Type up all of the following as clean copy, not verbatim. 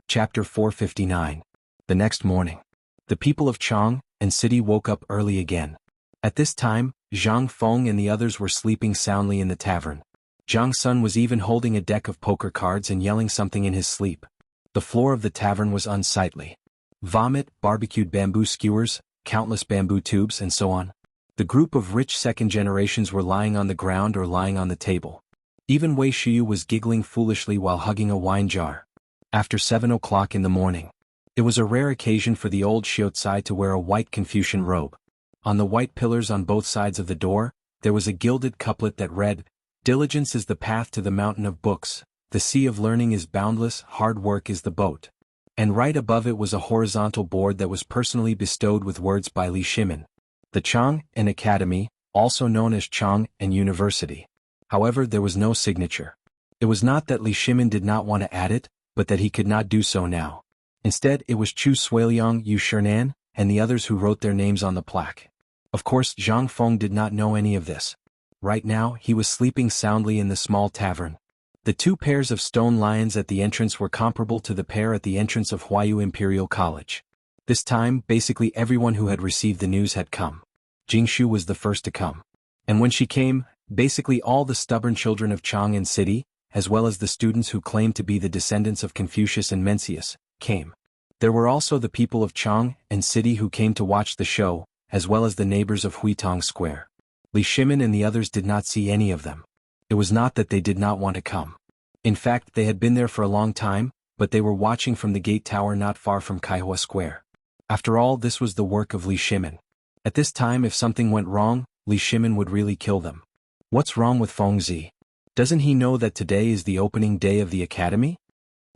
Chapter 459. The next morning. The people of Chang and city woke up early again. At this time, Zhang Feng and the others were sleeping soundly in the tavern. Zhang Sun was even holding a deck of poker cards and yelling something in his sleep. The floor of the tavern was unsightly. Vomit, barbecued bamboo skewers, countless bamboo tubes, and so on. The group of rich second generations were lying on the ground or lying on the table. Even Wei Shiyu was giggling foolishly while hugging a wine jar. After 7 o'clock in the morning. It was a rare occasion for the old Xiaocai to wear a white Confucian robe. On the white pillars on both sides of the door, there was a gilded couplet that read, "Diligence is the path to the mountain of books, the sea of learning is boundless, hard work is the boat." And right above it was a horizontal board that was personally bestowed with words by Li Shimin. The Chang and Academy, also known as Chang and University. However, there was no signature. It was not that Li Shimin did not want to add it, but that he could not do so now. Instead, it was Chu Suiliang, Yu Shernan, and the others who wrote their names on the plaque. Of course, Zhang Feng did not know any of this. Right now, he was sleeping soundly in the small tavern. The 2 pairs of stone lions at the entrance were comparable to the pair at the entrance of Huayu Imperial College. This time, basically everyone who had received the news had come. Jingshu was the first to come. And when she came, basically all the stubborn children of Chang and City, as well as the students who claimed to be the descendants of Confucius and Mencius, came. There were also the people of Chang and City who came to watch the show, as well as the neighbors of Huitong Square. Li Shimin and the others did not see any of them. It was not that they did not want to come. In fact, they had been there for a long time, but they were watching from the gate tower not far from Kaihua Square. After all, this was the work of Li Shimin. At this time, if something went wrong, Li Shimin would really kill them. What's wrong with Fengzi? Doesn't he know that today is the opening day of the academy?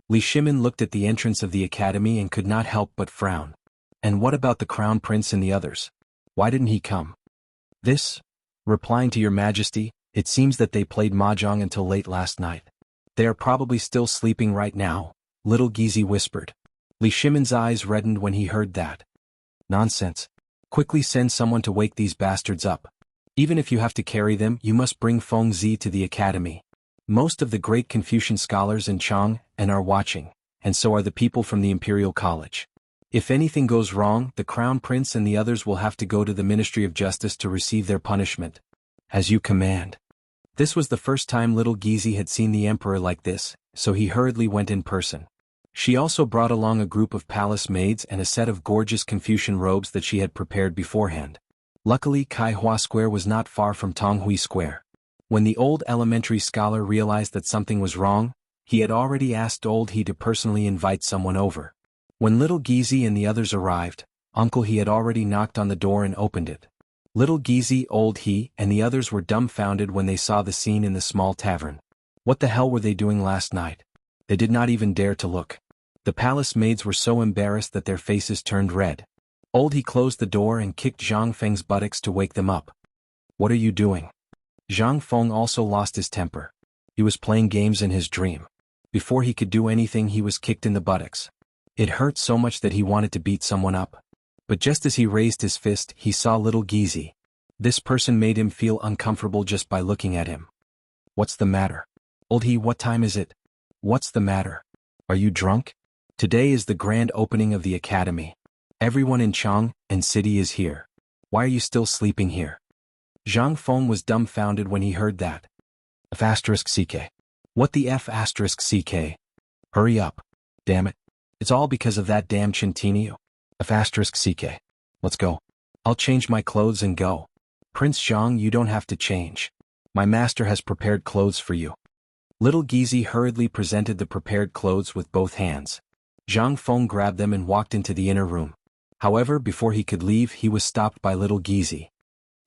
Li Shimin looked at the entrance of the academy and could not help but frown. And what about the crown prince and the others? Why didn't he come? This? Replying to your majesty, it seems that they played mahjong until late last night. They are probably still sleeping right now, little Gizi whispered. Li Shimin's eyes reddened when he heard that. Nonsense. Quickly send someone to wake these bastards up. Even if you have to carry them, you must bring Fengzi to the academy. Most of the great Confucian scholars in Chang and are watching, and so are the people from the Imperial College. If anything goes wrong, the Crown Prince and the others will have to go to the Ministry of Justice to receive their punishment. As you command. This was the first time little Gizi had seen the emperor like this, so he hurriedly went in person. She also brought along a group of palace maids and a set of gorgeous Confucian robes that she had prepared beforehand. Luckily, Kaihua Square was not far from Tonghui Square. When the old elementary scholar realized that something was wrong, he had already asked old He to personally invite someone over. When little Gizi and the others arrived, Uncle He had already knocked on the door and opened it. Little Gizi, old He, and the others were dumbfounded when they saw the scene in the small tavern. What the hell were they doing last night? They did not even dare to look. The palace maids were so embarrassed that their faces turned red. Old He closed the door and kicked Zhang Feng's buttocks to wake them up. What are you doing? Zhang Feng also lost his temper. He was playing games in his dream. Before he could do anything, he was kicked in the buttocks. It hurt so much that he wanted to beat someone up. But just as he raised his fist, he saw little Gizi. This person made him feel uncomfortable just by looking at him. What's the matter? Old He, what time is it? What's the matter? Are you drunk? Today is the grand opening of the academy. Everyone in Chang and City is here. Why are you still sleeping here? Zhang Feng was dumbfounded when he heard that. F***CK. What the F***CK? Hurry up. Damn it. It's all because of that damn Chintinio. F***CK. Let's go. I'll change my clothes and go. Prince Zhang, you don't have to change. My master has prepared clothes for you. Little Gizi hurriedly presented the prepared clothes with both hands. Zhang Feng grabbed them and walked into the inner room. However, before he could leave, he was stopped by little Gizi.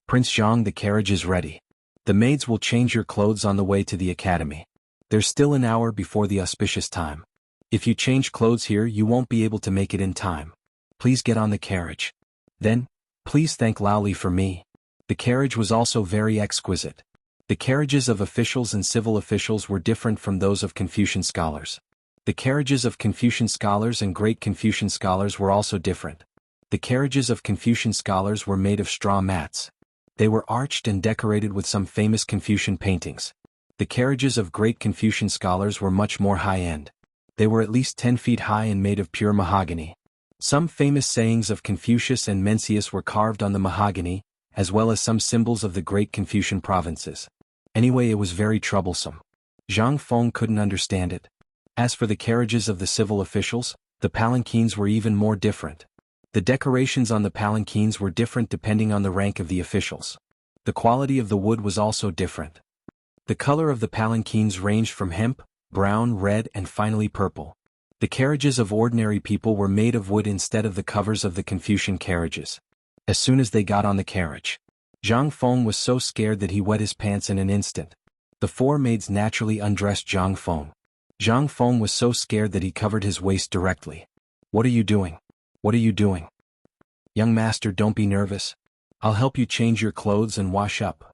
Prince Zhang, the carriage is ready. The maids will change your clothes on the way to the academy. There's still an hour before the auspicious time. If you change clothes here, you won't be able to make it in time. Please get on the carriage. Then, please thank Laoli for me. The carriage was also very exquisite. The carriages of officials and civil officials were different from those of Confucian scholars. The carriages of Confucian scholars and great Confucian scholars were also different. The carriages of Confucian scholars were made of straw mats. They were arched and decorated with some famous Confucian paintings. The carriages of great Confucian scholars were much more high-end. They were at least 10 feet high and made of pure mahogany. Some famous sayings of Confucius and Mencius were carved on the mahogany, as well as some symbols of the great Confucian provinces. Anyway, it was very troublesome. Zhang Feng couldn't understand it. As for the carriages of the civil officials, the palanquins were even more different. The decorations on the palanquins were different depending on the rank of the officials. The quality of the wood was also different. The color of the palanquins ranged from hemp, brown, red, and finally purple. The carriages of ordinary people were made of wood instead of the covers of the Confucian carriages. As soon as they got on the carriage, Zhang Feng was so scared that he wet his pants in an instant. The four maids naturally undressed Zhang Feng. Zhang Feng was so scared that he covered his waist directly. "What are you doing? What are you doing?" "Young master, don't be nervous. I'll help you change your clothes and wash up."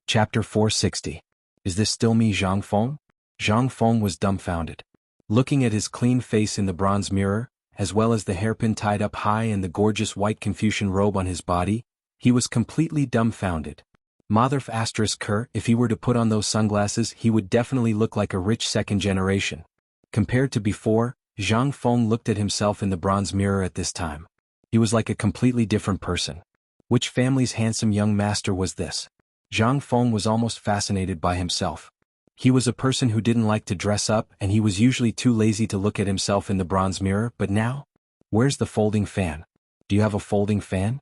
Chapter 460. Is this still me, Zhang Feng? Zhang Feng was dumbfounded. Looking at his clean face in the bronze mirror, as well as the hairpin tied up high and the gorgeous white Confucian robe on his body, he was completely dumbfounded. Motherf ***, if he were to put on those sunglasses, he would definitely look like a rich second generation. Compared to before, Zhang Feng looked at himself in the bronze mirror at this time. He was like a completely different person. Which family's handsome young master was this? Zhang Feng was almost fascinated by himself. He was a person who didn't like to dress up, and he was usually too lazy to look at himself in the bronze mirror, but now? Where's the folding fan? Do you have a folding fan?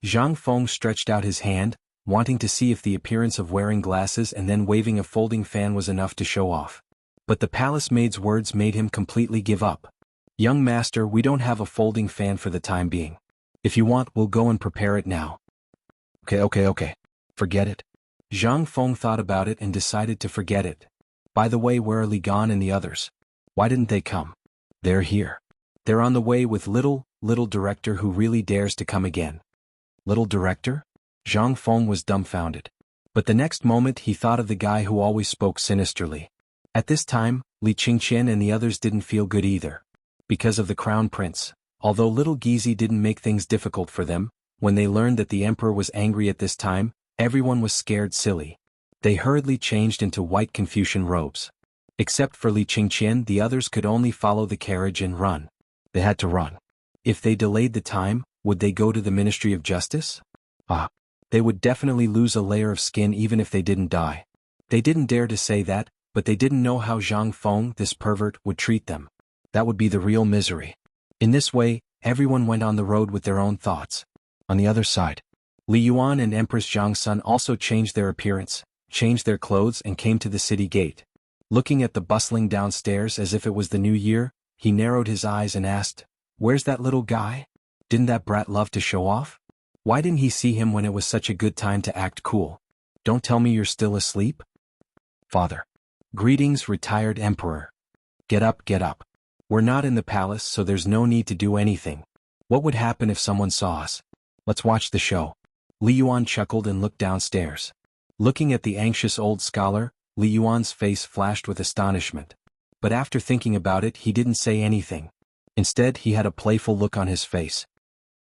Zhang Feng stretched out his hand, wanting to see if the appearance of wearing glasses and then waving a folding fan was enough to show off. But the palace maid's words made him completely give up. "Young master, we don't have a folding fan for the time being. If you want, we'll go and prepare it now." Okay. Forget it. Zhang Feng thought about it and decided to forget it. By the way, where are Li Gan and the others? Why didn't they come? They're here. They're on the way with little director who really dares to come again. Little director? Zhang Feng was dumbfounded. But the next moment he thought of the guy who always spoke sinisterly. At this time, Li Qingqian and the others didn't feel good either. Because of the crown prince. Although little Gizi didn't make things difficult for them, when they learned that the emperor was angry at this time, everyone was scared silly. They hurriedly changed into white Confucian robes. Except for Li Qingqian, the others could only follow the carriage and run. They had to run. If they delayed the time, would they go to the Ministry of Justice? They would definitely lose a layer of skin even if they didn't die. They didn't dare to say that, but they didn't know how Zhang Feng, this pervert, would treat them. That would be the real misery. In this way, everyone went on the road with their own thoughts. On the other side, Li Yuan and Empress Zhangsun also changed their appearance, changed their clothes and came to the city gate. Looking at the bustling downstairs as if it was the new year, he narrowed his eyes and asked, "Where's that little guy? Didn't that brat love to show off? Why didn't he see him when it was such a good time to act cool? Don't tell me you're still asleep?" "Father." "Greetings, retired emperor. Get up. We're not in the palace, so there's no need to do anything. What would happen if someone saw us? Let's watch the show." Li Yuan chuckled and looked downstairs. Looking at the anxious old scholar, Li Yuan's face flashed with astonishment. But after thinking about it, he didn't say anything. Instead, he had a playful look on his face.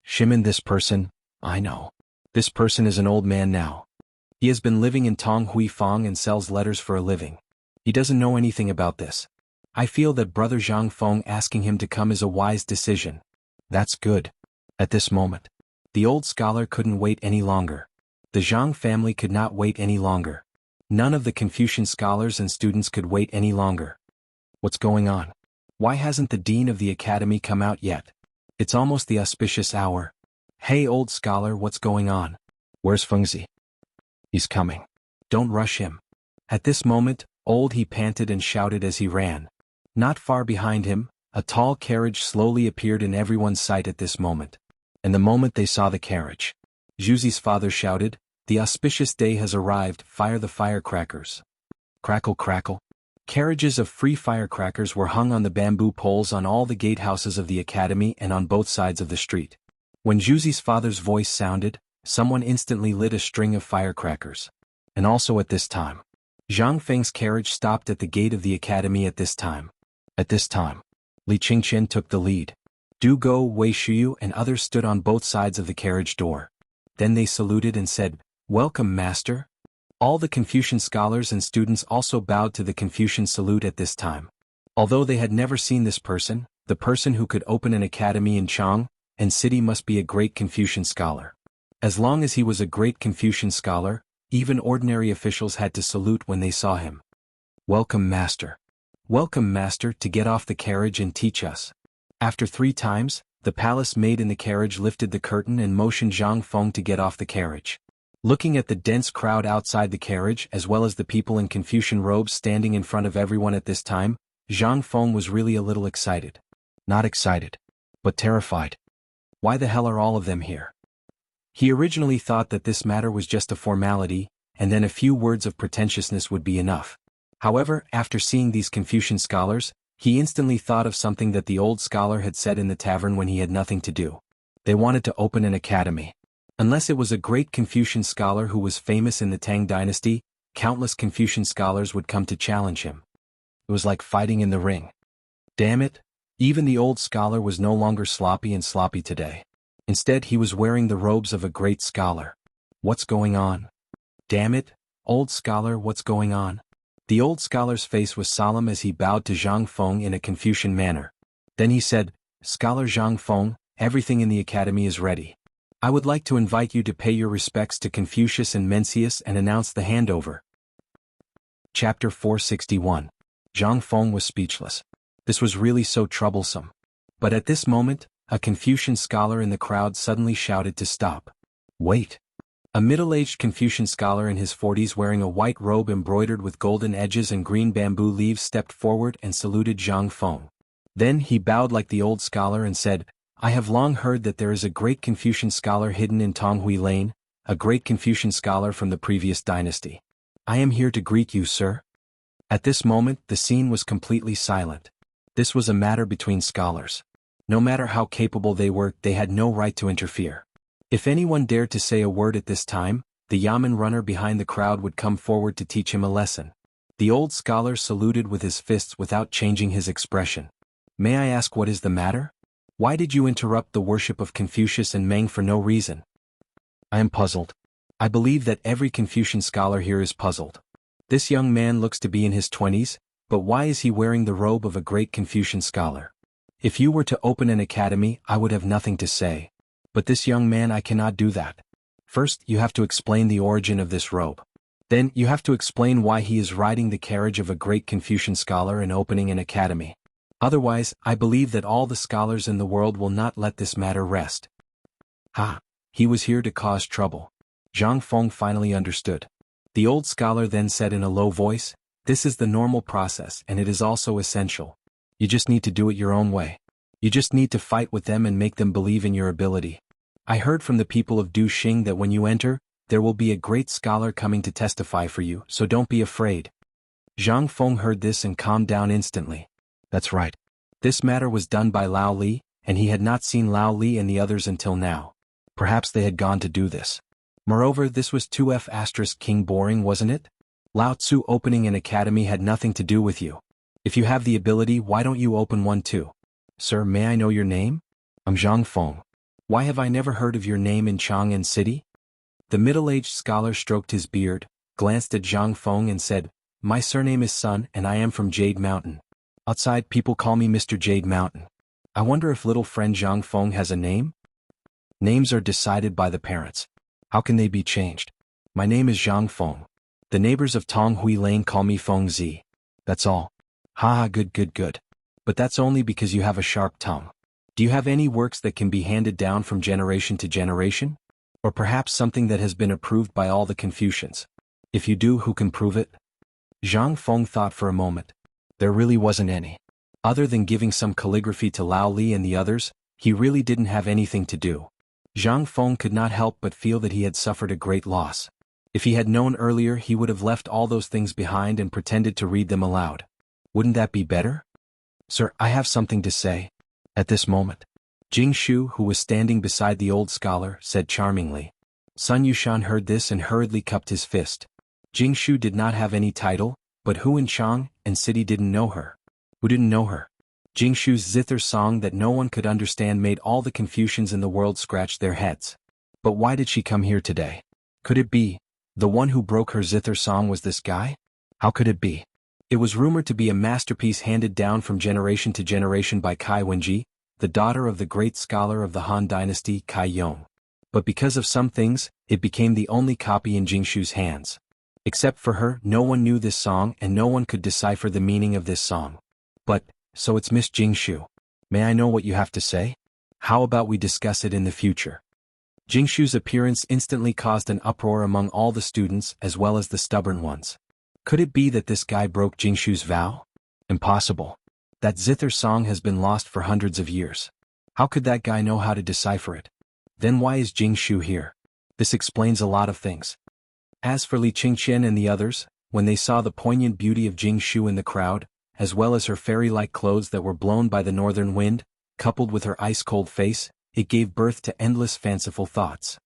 "Shimon, this person, I know. This person is an old man now. He has been living in Tong Hui Fong and sells letters for a living. He doesn't know anything about this. I feel that Brother Zhang Feng asking him to come is a wise decision. That's good." At this moment, the old scholar couldn't wait any longer. The Zhang family could not wait any longer. None of the Confucian scholars and students could wait any longer. What's going on? Why hasn't the dean of the academy come out yet? It's almost the auspicious hour. Hey old scholar, what's going on? Where's Fengzi? He's coming. Don't rush him. At this moment, he panted and shouted as he ran. Not far behind him, a tall carriage slowly appeared in everyone's sight at this moment. And the moment they saw the carriage, Zhuzi's father shouted, "The auspicious day has arrived, fire the firecrackers." Crackle crackle. Carriages of free firecrackers were hung on the bamboo poles on all the gatehouses of the academy and on both sides of the street. When Zhuzi's father's voice sounded, someone instantly lit a string of firecrackers. And also at this time, Zhang Feng's carriage stopped at the gate of the academy at this time. At this time, Li Qingqian took the lead. Du Go, Wei Shuyu and others stood on both sides of the carriage door. Then they saluted and said, "Welcome, master." All the Confucian scholars and students also bowed to the Confucian salute at this time. Although they had never seen this person, the person who could open an academy in Chang and city must be a great Confucian scholar. As long as he was a great Confucian scholar, even ordinary officials had to salute when they saw him. Welcome, master. Welcome, master, to get off the carriage and teach us. After 3 times, the palace maid in the carriage lifted the curtain and motioned Zhang Feng to get off the carriage. Looking at the dense crowd outside the carriage as well as the people in Confucian robes standing in front of everyone at this time, Zhang Feng was really a little excited. Not excited, but terrified. Why the hell are all of them here? He originally thought that this matter was just a formality, and then a few words of pretentiousness would be enough. However, after seeing these Confucian scholars, he instantly thought of something that the old scholar had said in the tavern when he had nothing to do. They wanted to open an academy. Unless it was a great Confucian scholar who was famous in the Tang Dynasty, countless Confucian scholars would come to challenge him. It was like fighting in the ring. Damn it, even the old scholar was no longer sloppy and sloppy today. Instead, he was wearing the robes of a great scholar. What's going on? Damn it, old scholar, what's going on? The old scholar's face was solemn as he bowed to Zhang Feng in a Confucian manner. Then he said, Scholar Zhang Feng, everything in the academy is ready. I would like to invite you to pay your respects to Confucius and Mencius and announce the handover. Chapter 461. Zhang Feng was speechless. This was really so troublesome. But at this moment, a Confucian scholar in the crowd suddenly shouted to stop. Wait. A middle-aged Confucian scholar in his 40s wearing a white robe embroidered with golden edges and green bamboo leaves stepped forward and saluted Zhang Feng. Then he bowed like the old scholar and said, I have long heard that there is a great Confucian scholar hidden in Tonghui Lane, a great Confucian scholar from the previous dynasty. I am here to greet you, sir. At this moment, the scene was completely silent. This was a matter between scholars. No matter how capable they were, they had no right to interfere. If anyone dared to say a word at this time, the yamen runner behind the crowd would come forward to teach him a lesson. The old scholar saluted with his fists without changing his expression. May I ask what is the matter? Why did you interrupt the worship of Confucius and Meng for no reason? I am puzzled. I believe that every Confucian scholar here is puzzled. This young man looks to be in his 20s, but why is he wearing the robe of a great Confucian scholar? If you were to open an academy, I would have nothing to say. But this young man, I cannot do that. First, you have to explain the origin of this robe. Then, you have to explain why he is riding the carriage of a great Confucian scholar and opening an academy. Otherwise, I believe that all the scholars in the world will not let this matter rest. Ha! He was here to cause trouble. Zhang Feng finally understood. The old scholar then said in a low voice, This is the normal process and it is also essential. You just need to do it your own way. You just need to fight with them and make them believe in your ability. I heard from the people of Du Xing that when you enter, there will be a great scholar coming to testify for you, so don't be afraid. Zhang Feng heard this and calmed down instantly. That's right. This matter was done by Lao Li, and he had not seen Lao Li and the others until now. Perhaps they had gone to do this. Moreover, this was 2F** King boring, wasn't it? Lao Tzu opening an academy had nothing to do with you. If you have the ability, why don't you open one too? Sir, may I know your name? I'm Zhang Feng. Why have I never heard of your name in Chang'an City? The middle-aged scholar stroked his beard, glanced at Zhang Feng and said, My surname is Sun and I am from Jade Mountain. Outside people call me Mr. Jade Mountain. I wonder if little friend Zhang Feng has a name? Names are decided by the parents. How can they be changed? My name is Zhang Feng. The neighbors of Tonghui Lane call me Feng Zi. That's all. Ha, good. But that's only because you have a sharp tongue. Do you have any works that can be handed down from generation to generation? Or perhaps something that has been approved by all the Confucians? If you do, who can prove it? Zhang Feng thought for a moment. There really wasn't any. Other than giving some calligraphy to Lao Li and the others, he really didn't have anything to do. Zhang Feng could not help but feel that he had suffered a great loss. If he had known earlier, he would have left all those things behind and pretended to read them aloud. Wouldn't that be better? Sir, I have something to say. At this moment, Jing Shu, who was standing beside the old scholar, said charmingly. Sun Yushan heard this and hurriedly cupped his fist. Jing Shu did not have any title, but who in Chang and city didn't know her? Who didn't know her? Jing Shu's zither song that no one could understand made all the Confucians in the world scratch their heads. But why did she come here today? Could it be the one who broke her zither song was this guy? How could it be? It was rumored to be a masterpiece handed down from generation to generation by Kai Wenji, the daughter of the great scholar of the Han Dynasty Kai Yong. But because of some things, it became the only copy in Jingshu's hands. Except for her, no one knew this song and no one could decipher the meaning of this song. But, so it's Miss Jingshu. May I know what you have to say? How about we discuss it in the future? Jingshu's appearance instantly caused an uproar among all the students as well as the stubborn ones. Could it be that this guy broke Jingshu's vow? Impossible. That zither song has been lost for hundreds of years. How could that guy know how to decipher it? Then why is Jingshu here? This explains a lot of things. As for Li Qingqian and the others, when they saw the poignant beauty of Jingshu in the crowd, as well as her fairy-like clothes that were blown by the northern wind, coupled with her ice-cold face, it gave birth to endless fanciful thoughts.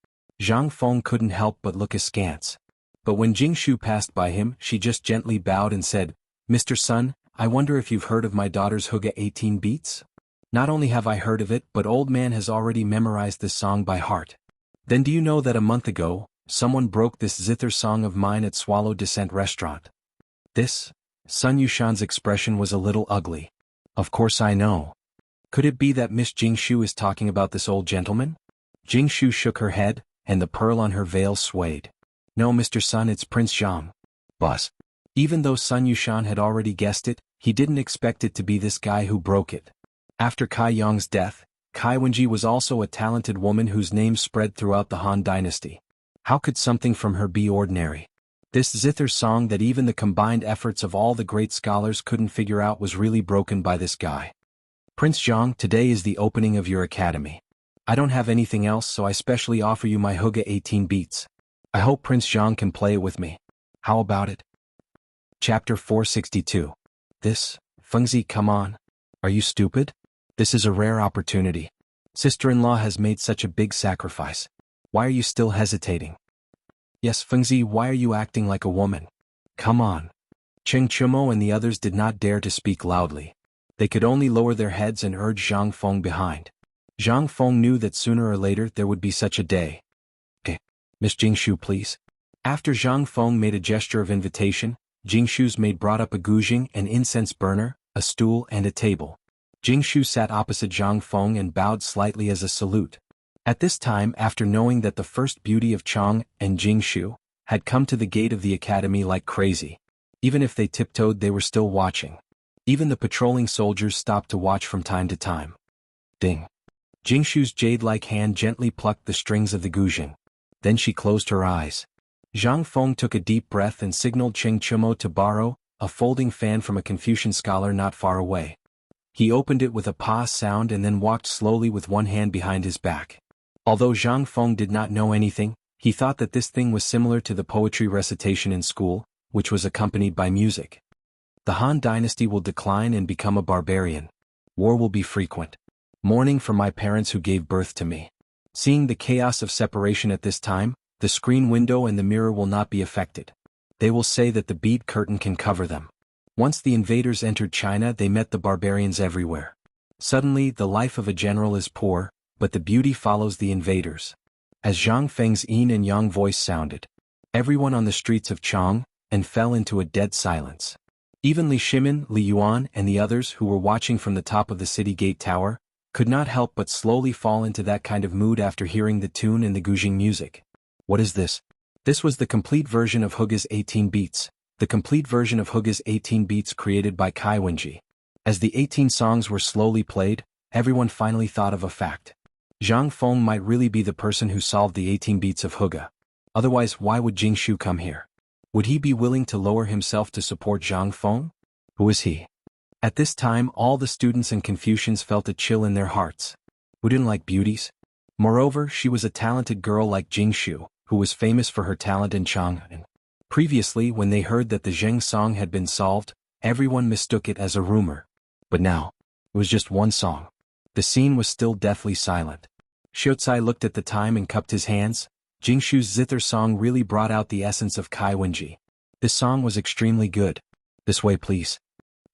Zhang Feng couldn't help but look askance. But when Jingshu passed by him, she just gently bowed and said, "Mr. Sun, I wonder if you've heard of my daughter's Hygge 18 beats? Not only have I heard of it, but old man has already memorized this song by heart. Then do you know that a month ago, someone broke this zither song of mine at Swallow Descent Restaurant?" This? Sun Yushan's expression was a little ugly. Of course I know. Could it be that Miss Jingshu is talking about this old gentleman? Jingshu shook her head, and the pearl on her veil swayed. No, Mr. Sun, it's Prince Zhang. Boss. Even though Sun Yushan had already guessed it, he didn't expect it to be this guy who broke it. After Kai Yong's death, Kai Wenji was also a talented woman whose name spread throughout the Han Dynasty. How could something from her be ordinary? This zither song that even the combined efforts of all the great scholars couldn't figure out was really broken by this guy. Prince Zhang, today is the opening of your academy. I don't have anything else, so I specially offer you my Hygge 18 beats. I hope Prince Zhang can play it with me. How about it? Chapter 462. This? Fengzi, come on. Are you stupid? This is a rare opportunity. Sister-in-law has made such a big sacrifice. Why are you still hesitating? Yes, Fengzi, why are you acting like a woman? Come on. Cheng Chumo and the others did not dare to speak loudly. They could only lower their heads and urge Zhang Feng behind. Zhang Feng knew that sooner or later there would be such a day. Miss Jingshu, please. After Zhang Feng made a gesture of invitation, Jingshu's maid brought up a guzheng, an incense burner, a stool and a table. Jingshu sat opposite Zhang Feng and bowed slightly as a salute. At this time, after knowing that the first beauty of Chang and Jingshu had come to the gate of the academy like crazy. Even if they tiptoed, they were still watching. Even the patrolling soldiers stopped to watch from time to time. Ding. Jingshu's jade-like hand gently plucked the strings of the guzheng. Then she closed her eyes. Zhang Feng took a deep breath and signaled Cheng Chumo to borrow a folding fan from a Confucian scholar not far away. He opened it with a pa sound and then walked slowly with one hand behind his back. Although Zhang Feng did not know anything, he thought that this thing was similar to the poetry recitation in school, which was accompanied by music. The Han Dynasty will decline and become a barbarian. War will be frequent. Mourning for my parents who gave birth to me. Seeing the chaos of separation at this time, the screen window and the mirror will not be affected. They will say that the bead curtain can cover them. Once the invaders entered China, they met the barbarians everywhere. Suddenly, the life of a general is poor, but the beauty follows the invaders. As Zhang Feng's yin and yang voice sounded, everyone on the streets of Chang and fell into a dead silence. Even Li Shimin, Li Yuan, and the others who were watching from the top of the city gate tower could not help but slowly fall into that kind of mood after hearing the tune and the guzheng music. What is this? This was the complete version of Hygge's 18 beats, the complete version of Hygge's 18 beats created by Kai Wenji. As the 18 songs were slowly played, everyone finally thought of a fact. Zhang Feng might really be the person who solved the 18 beats of Hygge. Otherwise, why would Jingshu come here? Would he be willing to lower himself to support Zhang Feng? Who is he? At this time, all the students and Confucians felt a chill in their hearts. Who didn't like beauties? Moreover, she was a talented girl like Jingshu, who was famous for her talent in Chang'an. Previously, when they heard that the Zheng song had been solved, everyone mistook it as a rumor. But now, it was just one song. The scene was still deathly silent. Xiaocai looked at the time and cupped his hands. Jingshu's zither song really brought out the essence of Kai Wenji. This song was extremely good. This way, please.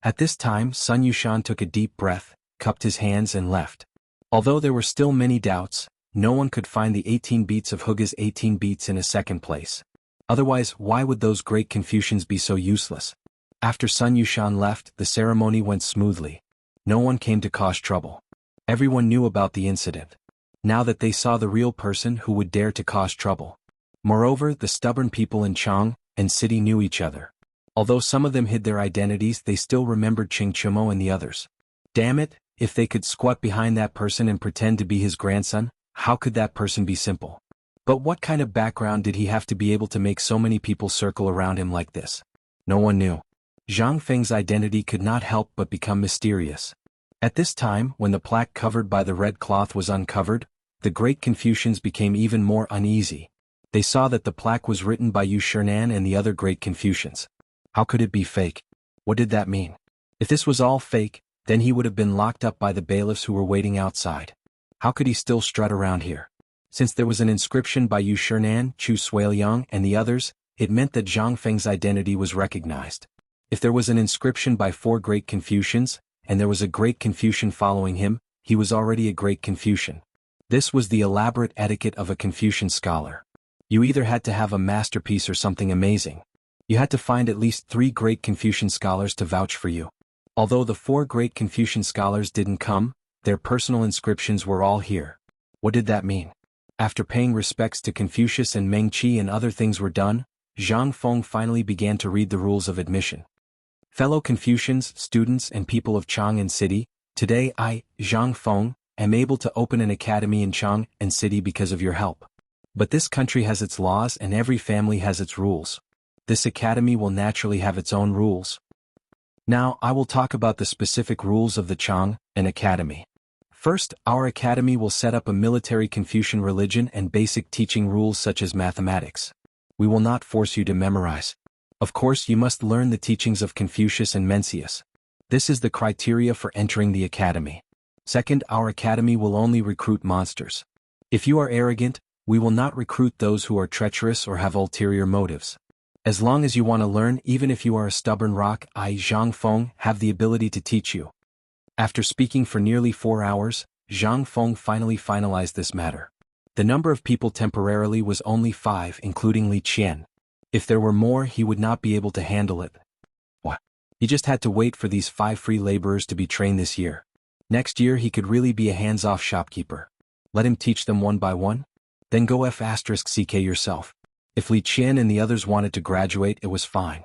At this time, Sun Yushan took a deep breath, cupped his hands and left. Although there were still many doubts, no one could find the 18 beats of Hygge's 18 beats in a second place. Otherwise, why would those great Confucians be so useless? After Sun Yushan left, the ceremony went smoothly. No one came to cause trouble. Everyone knew about the incident. Now that they saw the real person who would dare to cause trouble. Moreover, the stubborn people in Chang and city knew each other. Although some of them hid their identities, they still remembered Ching Chumo and the others. Damn it, if they could squat behind that person and pretend to be his grandson, how could that person be simple? But what kind of background did he have to be able to make so many people circle around him like this? No one knew. Zhang Feng's identity could not help but become mysterious. At this time, when the plaque covered by the red cloth was uncovered, the great Confucians became even more uneasy. They saw that the plaque was written by Yu Shernan and the other great Confucians. How could it be fake? What did that mean? If this was all fake, then he would have been locked up by the bailiffs who were waiting outside. How could he still strut around here? Since there was an inscription by Yu Shernan, Chu Suiliang, and the others, it meant that Zhang Feng's identity was recognized. If there was an inscription by 4 great Confucians, and there was a great Confucian following him, he was already a great Confucian. This was the elaborate etiquette of a Confucian scholar. You either had to have a masterpiece or something amazing. You had to find at least 3 great Confucian scholars to vouch for you. Although the 4 great Confucian scholars didn't come, their personal inscriptions were all here. What did that mean? After paying respects to Confucius and Meng Qi and other things were done, Zhang Feng finally began to read the rules of admission. Fellow Confucians, students and people of Chang and City, today I, Zhang Feng, am able to open an academy in Chang and City because of your help. But this country has its laws and every family has its rules. This academy will naturally have its own rules. Now I will talk about the specific rules of the Chang and Academy. First, our academy will set up a military Confucian religion and basic teaching rules such as mathematics. We will not force you to memorize. Of course, you must learn the teachings of Confucius and Mencius. This is the criteria for entering the academy. Second, our academy will only recruit monsters. If you are arrogant, we will not recruit those who are treacherous or have ulterior motives. As long as you want to learn, even if you are a stubborn rock, I, Zhang Feng, have the ability to teach you. After speaking for nearly 4 hours, Zhang Feng finally finalized this matter. The number of people temporarily was only 5, including Li Qian. If there were more, he would not be able to handle it. What? He just had to wait for these 5 free laborers to be trained this year. Next year he could really be a hands-off shopkeeper. Let him teach them one by one? Then go F***ck yourself. If Li Qian and the others wanted to graduate, it was fine.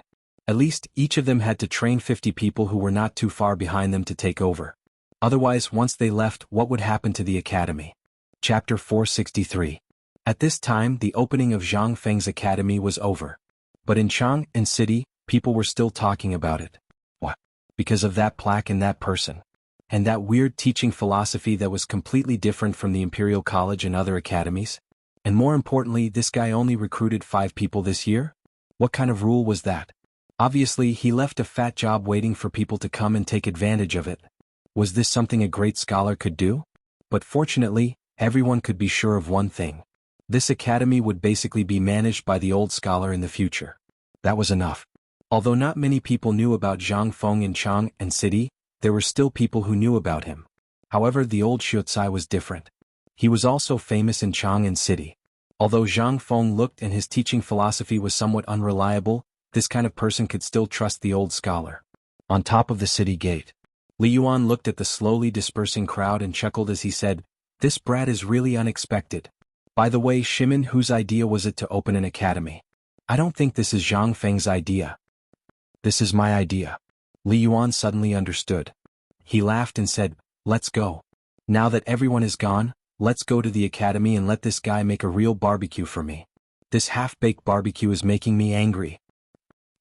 At least, each of them had to train 50 people who were not too far behind them to take over. Otherwise, once they left, what would happen to the academy? Chapter 463. At this time, the opening of Zhang Feng's academy was over. But in Chang and City, people were still talking about it. What? Because of that plaque and that person. And that weird teaching philosophy that was completely different from the Imperial College and other academies? And more importantly, this guy only recruited 5 people this year? What kind of rule was that? Obviously, he left a fat job waiting for people to come and take advantage of it. Was this something a great scholar could do? But fortunately, everyone could be sure of one thing. This academy would basically be managed by the old scholar in the future. That was enough. Although not many people knew about Zhang Feng in Chang and City, there were still people who knew about him. However, the old Shuotsai was different. He was also famous in Chang and City. Although Zhang Feng looked and his teaching philosophy was somewhat unreliable, this kind of person could still trust the old scholar. On top of the city gate, Li Yuan looked at the slowly dispersing crowd and chuckled as he said, "This brat is really unexpected. By the way, Shimin, whose idea was it to open an academy? I don't think this is Zhang Feng's idea. This is my idea." Li Yuan suddenly understood. He laughed and said, "Let's go. Now that everyone is gone, let's go to the academy and let this guy make a real barbecue for me. This half-baked barbecue is making me angry."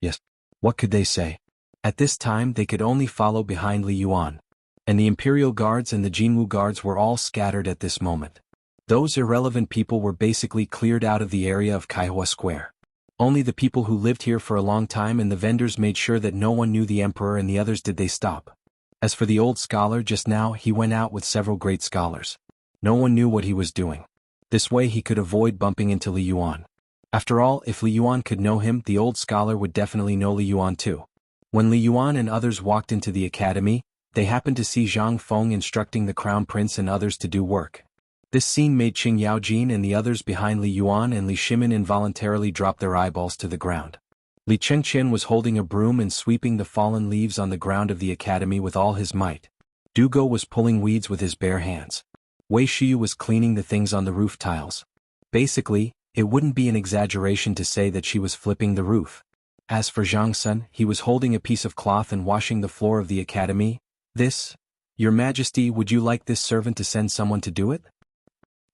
Yes. What could they say? At this time they could only follow behind Li Yuan. And the Imperial Guards and the Jinwu Guards were all scattered at this moment. Those irrelevant people were basically cleared out of the area of Kaihua Square. Only the people who lived here for a long time and the vendors made sure that no one knew the emperor and the others did they stop. As for the old scholar, just now he went out with several great scholars. No one knew what he was doing. This way he could avoid bumping into Li Yuan. After all, if Li Yuan could know him, the old scholar would definitely know Li Yuan too. When Li Yuan and others walked into the academy, they happened to see Zhang Feng instructing the crown prince and others to do work. This scene made Qing Yaojin and the others behind Li Yuan and Li Shimin involuntarily drop their eyeballs to the ground. Li Chengqian was holding a broom and sweeping the fallen leaves on the ground of the academy with all his might. Du Go was pulling weeds with his bare hands. Wei Shiyu was cleaning the things on the roof tiles. Basically, it wouldn't be an exaggeration to say that she was flipping the roof. As for Zhang Sun, he was holding a piece of cloth and washing the floor of the academy. This? Your Majesty, would you like this servant to send someone to do it?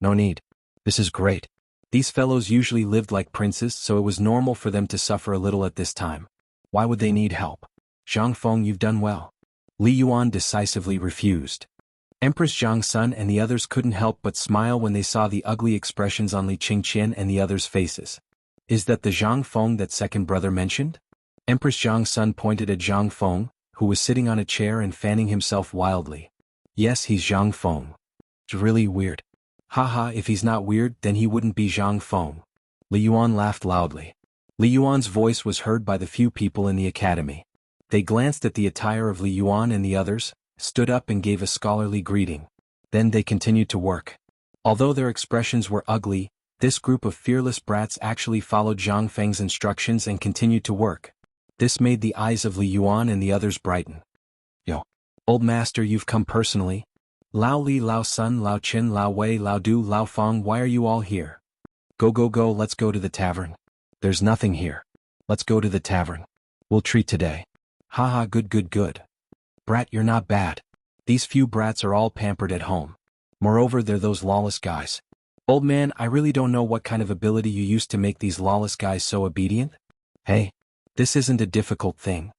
No need. This is great. These fellows usually lived like princes, so it was normal for them to suffer a little at this time. Why would they need help? Zhang Feng, you've done well. Li Yuan decisively refused. Empress Zhang Sun and the others couldn't help but smile when they saw the ugly expressions on Li Qingqian and the others' faces. Is that the Zhang Feng that second brother mentioned? Empress Zhang Sun pointed at Zhang Feng, who was sitting on a chair and fanning himself wildly. Yes, he's Zhang Feng. It's really weird. Haha, if he's not weird, then he wouldn't be Zhang Feng. Li Yuan laughed loudly. Li Yuan's voice was heard by the few people in the academy. They glanced at the attire of Li Yuan and the others, stood up and gave a scholarly greeting. Then they continued to work. Although their expressions were ugly, this group of fearless brats actually followed Zhang Feng's instructions and continued to work. This made the eyes of Li Yuan and the others brighten. Yo, old master, you've come personally. Lao Li, Lao Sun, Lao Qin, Lao Wei, Lao Du, Lao Feng, why are you all here? Go, let's go to the tavern. There's nothing here. Let's go to the tavern. We'll treat today. Haha, good. Brat, you're not bad. These few brats are all pampered at home. Moreover, they're those lawless guys. Old man, I really don't know what kind of ability you used to make these lawless guys so obedient. Hey, this isn't a difficult thing.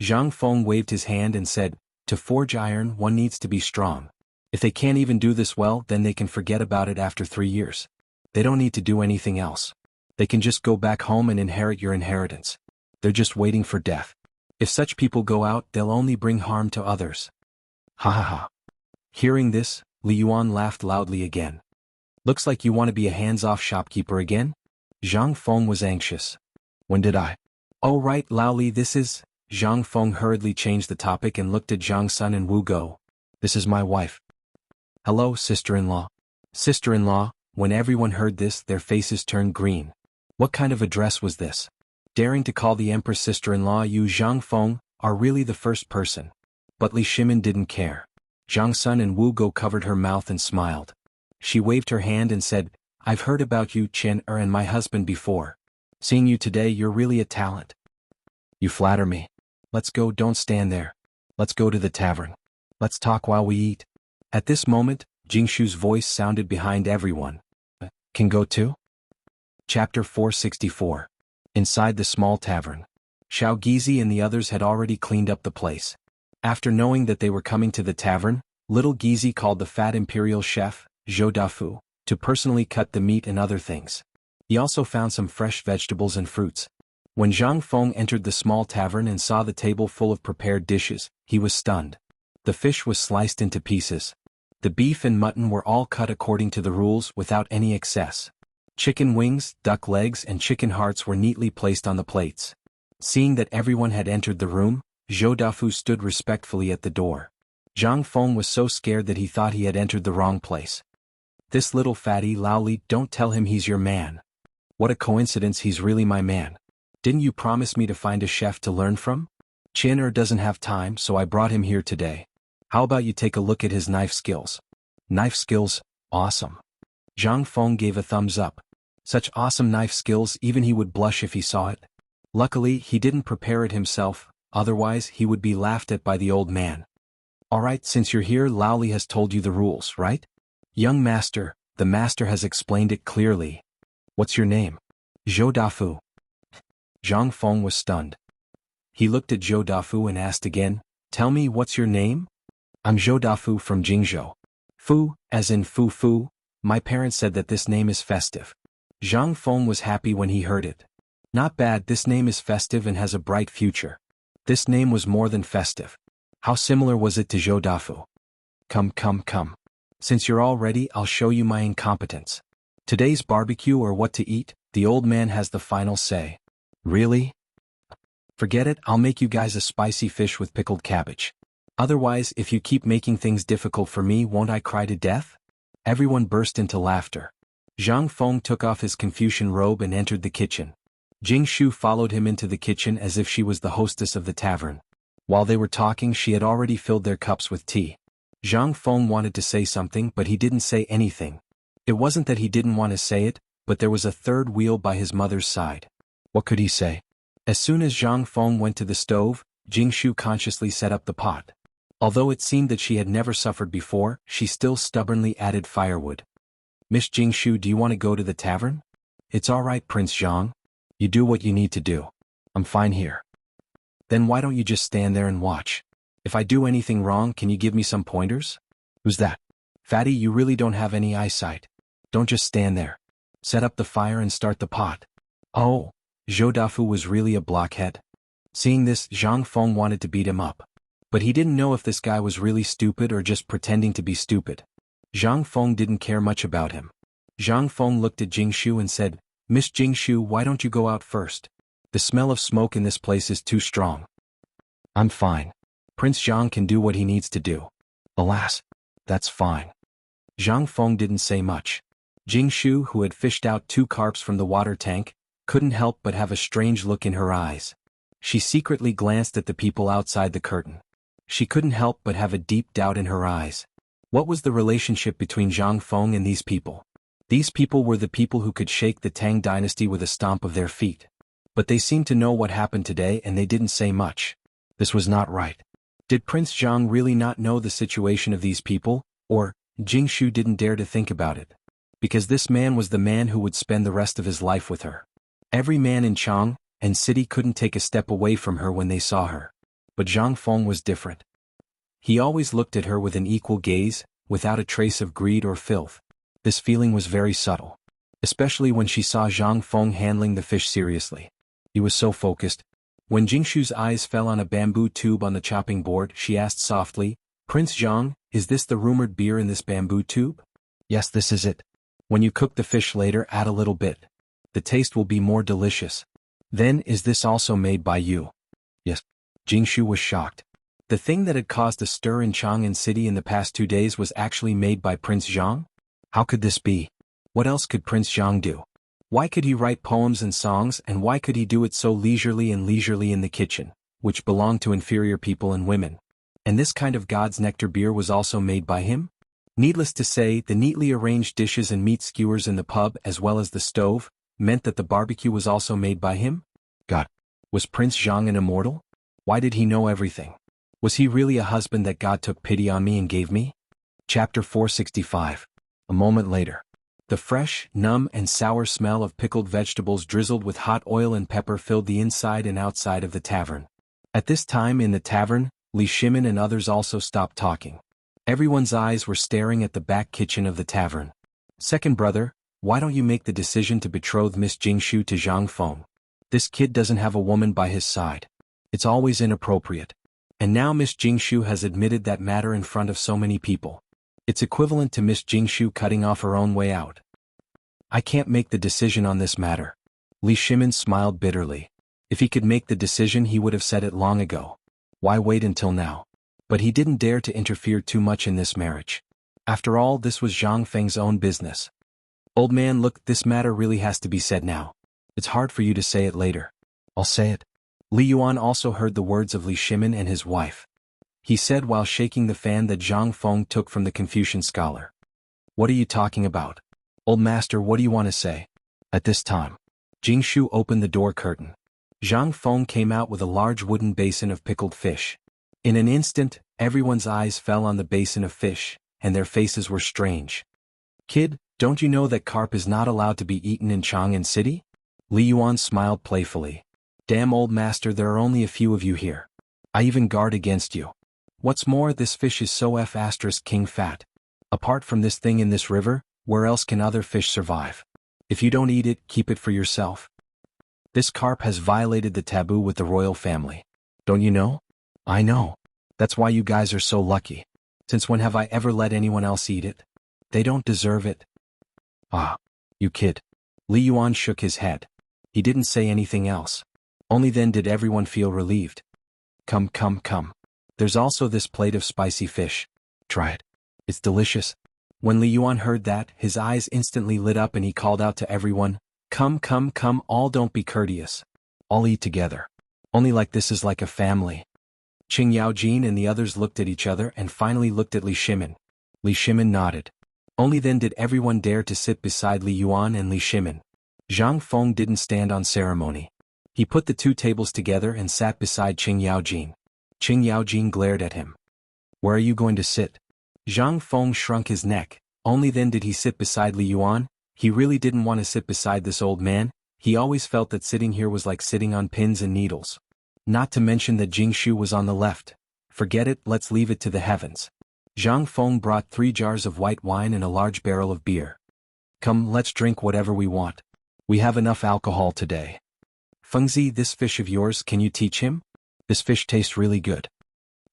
Zhang Feng waved his hand and said, to forge iron, one needs to be strong. If they can't even do this well, then they can forget about it after 3 years. They don't need to do anything else. They can just go back home and inherit your inheritance. They're just waiting for death. If such people go out, they'll only bring harm to others. Ha ha ha. Hearing this, Li Yuan laughed loudly again. Looks like you want to be a hands-off shopkeeper again? Zhang Feng was anxious. When did I? Oh right, Lao Li, this is... Zhang Feng hurriedly changed the topic and looked at Zhang Sun and Wu Go. This is my wife. Hello, sister-in-law. Sister-in-law, when everyone heard this, their faces turned green. What kind of address was this? Daring to call the empress sister-in-law, you Zhang Feng are really the first person. But Li Shimin didn't care. Zhang Sun and Wu Go covered her mouth and smiled. She waved her hand and said, I've heard about you, Chen and my husband before. Seeing you today, you're really a talent. You flatter me. Let's go, don't stand there. Let's go to the tavern. Let's talk while we eat. At this moment, Jingshu's voice sounded behind everyone. Can go too? Chapter 464. Inside the small tavern. Xiao Gizi and the others had already cleaned up the place. After knowing that they were coming to the tavern, little Gizi called the fat imperial chef, Zhou Dafu, to personally cut the meat and other things. He also found some fresh vegetables and fruits. When Zhang Feng entered the small tavern and saw the table full of prepared dishes, he was stunned. The fish was sliced into pieces. The beef and mutton were all cut according to the rules without any excess. Chicken wings, duck legs and chicken hearts were neatly placed on the plates. Seeing that everyone had entered the room, Zhou Dafu stood respectfully at the door. Zhang Feng was so scared that he thought he had entered the wrong place. This little fatty Lao Li, don't tell him he's your man. What a coincidence, he's really my man. Didn't you promise me to find a chef to learn from? Chin doesn't have time, so I brought him here today. How about you take a look at his knife skills? Knife skills? Awesome. Zhang Feng gave a thumbs up. Such awesome knife skills, even he would blush if he saw it. Luckily, he didn't prepare it himself, otherwise he would be laughed at by the old man. Alright, since you're here, Lao Li has told you the rules, right? Young master, the master has explained it clearly. What's your name? Zhou Dafu. Zhang Feng was stunned. He looked at Zhou Dafu and asked again, tell me, what's your name? I'm Zhou Dafu from Jingzhou. Fu, as in Fu. My parents said that this name is festive. Zhang Feng was happy when he heard it. Not bad, this name is festive and has a bright future. This name was more than festive. How similar was it to Zhou Dafu? Come. Since you're all ready, I'll show you my incompetence. Today's barbecue or what to eat, the old man has the final say. Really? Forget it, I'll make you guys a spicy fish with pickled cabbage. Otherwise, if you keep making things difficult for me, won't I cry to death? Everyone burst into laughter. Zhang Feng took off his Confucian robe and entered the kitchen. Jing Shu followed him into the kitchen as if she was the hostess of the tavern. While they were talking, she had already filled their cups with tea. Zhang Feng wanted to say something, but he didn't say anything. It wasn't that he didn't want to say it, but there was a third wheel by his mother's side. What could he say? As soon as Zhang Feng went to the stove, Jing Shu consciously set up the pot. Although it seemed that she had never suffered before, she still stubbornly added firewood. Miss Jing Shu, do you want to go to the tavern? It's all right, Prince Zhang. You do what you need to do. I'm fine here. Then why don't you just stand there and watch? If I do anything wrong, can you give me some pointers? Who's that? Fatty, you really don't have any eyesight. Don't just stand there. Set up the fire and start the pot. Oh, Zhou Dafu was really a blockhead. Seeing this, Zhang Feng wanted to beat him up. But he didn't know if this guy was really stupid or just pretending to be stupid. Zhang Feng didn't care much about him. Zhang Feng looked at Jing Shu and said, Miss Jing Shu, why don't you go out first? The smell of smoke in this place is too strong. I'm fine. Prince Zhang can do what he needs to do. Alas, that's fine. Zhang Feng didn't say much. Jing Shu, who had fished out 2 carps from the water tank, couldn't help but have a strange look in her eyes. She secretly glanced at the people outside the curtain. She couldn't help but have a deep doubt in her eyes. What was the relationship between Zhang Feng and these people? These people were the people who could shake the Tang Dynasty with a stomp of their feet. But they seemed to know what happened today and they didn't say much. This was not right. Did Prince Zhang really not know the situation of these people, or Jing Shu didn't dare to think about it? Because this man was the man who would spend the rest of his life with her. Every man in Chang and city couldn't take a step away from her when they saw her. But Zhang Feng was different. He always looked at her with an equal gaze, without a trace of greed or filth. This feeling was very subtle. Especially when she saw Zhang Feng handling the fish seriously. He was so focused. When Jingshu's eyes fell on a bamboo tube on the chopping board, she asked softly, Prince Zhang, is this the rumored beer in this bamboo tube? Yes, this is it. When you cook the fish later, add a little bit. The taste will be more delicious. Then, is this also made by you? Yes. Jingshu was shocked. The thing that had caused a stir in Chang'an City in the past 2 days was actually made by Prince Zhang? How could this be? What else could Prince Zhang do? Why could he write poems and songs, and why could he do it so leisurely in the kitchen, which belonged to inferior people and women? And this kind of God's nectar beer was also made by him? Needless to say, the neatly arranged dishes and meat skewers in the pub as well as the stove, meant that the barbecue was also made by him? God. Was Prince Zhang an immortal? Why did he know everything? Was he really a husband that God took pity on me and gave me? Chapter 465. A moment later. The fresh, numb and sour smell of pickled vegetables drizzled with hot oil and pepper filled the inside and outside of the tavern. At this time in the tavern, Li Shimin and others also stopped talking. Everyone's eyes were staring at the back kitchen of the tavern. Second brother, why don't you make the decision to betroth Miss Jingshu to Zhang Feng? This kid doesn't have a woman by his side. It's always inappropriate. And now Miss Jingshu has admitted that matter in front of so many people. It's equivalent to Miss Jingshu cutting off her own way out. I can't make the decision on this matter. Li Shimin smiled bitterly. If he could make the decision, he would have said it long ago. Why wait until now? But he didn't dare to interfere too much in this marriage. After all, this was Zhang Feng's own business. Old man, look, this matter really has to be said now. It's hard for you to say it later. I'll say it. Li Yuan also heard the words of Li Shimin and his wife. He said while shaking the fan that Zhang Feng took from the Confucian scholar. What are you talking about? Old master, what do you want to say? At this time, Jingshu opened the door curtain. Zhang Feng came out with a large wooden basin of pickled fish. In an instant, everyone's eyes fell on the basin of fish, and their faces were strange. Kid, don't you know that carp is not allowed to be eaten in Chang'an City? Li Yuan smiled playfully. Damn, old master, there are only a few of you here. I even guard against you. What's more, this fish is so king fat. Apart from this thing in this river, where else can other fish survive? If you don't eat it, keep it for yourself. This carp has violated the taboo with the royal family. Don't you know? I know. That's why you guys are so lucky. Since when have I ever let anyone else eat it? They don't deserve it. Ah, you kid. Li Yuan shook his head. He didn't say anything else. Only then did everyone feel relieved. Come. There's also this plate of spicy fish. Try it. It's delicious. When Li Yuan heard that, his eyes instantly lit up and he called out to everyone, Come, all don't be courteous. All eat together. Only like this is like a family. Qing Yaojin and the others looked at each other and finally looked at Li Shimin. Li Shimin nodded. Only then did everyone dare to sit beside Li Yuan and Li Shimin. Zhang Feng didn't stand on ceremony. He put the two tables together and sat beside Qing Yaojin. Qing Yaojin glared at him. Where are you going to sit? Zhang Feng shrunk his neck. Only then did he sit beside Li Yuan. He really didn't want to sit beside this old man. He always felt that sitting here was like sitting on pins and needles. Not to mention that Jingshu was on the left. Forget it, let's leave it to the heavens. Zhang Feng brought 3 jars of white wine and a large barrel of beer. Come, let's drink whatever we want. We have enough alcohol today. Fengzi, this fish of yours, can you teach him? This fish tastes really good.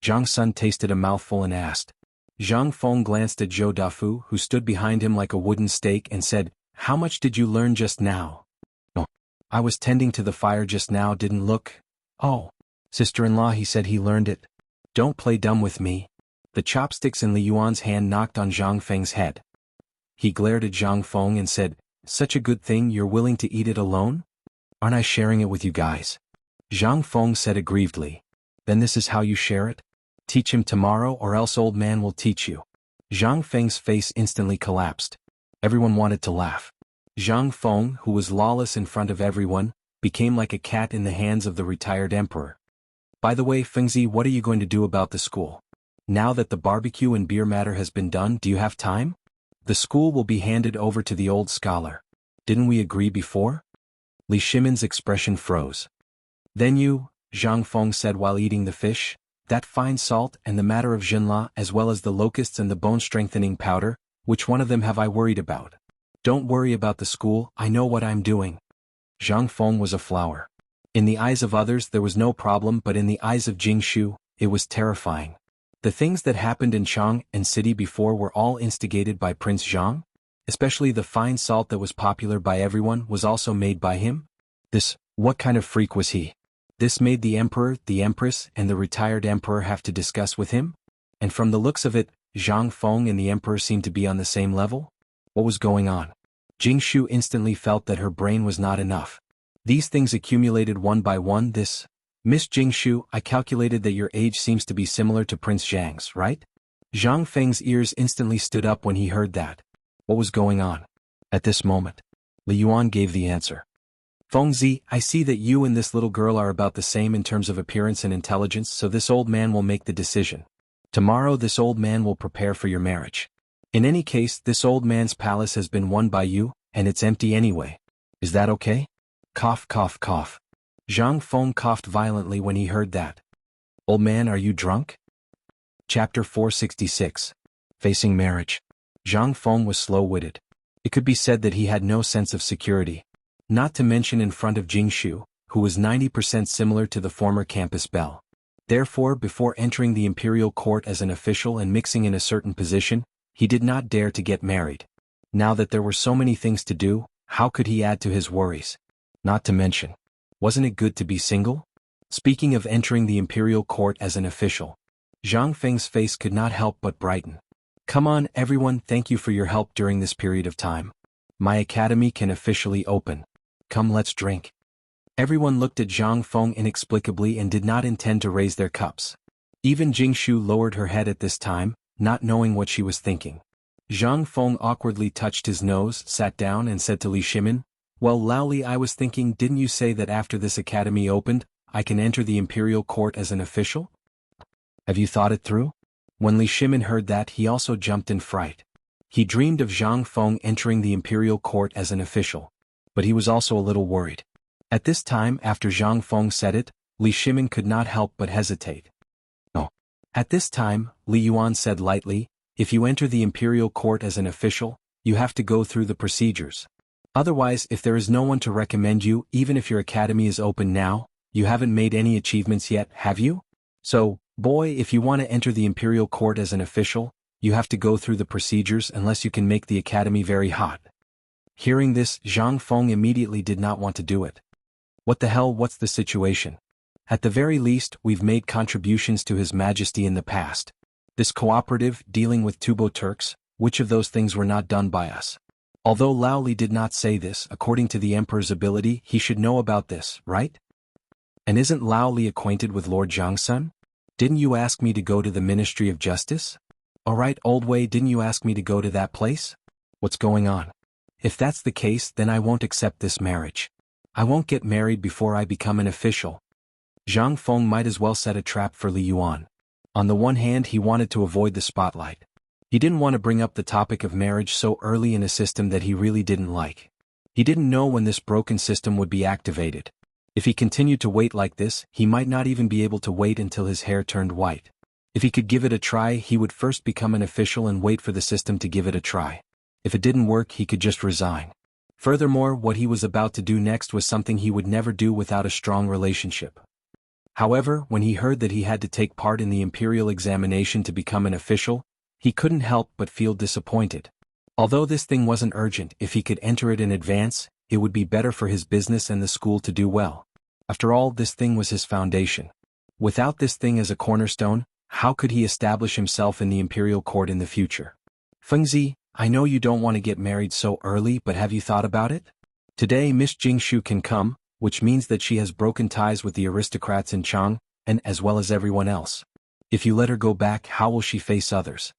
Zhang Sun tasted a mouthful and asked. Zhang Feng glanced at Zhou Dafu, who stood behind him like a wooden stake, and said, How much did you learn just now? Oh, I was tending to the fire just now, didn't look. Oh, sister-in-law, he said he learned it. Don't play dumb with me. The chopsticks in Li Yuan's hand knocked on Zhang Feng's head. He glared at Zhang Feng and said, Such a good thing you're willing to eat it alone? Aren't I sharing it with you guys? Zhang Feng said aggrievedly. Then this is how you share it? Teach him tomorrow or else old man will teach you. Zhang Feng's face instantly collapsed. Everyone wanted to laugh. Zhang Feng, who was lawless in front of everyone, became like a cat in the hands of the retired emperor. By the way, Fengzi, what are you going to do about the school? Now that the barbecue and beer matter has been done, do you have time? The school will be handed over to the old scholar. Didn't we agree before? Li Shimin's expression froze. Then you, Zhang Feng said while eating the fish, that fine salt and the matter of Jinla as well as the locusts and the bone-strengthening powder, which one of them have I worried about? Don't worry about the school, I know what I'm doing. Zhang Feng was a flower. In the eyes of others there was no problem, but in the eyes of Jingshu, it was terrifying. The things that happened in Chang and city before were all instigated by Prince Zhang? Especially the fine salt that was popular by everyone was also made by him? What kind of freak was he? This made the emperor, the empress, and the retired emperor have to discuss with him? And from the looks of it, Zhang Feng and the emperor seemed to be on the same level? What was going on? Jingshu instantly felt that her brain was not enough. These things accumulated one by one. Miss Jingshu, I calculated that your age seems to be similar to Prince Zhang's, right? Zhang Feng's ears instantly stood up when he heard that. What was going on? At this moment, Li Yuan gave the answer. Fengzi, I see that you and this little girl are about the same in terms of appearance and intelligence, so this old man will make the decision. Tomorrow this old man will prepare for your marriage. In any case, this old man's palace has been won by you, and it's empty anyway. Is that okay? Cough, cough, cough. Zhang Feng coughed violently when he heard that. Old man, are you drunk? Chapter 466. Facing Marriage. Zhang Feng was slow-witted. It could be said that he had no sense of security. Not to mention in front of Jingshu, who was 90% similar to the former campus belle. Therefore, before entering the imperial court as an official and mixing in a certain position, he did not dare to get married. Now that there were so many things to do, how could he add to his worries? Not to mention, wasn't it good to be single? Speaking of entering the imperial court as an official, Zhang Feng's face could not help but brighten. Come on, everyone, thank you for your help during this period of time. My academy can officially open. Come, let's drink. Everyone looked at Zhang Feng inexplicably and did not intend to raise their cups. Even Jingshu lowered her head at this time, not knowing what she was thinking. Zhang Feng awkwardly touched his nose, sat down and said to Li Shimin, Well, Laoli, I was thinking, didn't you say that after this academy opened, I can enter the imperial court as an official? Have you thought it through? When Li Shimin heard that, he also jumped in fright. He dreamed of Zhang Feng entering the imperial court as an official. But he was also a little worried. At this time, after Zhang Feng said it, Li Shimin could not help but hesitate. No. At this time, Li Yuan said lightly, If you enter the imperial court as an official, you have to go through the procedures. Otherwise, if there is no one to recommend you, even if your academy is open now, you haven't made any achievements yet, have you? So, boy, if you want to enter the imperial court as an official, you have to go through the procedures unless you can make the academy very hot. Hearing this, Zhang Feng immediately did not want to do it. What the hell, what's the situation? At the very least, we've made contributions to His Majesty in the past. This cooperative, dealing with Tubo Turks, which of those things were not done by us? Although Lao Li did not say this, according to the emperor's ability, he should know about this, right? And isn't Lao Li acquainted with Lord Zhangsun? Didn't you ask me to go to the Ministry of Justice? Alright, old Wei, didn't you ask me to go to that place? What's going on? If that's the case, then I won't accept this marriage. I won't get married before I become an official. Zhang Feng might as well set a trap for Li Yuan. On the one hand, he wanted to avoid the spotlight. He didn't want to bring up the topic of marriage so early in a system that he really didn't like. He didn't know when this broken system would be activated. If he continued to wait like this, he might not even be able to wait until his hair turned white. If he could give it a try, he would first become an official and wait for the system to give it a try. If it didn't work, he could just resign. Furthermore, what he was about to do next was something he would never do without a strong relationship. However, when he heard that he had to take part in the imperial examination to become an official, he couldn't help but feel disappointed. Although this thing wasn't urgent, if he could enter it in advance, it would be better for his business and the school to do well. After all, this thing was his foundation. Without this thing as a cornerstone, how could he establish himself in the imperial court in the future? Fengzi, I know you don't want to get married so early, but have you thought about it? Today Miss Jingshu can come, which means that she has broken ties with the aristocrats in Chang, and as well as everyone else. If you let her go back, how will she face others?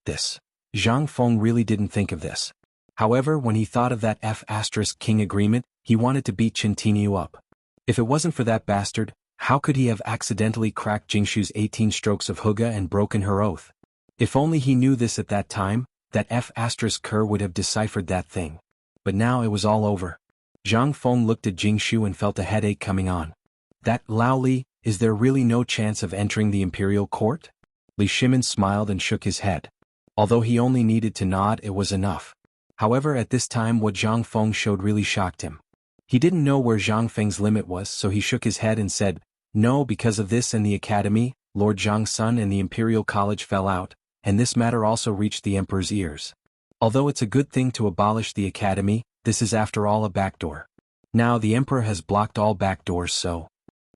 This. Zhang Feng really didn't think of this. However, when he thought of that F*King agreement, he wanted to beat Qintinyu up. If it wasn't for that bastard, how could he have accidentally cracked Jingshu's 18 strokes of Huga and broken her oath? If only he knew this at that time, that F*Ker would have deciphered that thing. But now it was all over. Zhang Feng looked at Jingshu and felt a headache coming on. That Lao Li, is there really no chance of entering the imperial court? Li Shimin smiled and shook his head. Although he only needed to nod, it was enough. However, at this time what Zhang Feng showed really shocked him. He didn't know where Zhang Feng's limit was, so he shook his head and said, "No, because of this and the academy, Lord Zhangsun and the Imperial College fell out, and this matter also reached the Emperor's ears. Although it's a good thing to abolish the academy, this is after all a backdoor. Now the Emperor has blocked all backdoors, so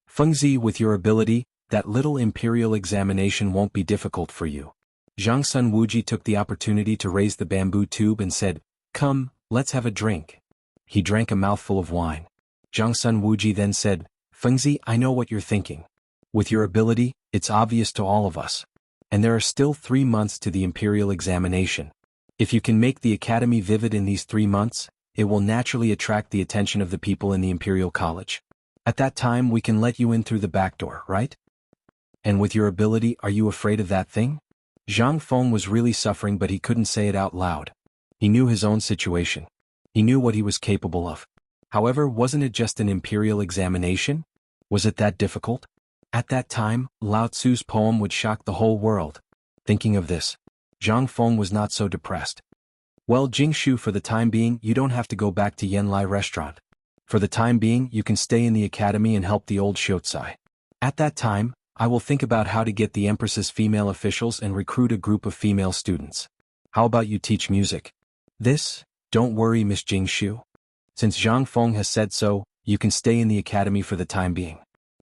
Fengzi, with your ability, that little imperial examination won't be difficult for you." Zhangsun Wuji took the opportunity to raise the bamboo tube and said, "Come, let's have a drink." He drank a mouthful of wine. Zhangsun Wuji then said, "Fengzi, I know what you're thinking. With your ability, it's obvious to all of us. And there are still 3 months to the imperial examination. If you can make the academy vivid in these 3 months, it will naturally attract the attention of the people in the imperial college. At that time we can let you in through the back door, right? And with your ability, are you afraid of that thing?" Zhang Feng was really suffering, but he couldn't say it out loud. He knew his own situation. He knew what he was capable of. However, wasn't it just an imperial examination? Was it that difficult? At that time, Lao Tzu's poem would shock the whole world. Thinking of this, Zhang Feng was not so depressed. "Well, Jingshu, for the time being, you don't have to go back to Yanlai restaurant. For the time being, you can stay in the academy and help the old Shotsai. At that time, I will think about how to get the Empress's female officials and recruit a group of female students. How about you teach music?" This, "Don't worry, Miss Jingshu. Since Zhang Feng has said so, you can stay in the academy for the time being.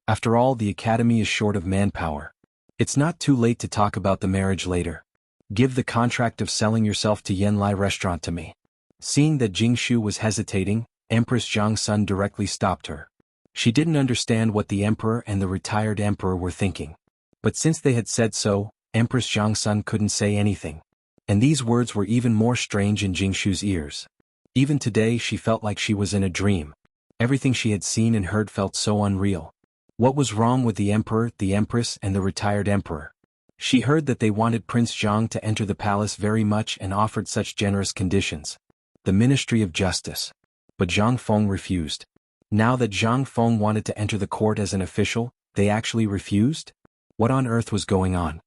After all, the academy is short of manpower. It's not too late to talk about the marriage later. Give the contract of selling yourself to Yanlai restaurant to me." Seeing that Jingshu was hesitating, Empress Zhangsun directly stopped her. She didn't understand what the emperor and the retired emperor were thinking. But since they had said so, Empress Zhangsun couldn't say anything. And these words were even more strange in Jingshu's ears. Even today she felt like she was in a dream. Everything she had seen and heard felt so unreal. What was wrong with the emperor, the empress, and the retired emperor? She heard that they wanted Prince Zhang to enter the palace very much and offered such generous conditions. The Ministry of Justice. But Zhang Feng refused. Now that Zhang Feng wanted to enter the court as an official, they actually refused? What on earth was going on?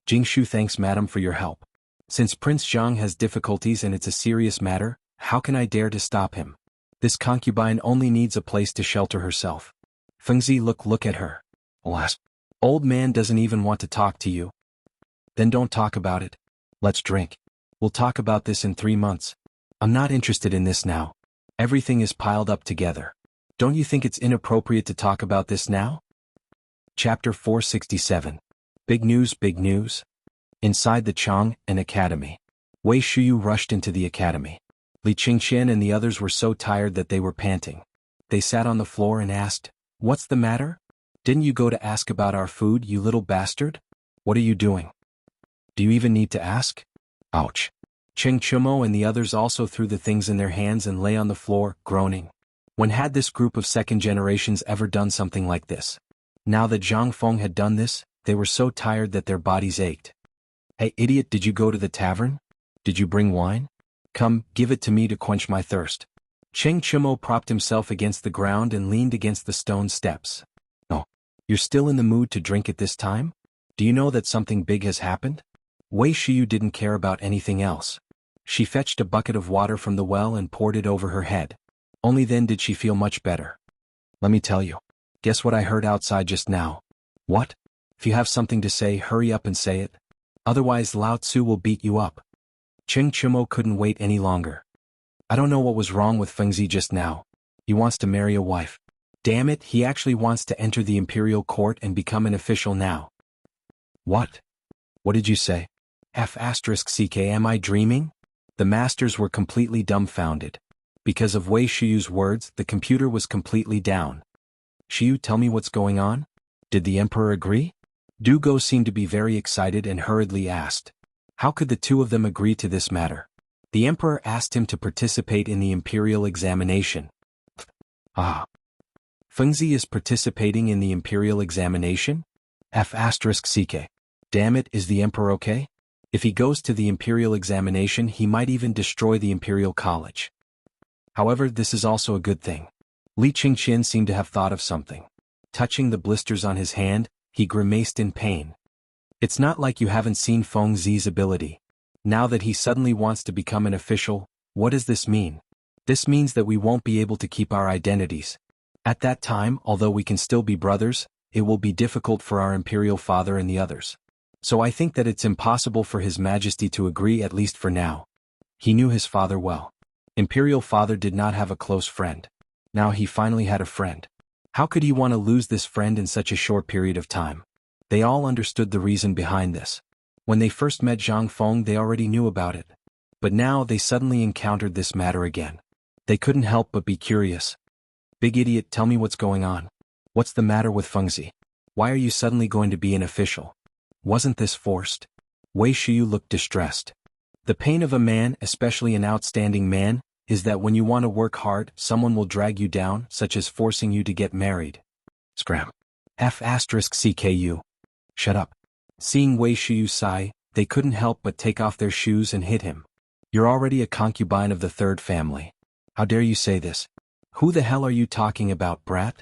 "Jingshu, thanks madam for your help. Since Prince Zhang has difficulties and it's a serious matter, how can I dare to stop him? This concubine only needs a place to shelter herself." Fengzi, look at her. Alas, old man doesn't even want to talk to you. Then don't talk about it. Let's drink. We'll talk about this in 3 months. I'm not interested in this now. Everything is piled up together. Don't you think it's inappropriate to talk about this now? Chapter 467. Big news, big news. Inside the Chang'an Academy. Wei Shuyu rushed into the academy. Li Qingqian and the others were so tired that they were panting. They sat on the floor and asked, "What's the matter? Didn't you go to ask about our food, you little bastard? What are you doing? Do you even need to ask?" Ouch. Cheng Chumo and the others also threw the things in their hands and lay on the floor, groaning. When had this group of second generations ever done something like this? Now that Zhang Feng had done this, they were so tired that their bodies ached. "Hey idiot, did you go to the tavern? Did you bring wine? Come, give it to me to quench my thirst." Cheng Chumo propped himself against the ground and leaned against the stone steps. "Oh, you're still in the mood to drink at this time? Do you know that something big has happened?" Wei Shiyu didn't care about anything else. She fetched a bucket of water from the well and poured it over her head. Only then did she feel much better. "Let me tell you. Guess what I heard outside just now?" "What?" "If you have something to say, hurry up and say it. Otherwise Lao Tzu will beat you up." Cheng Chumo couldn't wait any longer. "I don't know what was wrong with Fengzi just now. He wants to marry a wife. Damn it, he actually wants to enter the imperial court and become an official now." "What? What did you say? F***ck, am I dreaming?" The masters were completely dumbfounded. Because of Wei Shiyu's words, the computer was completely down. "Shiyu, tell me what's going on? Did the emperor agree?" Du Go seemed to be very excited and hurriedly asked. How could the two of them agree to this matter? The emperor asked him to participate in the imperial examination. Ah. Fengzi is participating in the imperial examination? F***ck. Damn it, is the emperor okay? If he goes to the imperial examination, he might even destroy the imperial college. However, this is also a good thing. Li Qingqian seemed to have thought of something. Touching the blisters on his hand, he grimaced in pain. "It's not like you haven't seen Feng Zi's ability. Now that he suddenly wants to become an official, what does this mean? This means that we won't be able to keep our identities. At that time, although we can still be brothers, it will be difficult for our imperial father and the others. So I think that it's impossible for His Majesty to agree, at least for now." He knew his father well. Imperial father did not have a close friend. Now he finally had a friend. How could he want to lose this friend in such a short period of time? They all understood the reason behind this. When they first met Zhang Feng, they already knew about it. But now they suddenly encountered this matter again. They couldn't help but be curious. "Big idiot, tell me what's going on. What's the matter with Fengzi? Why are you suddenly going to be an official? Wasn't this forced?" Wei Shiyu looked distressed. The pain of a man, especially an outstanding man, is that when you want to work hard, someone will drag you down, such as forcing you to get married. Scram. F***ck. Shut up. Seeing Wei Shiyu sigh, they couldn't help but take off their shoes and hit him. "You're already a concubine of the third family. How dare you say this? Who the hell are you talking about, brat?"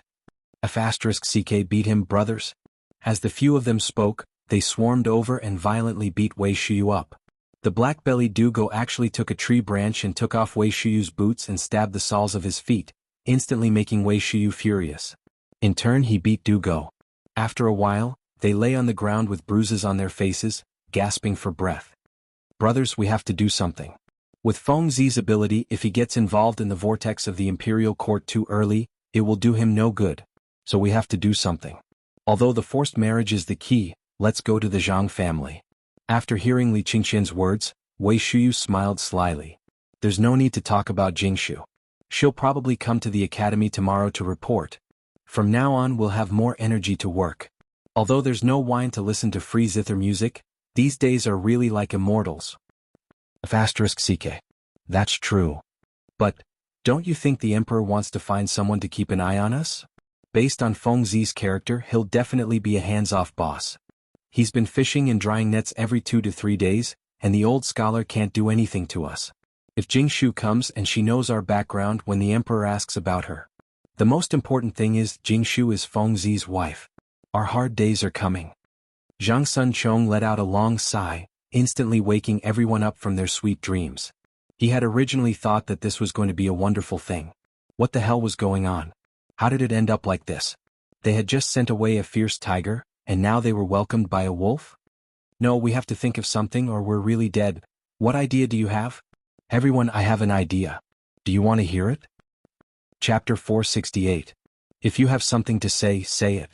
F***ck beat him, brothers. As the few of them spoke, they swarmed over and violently beat Wei Shiyu up. The black-bellied Dugo actually took a tree branch and took off Wei Shiyu's boots and stabbed the soles of his feet, instantly making Wei Shiyu furious. In turn, he beat Dugo. After a while, they lay on the ground with bruises on their faces, gasping for breath. "Brothers, we have to do something. With Feng Zi's ability, if he gets involved in the vortex of the imperial court too early, it will do him no good. So we have to do something. Although the forced marriage is the key, let's go to the Zhang family." After hearing Li Qingqian's words, Wei Shiyu smiled slyly. "There's no need to talk about Jingshu. She'll probably come to the academy tomorrow to report. From now on we'll have more energy to work. Although there's no wine to listen to free zither music, these days are really like immortals." F***ck. That's true. But, don't you think the emperor wants to find someone to keep an eye on us? Based on Feng Zi's character, he'll definitely be a hands-off boss. He's been fishing and drying nets every 2 to 3 days, and the old scholar can't do anything to us. If Jingshu comes and she knows our background when the emperor asks about her. The most important thing is, Jingshu is Feng Zi's wife. Our hard days are coming. Zhang Sun Chong let out a long sigh, instantly waking everyone up from their sweet dreams. He had originally thought that this was going to be a wonderful thing. What the hell was going on? How did it end up like this? They had just sent away a fierce tiger, and now they were welcomed by a wolf? No, we have to think of something or we're really dead. What idea do you have? Everyone, I have an idea. Do you want to hear it? Chapter 468. If you have something to say, say it.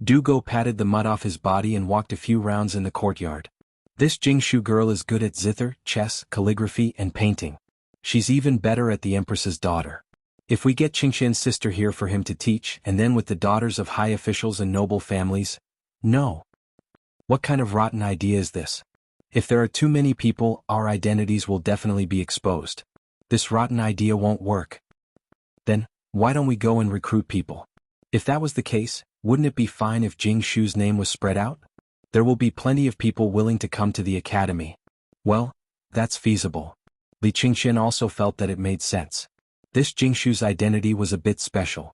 Dugo patted the mud off his body and walked a few rounds in the courtyard. This Jingshu girl is good at zither, chess, calligraphy, and painting. She's even better at the Empress's daughter. If we get Qingqian's sister here for him to teach and then with the daughters of high officials and noble families? No. What kind of rotten idea is this? If there are too many people, our identities will definitely be exposed. This rotten idea won't work. Then, why don't we go and recruit people? If that was the case, wouldn't it be fine if Jing Shu's name was spread out? There will be plenty of people willing to come to the academy. Well, that's feasible. Li Qingqian also felt that it made sense. This Jing Shu's identity was a bit special.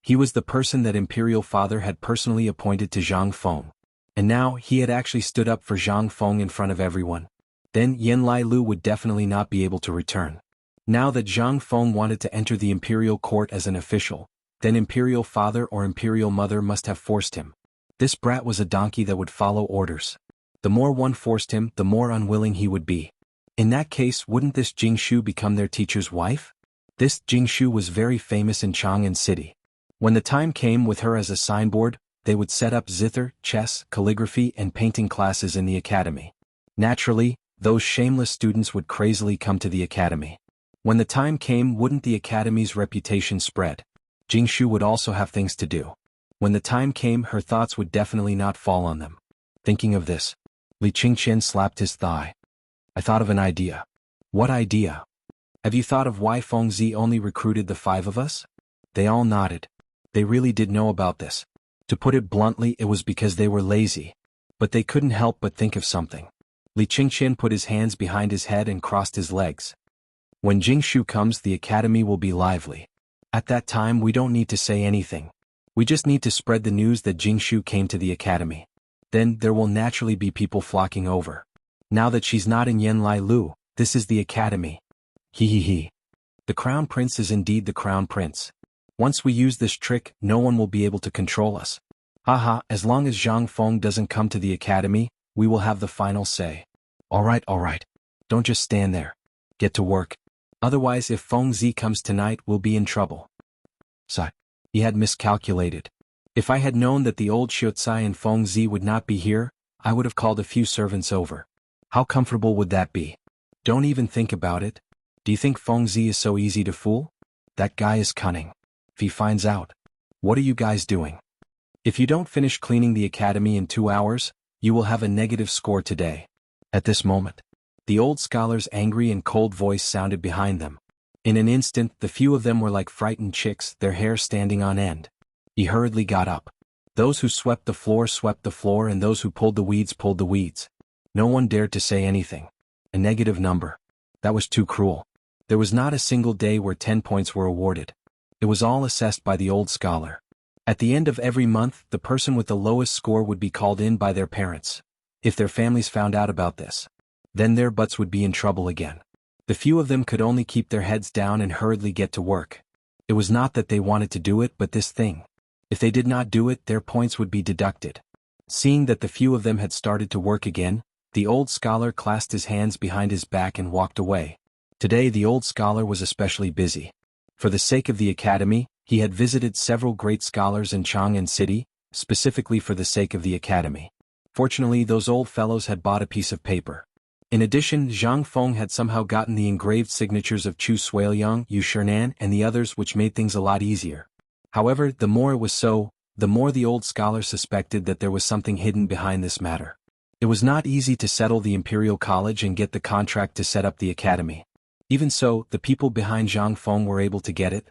He was the person that Imperial Father had personally appointed to Zhang Feng. And now he had actually stood up for Zhang Feng in front of everyone. Then Yan Lai Lu would definitely not be able to return. Now that Zhang Feng wanted to enter the imperial court as an official, then Imperial Father or Imperial Mother must have forced him. This brat was a donkey that would follow orders. The more one forced him, the more unwilling he would be. In that case, wouldn't this Jing Shu become their teacher's wife? This Jing Shu was very famous in Chang'an City. When the time came with her as a signboard, they would set up zither, chess, calligraphy and painting classes in the academy. Naturally, those shameless students would crazily come to the academy. When the time came, wouldn't the academy's reputation spread? Jing Shu would also have things to do. When the time came, her thoughts would definitely not fall on them. Thinking of this, Li Qingqian slapped his thigh. I thought of an idea. What idea? Have you thought of why Fengzi only recruited the 5 of us? They all nodded. They really did know about this. To put it bluntly, it was because they were lazy. But they couldn't help but think of something. Li Qingqian put his hands behind his head and crossed his legs. When Jing Shu comes, the academy will be lively. At that time, we don't need to say anything. We just need to spread the news that Jing Shu came to the academy. Then there will naturally be people flocking over. Now that she's not in Yan Lai Lu, this is the academy. He. The Crown Prince is indeed the Crown Prince. Once we use this trick, no one will be able to control us. Haha, as long as Zhang Feng doesn't come to the academy, we will have the final say. Alright. Don't just stand there. Get to work. Otherwise, if Fengzi comes tonight, we'll be in trouble. Sigh. He had miscalculated. If I had known that the old Xiucai and Fengzi would not be here, I would have called a few servants over. How comfortable would that be? Don't even think about it. Do you think Fengzi is so easy to fool? That guy is cunning. If he finds out, what are you guys doing? If you don't finish cleaning the academy in 2 hours, you will have a negative score today. At this moment, the old scholar's angry and cold voice sounded behind them. In an instant, the few of them were like frightened chicks, their hair standing on end. He hurriedly got up. Those who swept the floor, and those who pulled the weeds. No one dared to say anything. A negative number. That was too cruel. There was not a single day where 10 points were awarded. It was all assessed by the old scholar. At the end of every month, the person with the lowest score would be called in by their parents. If their families found out about this, then their butts would be in trouble again. The few of them could only keep their heads down and hurriedly get to work. It was not that they wanted to do it, but this thing. If they did not do it, their points would be deducted. Seeing that the few of them had started to work again, the old scholar clasped his hands behind his back and walked away. Today the old scholar was especially busy. For the sake of the academy, he had visited several great scholars in Chang'an City, specifically for the sake of the academy. Fortunately, those old fellows had bought a piece of paper. In addition, Zhang Feng had somehow gotten the engraved signatures of Chu Suiliang, Yu Shernan, and the others, which made things a lot easier. However, the more it was so, the more the old scholar suspected that there was something hidden behind this matter. It was not easy to settle the Imperial College and get the contract to set up the academy. Even so, the people behind Zhang Feng were able to get it.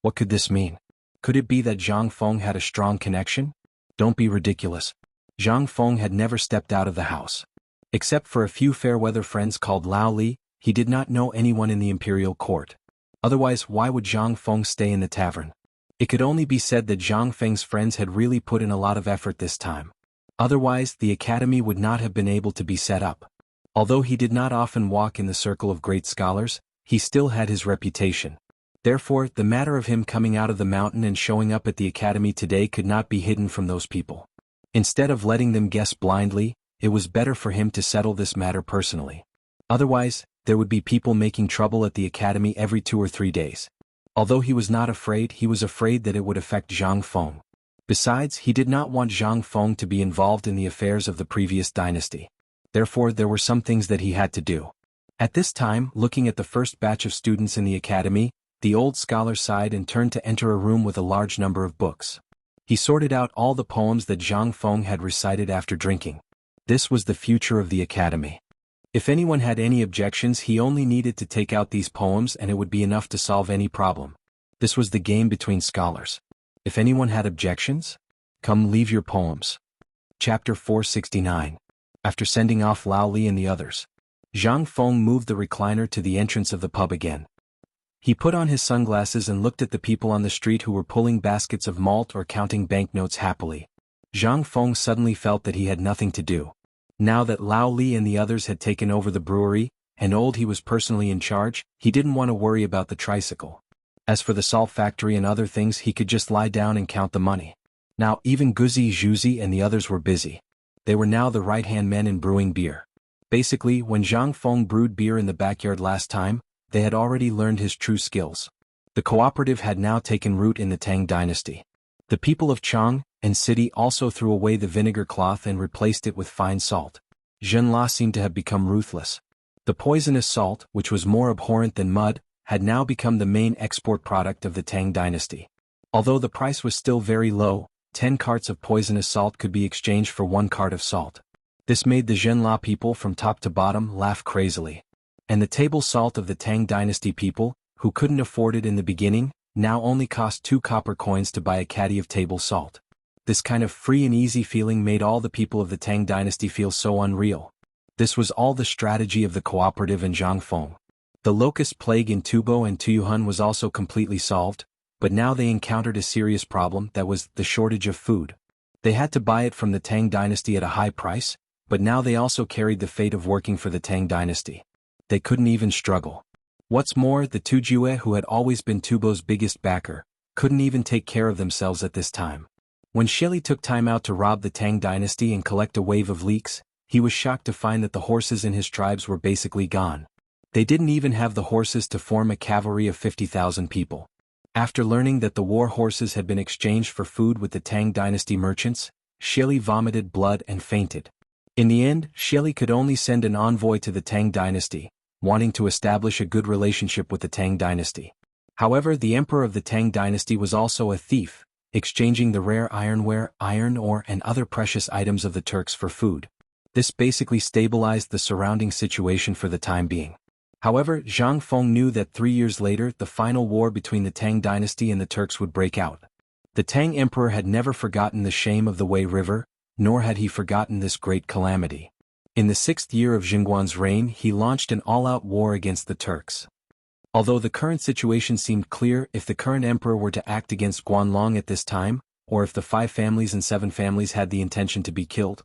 What could this mean? Could it be that Zhang Feng had a strong connection? Don't be ridiculous. Zhang Feng had never stepped out of the house. Except for a few fair-weather friends called Lao Li, he did not know anyone in the imperial court. Otherwise, why would Zhang Feng stay in the tavern? It could only be said that Zhang Feng's friends had really put in a lot of effort this time. Otherwise, the academy would not have been able to be set up. Although he did not often walk in the circle of great scholars, he still had his reputation. Therefore, the matter of him coming out of the mountain and showing up at the academy today could not be hidden from those people. Instead of letting them guess blindly, it was better for him to settle this matter personally. Otherwise, there would be people making trouble at the academy every 2 or 3 days. Although he was not afraid, he was afraid that it would affect Zhang Feng. Besides, he did not want Zhang Feng to be involved in the affairs of the previous dynasty. Therefore, there were some things that he had to do. At this time, looking at the first batch of students in the academy, the old scholar sighed and turned to enter a room with a large number of books. He sorted out all the poems that Zhang Feng had recited after drinking. This was the future of the academy. If anyone had any objections, he only needed to take out these poems and it would be enough to solve any problem. This was the game between scholars. If anyone had objections, come leave your poems. Chapter 469. After sending off Lao Li and the others, Zhang Feng moved the recliner to the entrance of the pub again. He put on his sunglasses and looked at the people on the street who were pulling baskets of malt or counting banknotes happily. Zhang Feng suddenly felt that he had nothing to do. Now that Lao Li and the others had taken over the brewery, and he was personally in charge, he didn't want to worry about the tricycle. As for the salt factory and other things, he could just lie down and count the money. Now even Guzi Zhuzi and the others were busy. They were now the right-hand men in brewing beer. Basically, when Zhang Feng brewed beer in the backyard last time, they had already learned his true skills. The cooperative had now taken root in the Tang Dynasty. The people of Chang and city also threw away the vinegar cloth and replaced it with fine salt. Zhenla seemed to have become ruthless. The poisonous salt, which was more abhorrent than mud, had now become the main export product of the Tang Dynasty. Although the price was still very low, 10 carts of poisonous salt could be exchanged for 1 cart of salt. This made the Zhenla people from top to bottom laugh crazily. And the table salt of the Tang Dynasty people, who couldn't afford it in the beginning, now only cost 2 copper coins to buy a caddy of table salt. This kind of free and easy feeling made all the people of the Tang Dynasty feel so unreal. This was all the strategy of the cooperative and Zhang Feng. The locust plague in Tubo and Tuyuhun was also completely solved, but now they encountered a serious problem, that was the shortage of food. They had to buy it from the Tang Dynasty at a high price, but now they also carried the fate of working for the Tang Dynasty. They couldn't even struggle. What's more, the Tujue, who had always been Tubo's biggest backer, couldn't even take care of themselves at this time. When Shelley took time out to rob the Tang Dynasty and collect a wave of leeks, he was shocked to find that the horses in his tribes were basically gone. They didn't even have the horses to form a cavalry of 50,000 people. After learning that the war horses had been exchanged for food with the Tang Dynasty merchants, Shelley vomited blood and fainted. In the end, Shelley could only send an envoy to the Tang Dynasty, wanting to establish a good relationship with the Tang Dynasty. However, the emperor of the Tang Dynasty was also a thief, exchanging the rare ironware, iron ore and other precious items of the Turks for food. This basically stabilized the surrounding situation for the time being. However, Zhang Feng knew that 3 years later the final war between the Tang Dynasty and the Turks would break out. The Tang Emperor had never forgotten the shame of the Wei River, nor had he forgotten this great calamity. In the 6th year of Jingguan's reign, he launched an all-out war against the Turks. Although the current situation seemed clear, if the current emperor were to act against Guanlong at this time, or if the 5 families and 7 families had the intention to be killed.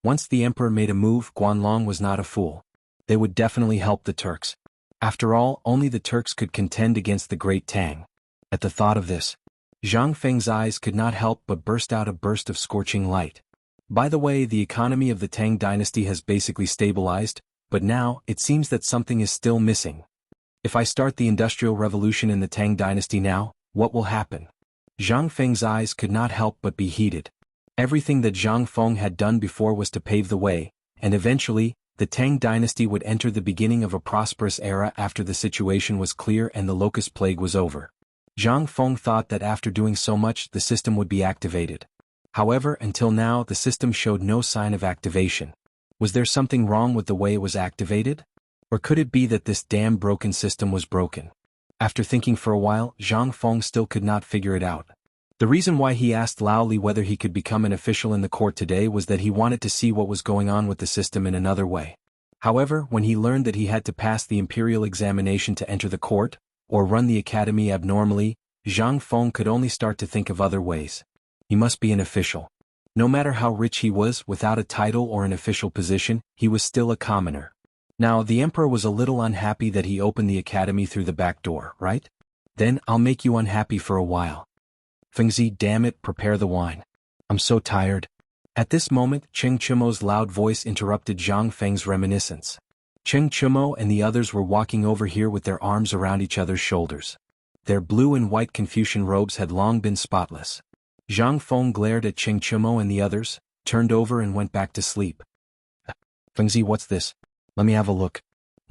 Once the emperor made a move, Guanlong was not a fool. They would definitely help the Turks. After all, only the Turks could contend against the great Tang. At the thought of this, Zhang Feng's eyes could not help but burst out a burst of scorching light. By the way, the economy of the Tang Dynasty has basically stabilized, but now, it seems that something is still missing. If I start the Industrial Revolution in the Tang Dynasty now, what will happen? Zhang Feng's eyes could not help but be heated. Everything that Zhang Feng had done before was to pave the way, and eventually, the Tang Dynasty would enter the beginning of a prosperous era after the situation was clear and the locust plague was over. Zhang Feng thought that after doing so much, the system would be activated. However, until now, the system showed no sign of activation. Was there something wrong with the way it was activated? Or could it be that this damn broken system was broken? After thinking for a while, Zhang Feng still could not figure it out. The reason why he asked Lao Li whether he could become an official in the court today was that he wanted to see what was going on with the system in another way. However, when he learned that he had to pass the imperial examination to enter the court, or run the academy abnormally, Zhang Feng could only start to think of other ways. He must be an official. No matter how rich he was, without a title or an official position, he was still a commoner. Now, the emperor was a little unhappy that he opened the academy through the back door, right? Then, I'll make you unhappy for a while. Fengzi, damn it, prepare the wine. I'm so tired. At this moment, Cheng Chumo's loud voice interrupted Zhang Feng's reminiscence. Cheng Chumo and the others were walking over here with their arms around each other's shoulders. Their blue and white Confucian robes had long been spotless. Zhang Feng glared at Cheng Chumo and the others, turned over and went back to sleep. Fengzi, what's this? Let me have a look.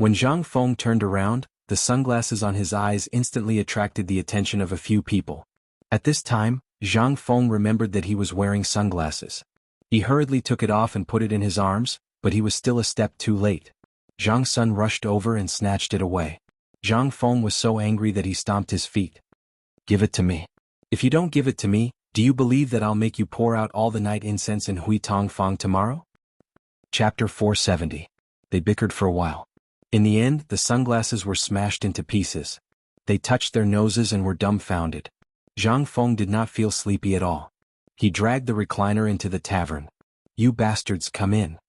When Zhang Feng turned around, the sunglasses on his eyes instantly attracted the attention of a few people. At this time, Zhang Feng remembered that he was wearing sunglasses. He hurriedly took it off and put it in his arms, but he was still a step too late. Zhang Sun rushed over and snatched it away. Zhang Feng was so angry that he stomped his feet. "Give it to me. If you don't give it to me, do you believe that I'll make you pour out all the night incense in Hui Tong Fang tomorrow?" Chapter 470. They bickered for a while. In the end, the sunglasses were smashed into pieces. They touched their noses and were dumbfounded. Zhang Feng did not feel sleepy at all. He dragged the recliner into the tavern. "You bastards, come in."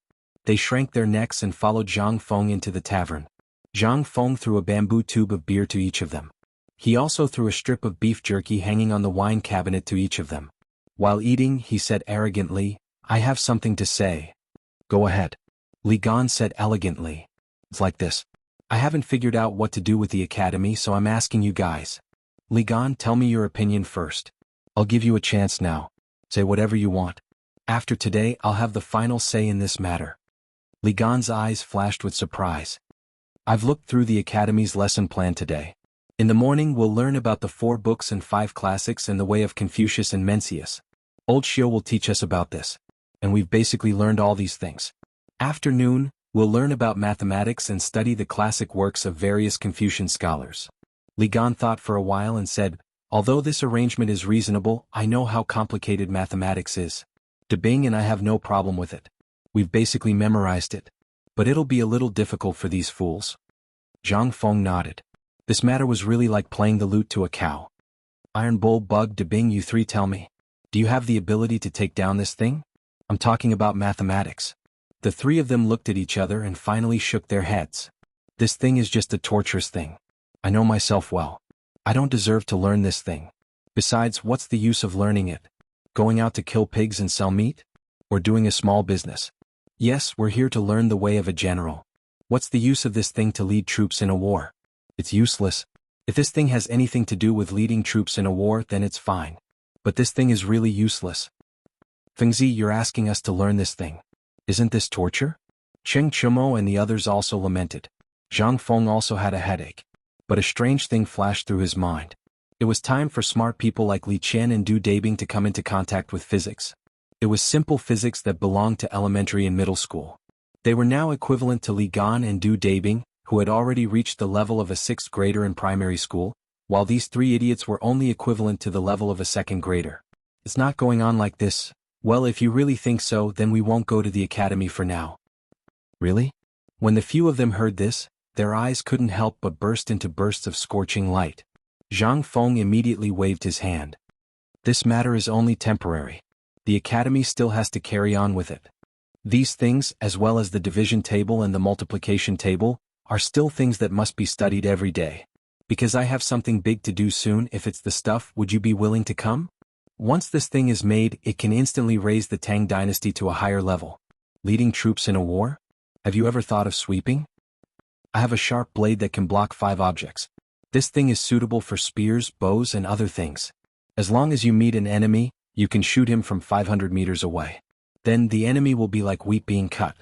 They shrank their necks and followed Zhang Feng into the tavern. Zhang Feng threw a bamboo tube of beer to each of them. He also threw a strip of beef jerky hanging on the wine cabinet to each of them. While eating, he said arrogantly, "I have something to say." "Go ahead." Li Gan said elegantly. "It's like this. I haven't figured out what to do with the academy, so I'm asking you guys. Li Gan, tell me your opinion first. I'll give you a chance now. Say whatever you want. After today, I'll have the final say in this matter." Li Gan's eyes flashed with surprise. "I've looked through the academy's lesson plan today. In the morning we'll learn about the 4 books and 5 classics and the way of Confucius and Mencius. Old Xiu will teach us about this. And we've basically learned all these things. Afternoon, we'll learn about mathematics and study the classic works of various Confucian scholars." Li Gan thought for a while and said, "Although this arrangement is reasonable, I know how complicated mathematics is. De Bing and I have no problem with it. We've basically memorized it. But it'll be a little difficult for these fools." Zhang Feng nodded. This matter was really like playing the lute to a cow. "Iron Bull, Bug, De Bing, you three tell me. Do you have the ability to take down this thing? I'm talking about mathematics." The 3 of them looked at each other and finally shook their heads. "This thing is just a torturous thing. I know myself well. I don't deserve to learn this thing. Besides, what's the use of learning it? Going out to kill pigs and sell meat? Or doing a small business? Yes, we're here to learn the way of a general. What's the use of this thing to lead troops in a war? It's useless. If this thing has anything to do with leading troops in a war, then it's fine. But this thing is really useless. Fengzi, you're asking us to learn this thing. Isn't this torture?" Cheng Chumo and the others also lamented. Zhang Feng also had a headache. But a strange thing flashed through his mind. It was time for smart people like Li Qian and Du Dabing to come into contact with physics. It was simple physics that belonged to elementary and middle school. They were now equivalent to Li Gan and Du Dabing, who had already reached the level of a 6th grader in primary school, while these 3 idiots were only equivalent to the level of a 2nd grader. "It's not going on like this." "Well, if you really think so, then we won't go to the academy for now." "Really?" When the few of them heard this, their eyes couldn't help but burst into bursts of scorching light. Zhang Feng immediately waved his hand. "This matter is only temporary. The academy still has to carry on with it. These things, as well as the division table and the multiplication table, are still things that must be studied every day. Because I have something big to do soon. If it's the stuff, would you be willing to come? Once this thing is made, it can instantly raise the Tang Dynasty to a higher level. Leading troops in a war? Have you ever thought of sweeping? I have a sharp blade that can block 5 objects. This thing is suitable for spears, bows, and other things. As long as you meet an enemy, you can shoot him from 500 meters away. Then the enemy will be like wheat being cut.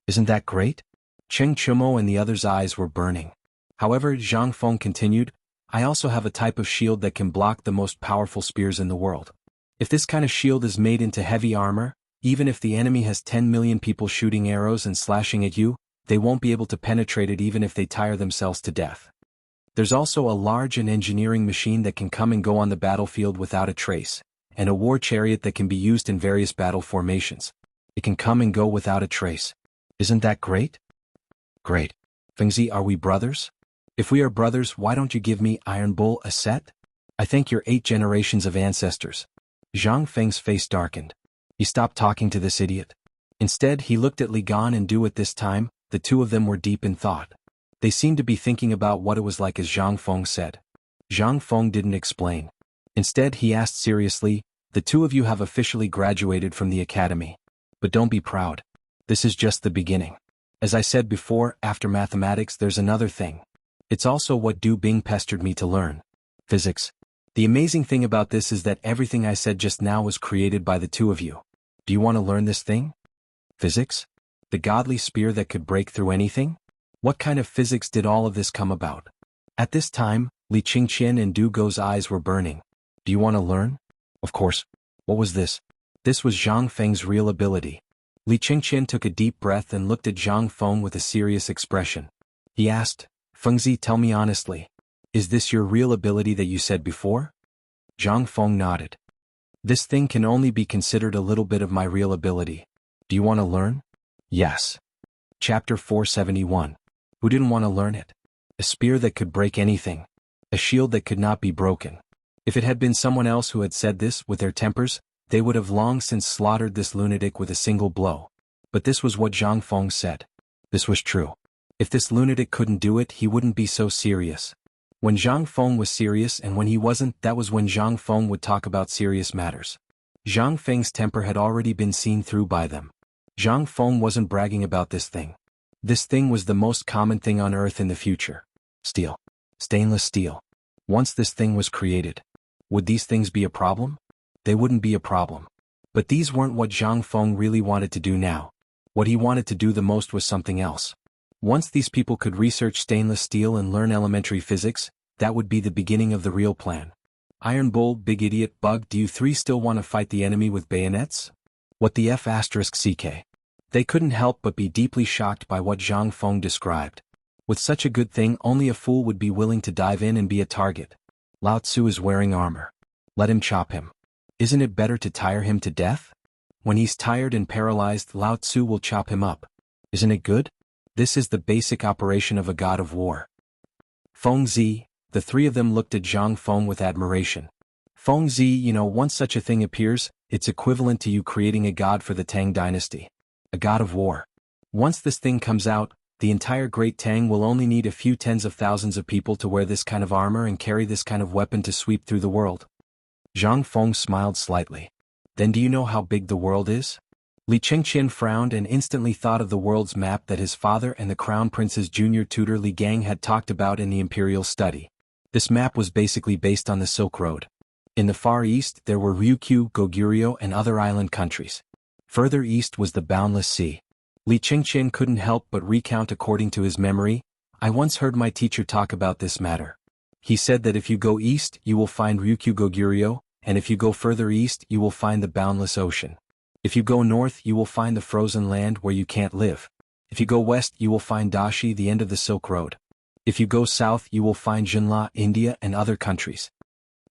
Isn't that great?" Cheng Chumo and the others' eyes were burning. However, Zhang Feng continued, "I also have a type of shield that can block the most powerful spears in the world. If this kind of shield is made into heavy armor, even if the enemy has 10 million people shooting arrows and slashing at you, they won't be able to penetrate it even if they tire themselves to death. There's also a large engineering machine that can come and go on the battlefield without a trace, and a war chariot that can be used in various battle formations. It can come and go without a trace. Isn't that great?" "Great. Fengzi, are we brothers? If we are brothers, why don't you give me, Iron Bull, a set? I thank your 8 generations of ancestors." Zhang Feng's face darkened. He stopped talking to this idiot. Instead, he looked at Li Gan and Du. At this time, the 2 of them were deep in thought. They seemed to be thinking about what it was like as Zhang Feng said. Zhang Feng didn't explain. Instead, he asked seriously, "The 2 of you have officially graduated from the academy. But don't be proud. This is just the beginning. As I said before, after mathematics there's another thing. It's also what Du Bing pestered me to learn. Physics. The amazing thing about this is that everything I said just now was created by the 2 of you. Do you want to learn this thing? Physics? The godly spear that could break through anything? What kind of physics did all of this come about? At this time, Li Qingqian and Du Go's eyes were burning. Do you want to learn? Of course. What was this? This was Zhang Feng's real ability. Li Qingqian took a deep breath and looked at Zhang Feng with a serious expression. He asked, Fengzi, tell me honestly. Is this your real ability that you said before? Zhang Feng nodded. This thing can only be considered a little bit of my real ability. Do you want to learn? Yes. Chapter 471. Who didn't want to learn it? A spear that could break anything. A shield that could not be broken. If it had been someone else who had said this with their tempers, they would have long since slaughtered this lunatic with a single blow. But this was what Zhang Feng said. This was true. If this lunatic couldn't do it, he wouldn't be so serious. When Zhang Feng was serious and when he wasn't, that was when Zhang Feng would talk about serious matters. Zhang Feng's temper had already been seen through by them. Zhang Feng wasn't bragging about this thing. This thing was the most common thing on Earth in the future. Steel. Stainless steel. Once this thing was created, would these things be a problem? They wouldn't be a problem. But these weren't what Zhang Feng really wanted to do now. What he wanted to do the most was something else. Once these people could research stainless steel and learn elementary physics, that would be the beginning of the real plan. Iron Bull, Big Idiot, Bug, do you three still want to fight the enemy with bayonets? What the F***ck? They couldn't help but be deeply shocked by what Zhang Feng described. With such a good thing, only a fool would be willing to dive in and be a target. Lao Tzu is wearing armor. Let him chop him. Isn't it better to tire him to death? When he's tired and paralyzed, Lao Tzu will chop him up. Isn't it good? This is the basic operation of a god of war. Fengzi, the three of them looked at Zhang Feng with admiration. Fengzi, once such a thing appears, it's equivalent to you creating a god for the Tang Dynasty. A god of war. Once this thing comes out, the entire Great Tang will only need a few tens of thousands of people to wear this kind of armor and carry this kind of weapon to sweep through the world. Zhang Feng smiled slightly. Then do you know how big the world is? Li Qingqian frowned and instantly thought of the world's map that his father and the Crown Prince's junior tutor Li Gang had talked about in the Imperial Study. This map was basically based on the Silk Road. In the Far East there were Ryukyu, Goguryeo and other island countries. Further east was the boundless sea. Li Qingqian couldn't help but recount according to his memory. I once heard my teacher talk about this matter. He said that if you go east, you will find Ryukyu Goguryeo, and if you go further east, you will find the boundless ocean. If you go north, you will find the frozen land where you can't live. If you go west, you will find Dashi, the end of the Silk Road. If you go south, you will find Jinla, India, and other countries.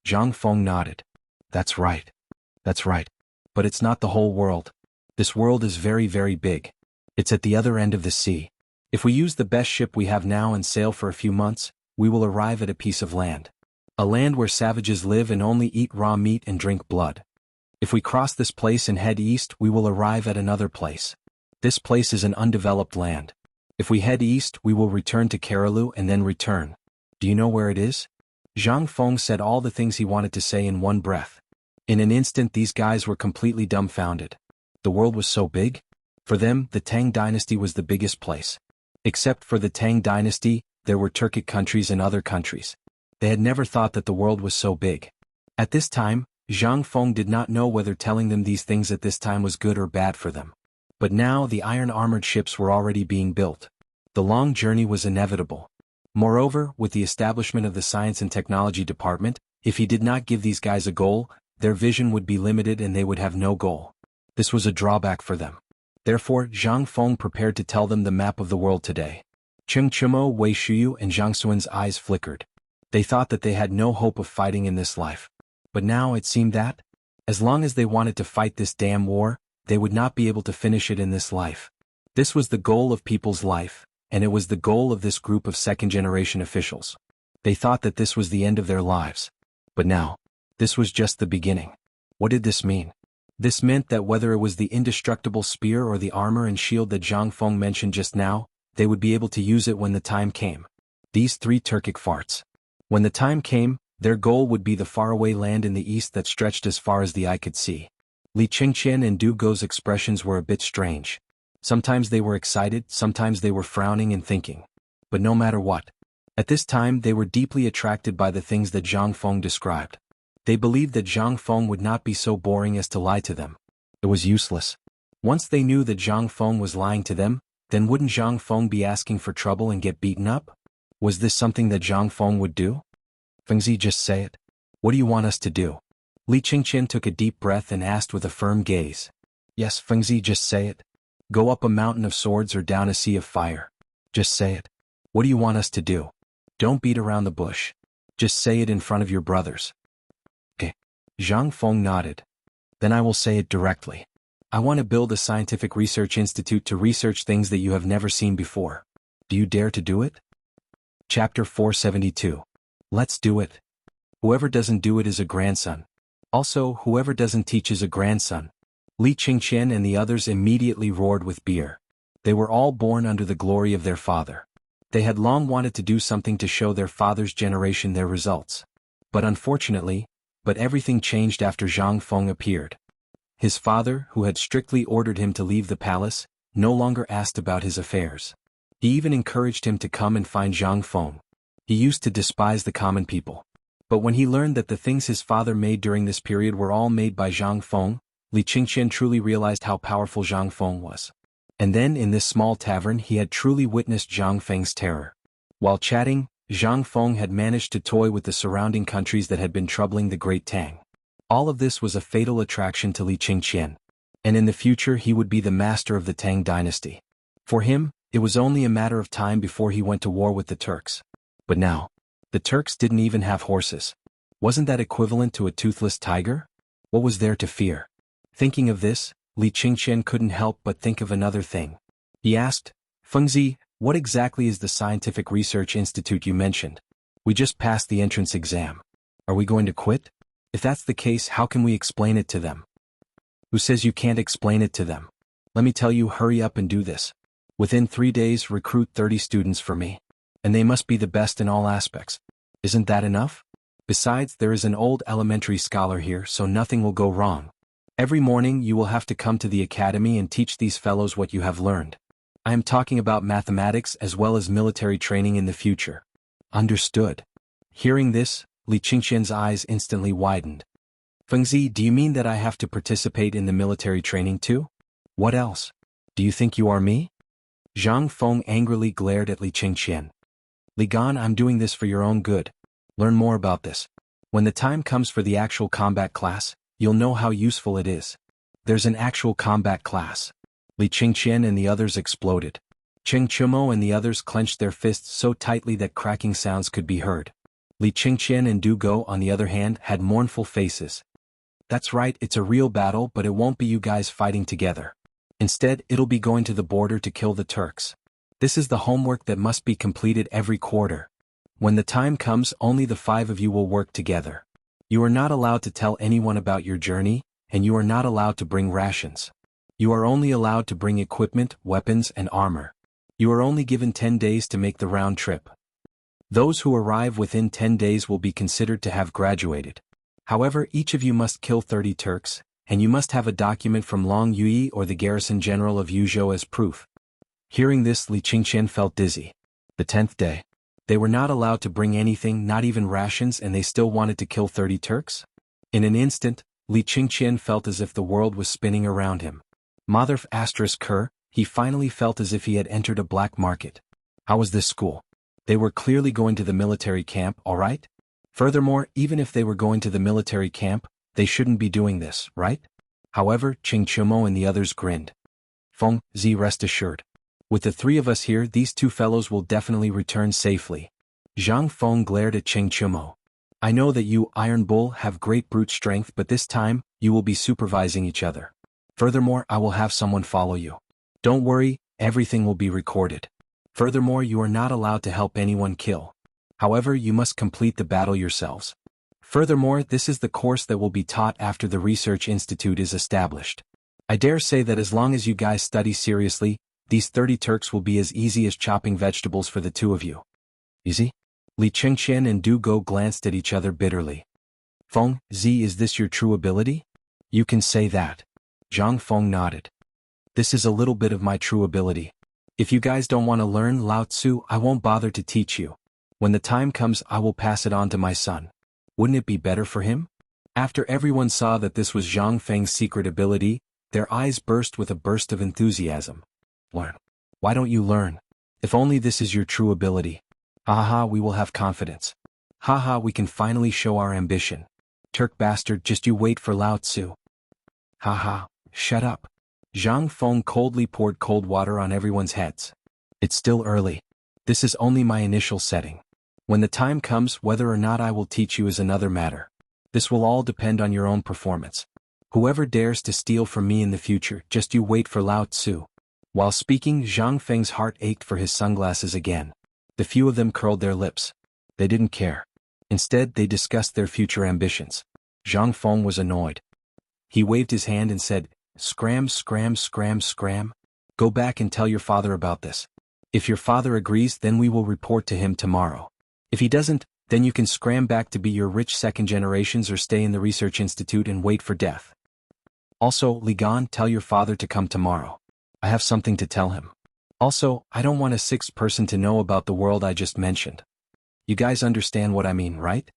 Zhang Feng nodded. That's right. That's right. But it's not the whole world. This world is very, very big. It's at the other end of the sea. If we use the best ship we have now and sail for a few months, we will arrive at a piece of land. A land where savages live and only eat raw meat and drink blood. If we cross this place and head east, we will arrive at another place. This place is an undeveloped land. If we head east, we will return to Karalu and then return. Do you know where it is? Zhang Feng said all the things he wanted to say in one breath. In an instant these guys were completely dumbfounded. The world was so big? For them, the Tang Dynasty was the biggest place. Except for the Tang Dynasty, there were Turkic countries and other countries. They had never thought that the world was so big. At this time, Zhang Feng did not know whether telling them these things at this time was good or bad for them. But now the iron-armored ships were already being built. The long journey was inevitable. Moreover, with the establishment of the Science and Technology Department, if he did not give these guys a goal, their vision would be limited and they would have no goal. This was a drawback for them. Therefore, Zhang Feng prepared to tell them the map of the world today. Cheng Chumo, Wei Shuyu and Zhang Xuan's eyes flickered. They thought that they had no hope of fighting in this life. But now it seemed that, as long as they wanted to fight this damn war, they would not be able to finish it in this life. This was the goal of people's life, and it was the goal of this group of second-generation officials. They thought that this was the end of their lives. But now, this was just the beginning. What did this mean? This meant that whether it was the indestructible spear or the armor and shield that Zhang Feng mentioned just now, they would be able to use it when the time came. These three Turkic farts. When the time came, their goal would be the faraway land in the east that stretched as far as the eye could see. Li Qingqian and Du Go's expressions were a bit strange. Sometimes they were excited, sometimes they were frowning and thinking. But no matter what, at this time they were deeply attracted by the things that Zhang Feng described. They believed that Zhang Feng would not be so boring as to lie to them. It was useless. Once they knew that Zhang Feng was lying to them, then wouldn't Zhang Feng be asking for trouble and get beaten up? Was this something that Zhang Feng would do? Fengzi, just say it. What do you want us to do? Li Qingqian took a deep breath and asked with a firm gaze. Yes, Fengzi, just say it. Go up a mountain of swords or down a sea of fire. Just say it. What do you want us to do? Don't beat around the bush. Just say it in front of your brothers. Okay. Zhang Feng nodded. Then I will say it directly. I want to build a scientific research institute to research things that you have never seen before. Do you dare to do it? Chapter 472. Let's do it. Whoever doesn't do it is a grandson. Also, whoever doesn't teach is a grandson. Li Qingqian and the others immediately roared with beer. They were all born under the glory of their father. They had long wanted to do something to show their father's generation their results. But everything changed after Zhang Feng appeared. His father, who had strictly ordered him to leave the palace, no longer asked about his affairs. He even encouraged him to come and find Zhang Feng. He used to despise the common people. But when he learned that the things his father made during this period were all made by Zhang Feng, Li Qingqian truly realized how powerful Zhang Feng was. And then in this small tavern he had truly witnessed Zhang Feng's terror. While chatting, Zhang Feng had managed to toy with the surrounding countries that had been troubling the great Tang. All of this was a fatal attraction to Li Qingqian. And in the future he would be the master of the Tang dynasty. For him, it was only a matter of time before he went to war with the Turks. But now, the Turks didn't even have horses. Wasn't that equivalent to a toothless tiger? What was there to fear? Thinking of this, Li Qingqian couldn't help but think of another thing. He asked, Fengzi, what exactly is the scientific research institute you mentioned? We just passed the entrance exam. Are we going to quit? If that's the case, how can we explain it to them? Who says you can't explain it to them? Let me tell you, hurry up and do this. Within 3 days, recruit 30 students for me. And they must be the best in all aspects. Isn't that enough? Besides, there is an old elementary scholar here, so nothing will go wrong. Every morning you will have to come to the academy and teach these fellows what you have learned. I am talking about mathematics as well as military training in the future. Understood. Hearing this, Li Qingqian's eyes instantly widened. Fengzi, do you mean that I have to participate in the military training too? What else? Do you think you are me? Zhang Feng angrily glared at Li Qingqian. Li Gan, I'm doing this for your own good. Learn more about this. When the time comes for the actual combat class, you'll know how useful it is. There's an actual combat class. Li Qingqian and the others exploded. Cheng Chumo and the others clenched their fists so tightly that cracking sounds could be heard. Li Qingqian and Du Go, on the other hand, had mournful faces. That's right, it's a real battle, but it won't be you guys fighting together. Instead, it'll be going to the border to kill the Turks. This is the homework that must be completed every quarter. When the time comes, only the 5 of you will work together. You are not allowed to tell anyone about your journey, and you are not allowed to bring rations. You are only allowed to bring equipment, weapons, and armor. You are only given 10 days to make the round trip. Those who arrive within 10 days will be considered to have graduated. However, each of you must kill 30 Turks, and you must have a document from Long Yui or the garrison general of Yuzhou as proof. Hearing this, Li Qingqian felt dizzy. The 10th day. They were not allowed to bring anything, not even rations, and they still wanted to kill 30 Turks? In an instant, Li Qingqian felt as if the world was spinning around him. Mother ***, he finally felt as if he had entered a black market. How was this school? They were clearly going to the military camp, alright? Furthermore, even if they were going to the military camp, they shouldn't be doing this, right? However, Cheng Chumo and the others grinned. Feng, Z, rest assured. With the 3 of us here, these 2 fellows will definitely return safely. Zhang Feng glared at Cheng Chumo. I know that you, Iron Bull, have great brute strength, but this time, you will be supervising each other. Furthermore, I will have someone follow you. Don't worry, everything will be recorded. Furthermore, you are not allowed to help anyone kill. However, you must complete the battle yourselves. Furthermore, this is the course that will be taught after the research institute is established. I dare say that as long as you guys study seriously, these 30 Turks will be as easy as chopping vegetables for the 2 of you. Easy? Li Qingqian and Du Go glanced at each other bitterly. Feng, Z, is this your true ability? You can say that. Zhang Feng nodded. This is a little bit of my true ability. If you guys don't want to learn Lao Tzu, I won't bother to teach you. When the time comes, I will pass it on to my son. Wouldn't it be better for him? After everyone saw that this was Zhang Feng's secret ability, their eyes burst with a burst of enthusiasm. Learn. Why don't you learn? If only this is your true ability. Haha, we will have confidence. Haha, we can finally show our ambition. Turk bastard, just you wait for Lao Tzu. Haha, shut up. Zhang Feng coldly poured cold water on everyone's heads. It's still early. This is only my initial setting. When the time comes, whether or not I will teach you is another matter. This will all depend on your own performance. Whoever dares to steal from me in the future, just you wait for Lao Tzu. While speaking, Zhang Feng's heart ached for his sunglasses again. The few of them curled their lips. They didn't care. Instead, they discussed their future ambitions. Zhang Feng was annoyed. He waved his hand and said, "Scram, scram, scram, scram. Go back and tell your father about this. If your father agrees, then we will report to him tomorrow. If he doesn't, then you can scram back to be your rich second generations or stay in the research institute and wait for death. Also, Li Gan, tell your father to come tomorrow. I have something to tell him. Also, I don't want a sixth person to know about the world I just mentioned. You guys understand what I mean, right?"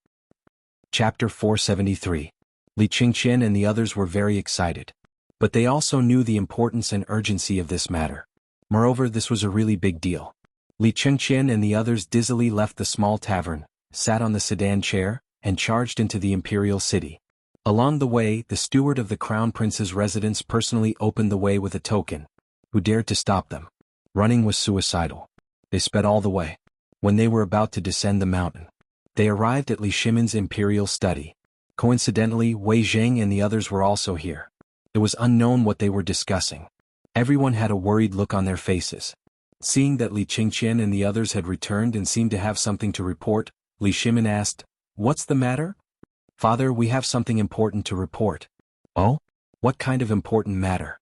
Chapter 473. Li Qingqian and the others were very excited. But they also knew the importance and urgency of this matter. Moreover, this was a really big deal. Li Qingqian and the others dizzily left the small tavern, sat on the sedan chair, and charged into the imperial city. Along the way, the steward of the crown prince's residence personally opened the way with a token. Who dared to stop them? Running was suicidal. They sped all the way. When they were about to descend the mountain, they arrived at Li Shimin's imperial study. Coincidentally, Wei Zheng and the others were also here. It was unknown what they were discussing. Everyone had a worried look on their faces. Seeing that Li Qingqian and the others had returned and seemed to have something to report, Li Shimin asked, "What's the matter?" "Father, we have something important to report." "Oh? What kind of important matter?"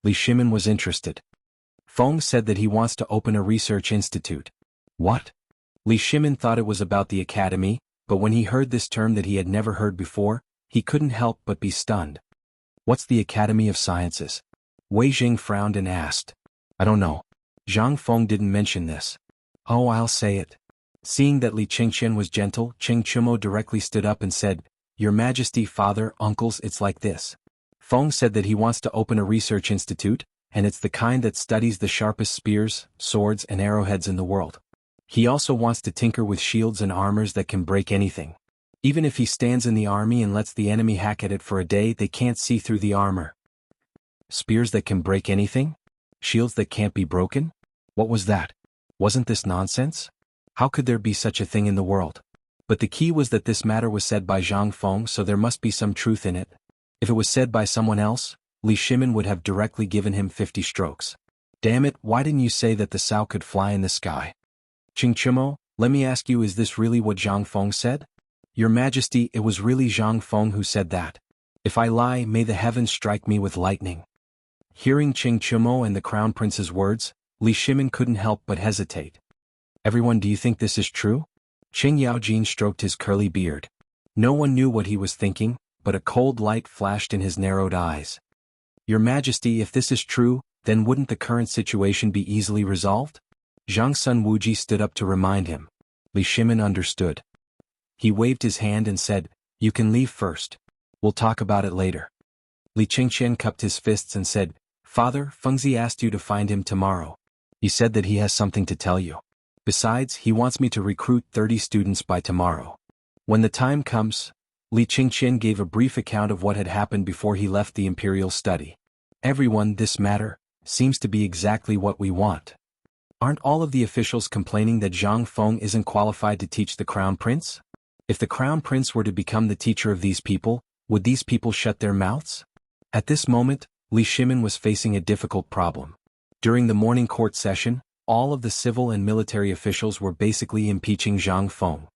Li Shimin was interested. Feng said that he wants to open a research institute. What? Li Shimin thought it was about the academy, but when he heard this term that he had never heard before, he couldn't help but be stunned. "What's the Academy of Sciences?" Wei Jing frowned and asked. "I don't know. Zhang Feng didn't mention this." "Oh, I'll say it." Seeing that Li Qingqian was gentle, Qing Chumo directly stood up and said, "Your Majesty, Father, Uncles, it's like this. Feng said that he wants to open a research institute, and it's the kind that studies the sharpest spears, swords, and arrowheads in the world. He also wants to tinker with shields and armors that can break anything. Even if he stands in the army and lets the enemy hack at it for a day, they can't see through the armor." Spears that can break anything? Shields that can't be broken? What was that? Wasn't this nonsense? How could there be such a thing in the world? But the key was that this matter was said by Zhang Feng, so there must be some truth in it. If it was said by someone else, Li Shimin would have directly given him 50 strokes. "Damn it, why didn't you say that the Sao could fly in the sky?" "Qing Chumo, let me ask you, is this really what Zhang Feng said?" "Your Majesty, it was really Zhang Feng who said that. If I lie, may the heavens strike me with lightning." Hearing Qing Chumo and the Crown Prince's words, Li Shimin couldn't help but hesitate. "Everyone, do you think this is true?" Qing Yaojin stroked his curly beard. No one knew what he was thinking, but a cold light flashed in his narrowed eyes. "Your Majesty, if this is true, then wouldn't the current situation be easily resolved?" Zhang Sun Wuji stood up to remind him. Li Shimin understood. He waved his hand and said, "You can leave first. We'll talk about it later." Li Qingqian cupped his fists and said, "Father, Fengzi asked you to find him tomorrow. He said that he has something to tell you. Besides, he wants me to recruit 30 students by tomorrow. When the time comes..." Li Qingqian gave a brief account of what had happened before he left the imperial study. "Everyone, this matter seems to be exactly what we want. Aren't all of the officials complaining that Zhang Feng isn't qualified to teach the Crown Prince? If the Crown Prince were to become the teacher of these people, would these people shut their mouths?" At this moment, Li Shimin was facing a difficult problem. During the morning court session, all of the civil and military officials were basically impeaching Zhang Feng.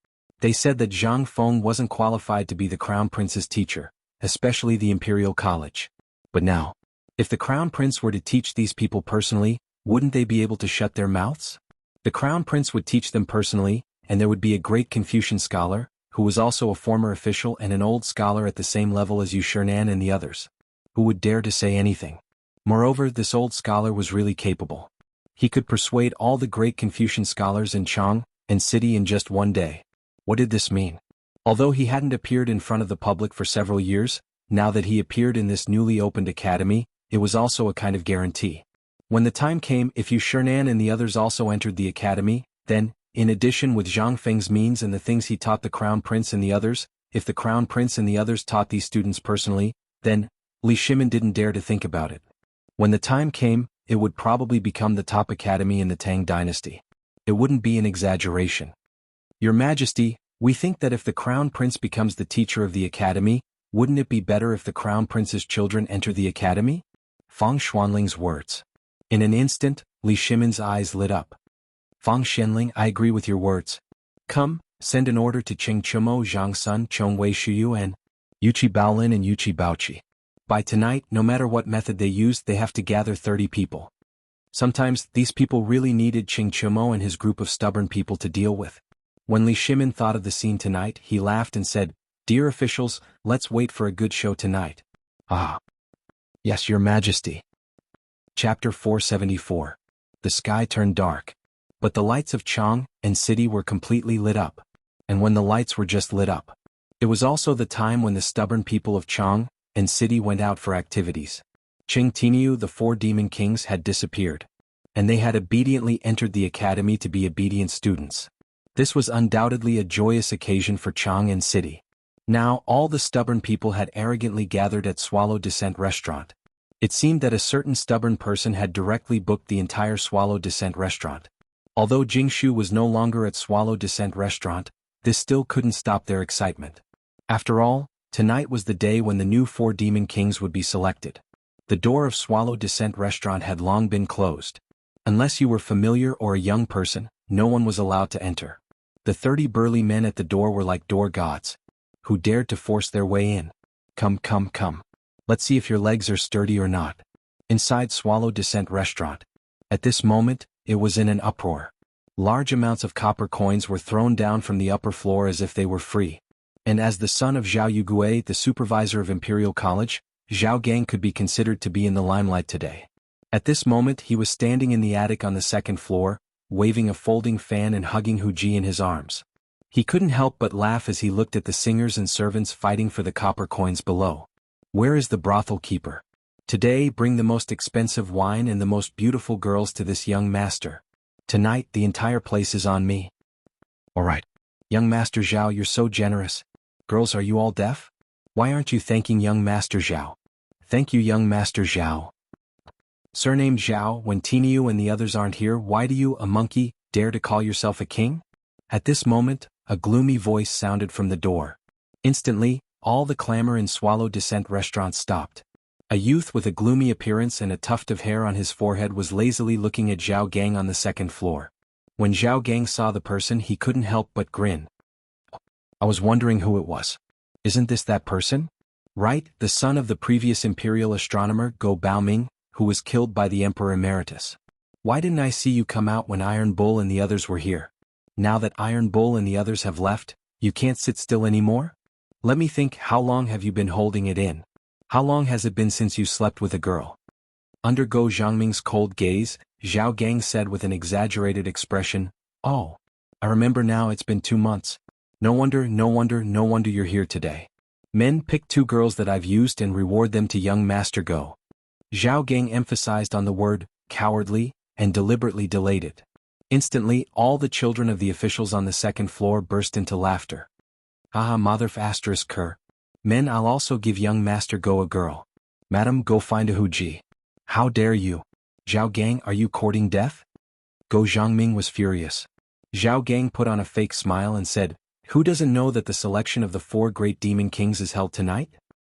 They said that Zhang Feng wasn't qualified to be the Crown Prince's teacher, especially the Imperial College. But now, if the Crown Prince were to teach these people personally, wouldn't they be able to shut their mouths? The Crown Prince would teach them personally, and there would be a great Confucian scholar, who was also a former official and an old scholar at the same level as Yu Shernan and the others, who would dare to say anything. Moreover, this old scholar was really capable. He could persuade all the great Confucian scholars in Chang and city in just one day. What did this mean? Although he hadn't appeared in front of the public for several years, now that he appeared in this newly opened academy, it was also a kind of guarantee. When the time came, if Yu Shernan and the others also entered the academy, then, in addition with Zhang Feng's means and the things he taught the Crown Prince and the others, if the Crown Prince and the others taught these students personally, then, Li Shimin didn't dare to think about it. When the time came, it would probably become the top academy in the Tang Dynasty. It wouldn't be an exaggeration. Your Majesty, we think that if the Crown Prince becomes the teacher of the academy, wouldn't it be better if the Crown Prince's children enter the academy? Fang Xuanling's words. In an instant, Li Shimin's eyes lit up. Fang Xianling, I agree with your words. Come, send an order to Qing Chumo Zhang Sun Chong Wei Shuyu and Yuchi Baolin and Yuchi Baoqi. By tonight, no matter what method they used, they have to gather 30 people. Sometimes, these people really needed Qing Chumo and his group of stubborn people to deal with. When Li Shimin thought of the scene tonight, he laughed and said, Dear officials, let's wait for a good show tonight. Ah. Yes, Your Majesty. Chapter 474. The sky turned dark. But the lights of Chang and city were completely lit up. And when the lights were just lit up, it was also the time when the stubborn people of Chang and city went out for activities. Qing Tiniu, the 4 demon kings, had disappeared. And they had obediently entered the academy to be obedient students. This was undoubtedly a joyous occasion for Chang and city. Now all the stubborn people had arrogantly gathered at Swallow Descent restaurant. It seemed that a certain stubborn person had directly booked the entire Swallow Descent restaurant. Although Jingshu was no longer at Swallow Descent restaurant, this still couldn't stop their excitement. After all, tonight was the day when the new 4 demon kings would be selected. The door of Swallow Descent restaurant had long been closed. Unless you were familiar or a young person, no one was allowed to enter. The 30 burly men at the door were like door gods, who dared to force their way in. Come, come, come. Let's see if your legs are sturdy or not. Inside Swallow Descent restaurant. At this moment, it was in an uproar. Large amounts of copper coins were thrown down from the upper floor as if they were free. And as the son of Zhao Yugui, the supervisor of Imperial College, Zhao Gang could be considered to be in the limelight today. At this moment he was standing in the attic on the 2nd floor, waving a folding fan and hugging Hu Ji in his arms. He couldn't help but laugh as he looked at the singers and servants fighting for the copper coins below. Where is the brothel keeper? Today bring the most expensive wine and the most beautiful girls to this young master. Tonight the entire place is on me. Alright. Young Master Zhao, you're so generous. Girls, are you all deaf? Why aren't you thanking young Master Zhao? Thank you, young Master Zhao. Surnamed Zhao, when Tiniu and the others aren't here, why do you, a monkey, dare to call yourself a king? At this moment, a gloomy voice sounded from the door. Instantly, all the clamor in Swallow Descent restaurant stopped. A youth with a gloomy appearance and a tuft of hair on his forehead was lazily looking at Zhao Gang on the 2nd floor. When Zhao Gang saw the person, he couldn't help but grin. I was wondering who it was. Isn't this that person? Right, the son of the previous imperial astronomer Go Baoming, who was killed by the Emperor Emeritus. Why didn't I see you come out when Iron Bull and the others were here? Now that Iron Bull and the others have left, you can't sit still anymore? Let me think, how long have you been holding it in? How long has it been since you slept with a girl? Under Go Zhangming's cold gaze, Zhao Gang said with an exaggerated expression, Oh, I remember now, it's been 2 months. No wonder you're here today. Men, pick 2 girls that I've used and reward them to young Master Go. Zhao Gang emphasized on the word, cowardly, and deliberately delayed it. Instantly, all the children of the officials on the 2nd floor burst into laughter. Haha, mother****. Men, I'll also give young Master Go a girl. Madam, go find a Hu Ji. How dare you? Zhao Gang, are you courting death? Go Zhangming was furious. Zhao Gang put on a fake smile and said, Who doesn't know that the selection of the 4 great demon kings is held tonight?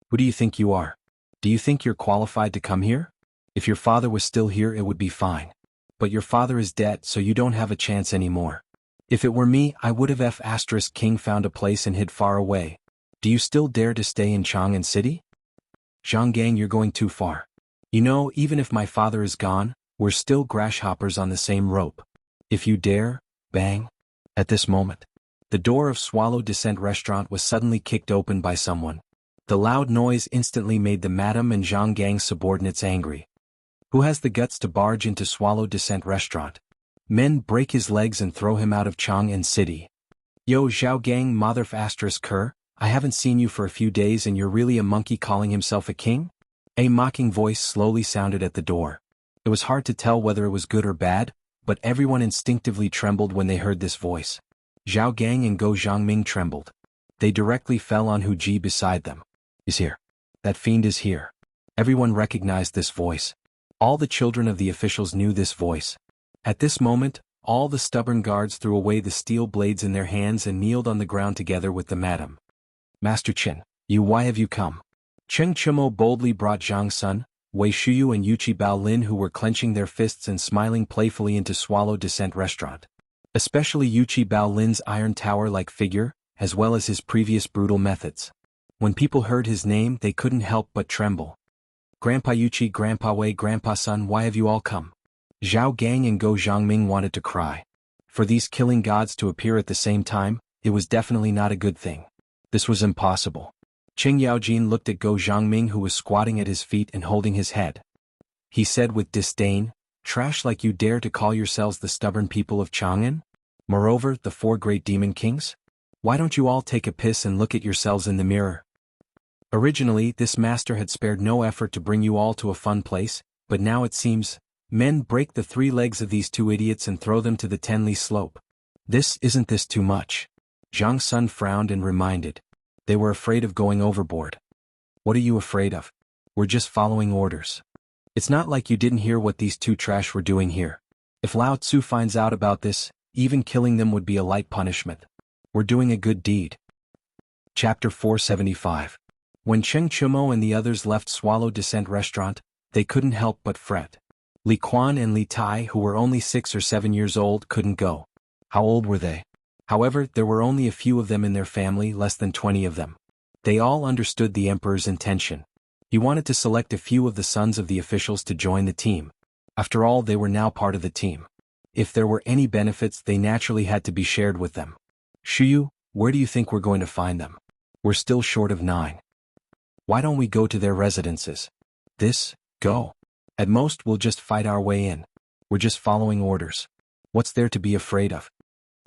Who do you think you are? Do you think you're qualified to come here? If your father was still here, it would be fine. But your father is dead, so you don't have a chance anymore. If it were me, I would have King found a place and hid far away. Do you still dare to stay in Chang'an City? Zhang Gang, you're going too far. You know, even if my father is gone, we're still grasshoppers on the same rope. If you dare, bang. At this moment, the door of Swallow Descent restaurant was suddenly kicked open by someone. The loud noise instantly made the Madam and Zhang Gang subordinates angry. Who has the guts to barge into Swallow Descent restaurant? Men, break his legs and throw him out of Chang'an City. Yo, Zhao Gang, mother****, I haven't seen you for a few days and you're really a monkey calling himself a king? A mocking voice slowly sounded at the door. It was hard to tell whether it was good or bad, but everyone instinctively trembled when they heard this voice. Zhao Gang and Go Zhangming trembled. They directly fell on Hu Ji beside them. Is here. That fiend is here. Everyone recognized this voice. All the children of the officials knew this voice. At this moment, all the stubborn guards threw away the steel blades in their hands and kneeled on the ground together with the madam. Master Qin, why have you come? Cheng Chumo boldly brought Zhang Sun, Wei Shuyu and Yuchi Baolin, who were clenching their fists and smiling playfully, into Swallow Descent Restaurant. Especially Yuchi Baolin's iron tower-like figure, as well as his previous brutal methods. When people heard his name, they couldn't help but tremble. Grandpa Yuchi, Grandpa Wei, Grandpa Sun, why have you all come? Zhao Gang and Go Zhangming wanted to cry. For these killing gods to appear at the same time, it was definitely not a good thing. This was impossible. Qing Yaojin looked at Go Zhangming, who was squatting at his feet and holding his head. He said with disdain, "Trash like you dare to call yourselves the stubborn people of Chang'an? Moreover, the 4 great demon kings? Why don't you all take a piss and look at yourselves in the mirror?" Originally, this master had spared no effort to bring you all to a fun place, but now it seems, men, break the 3 legs of these 2 idiots and throw them to the Tenli slope. Isn't this too much? Zhang Sun frowned and reminded. They were afraid of going overboard. What are you afraid of? We're just following orders. It's not like you didn't hear what these 2 trash were doing here. If Lao Tzu finds out about this, even killing them would be a light punishment. We're doing a good deed. Chapter 475. When Cheng Chumo and the others left Swallow Descent Restaurant, they couldn't help but fret. Li Quan and Li Tai, who were only 6 or 7 years old, couldn't go. How old were they? However, there were only a few of them in their family, less than 20 of them. They all understood the emperor's intention. He wanted to select a few of the sons of the officials to join the team. After all, they were now part of the team. If there were any benefits, they naturally had to be shared with them. Shuyu, where do you think we're going to find them? We're still short of 9. Why don't we go to their residences? Go. At most, we'll just fight our way in. We're just following orders. What's there to be afraid of?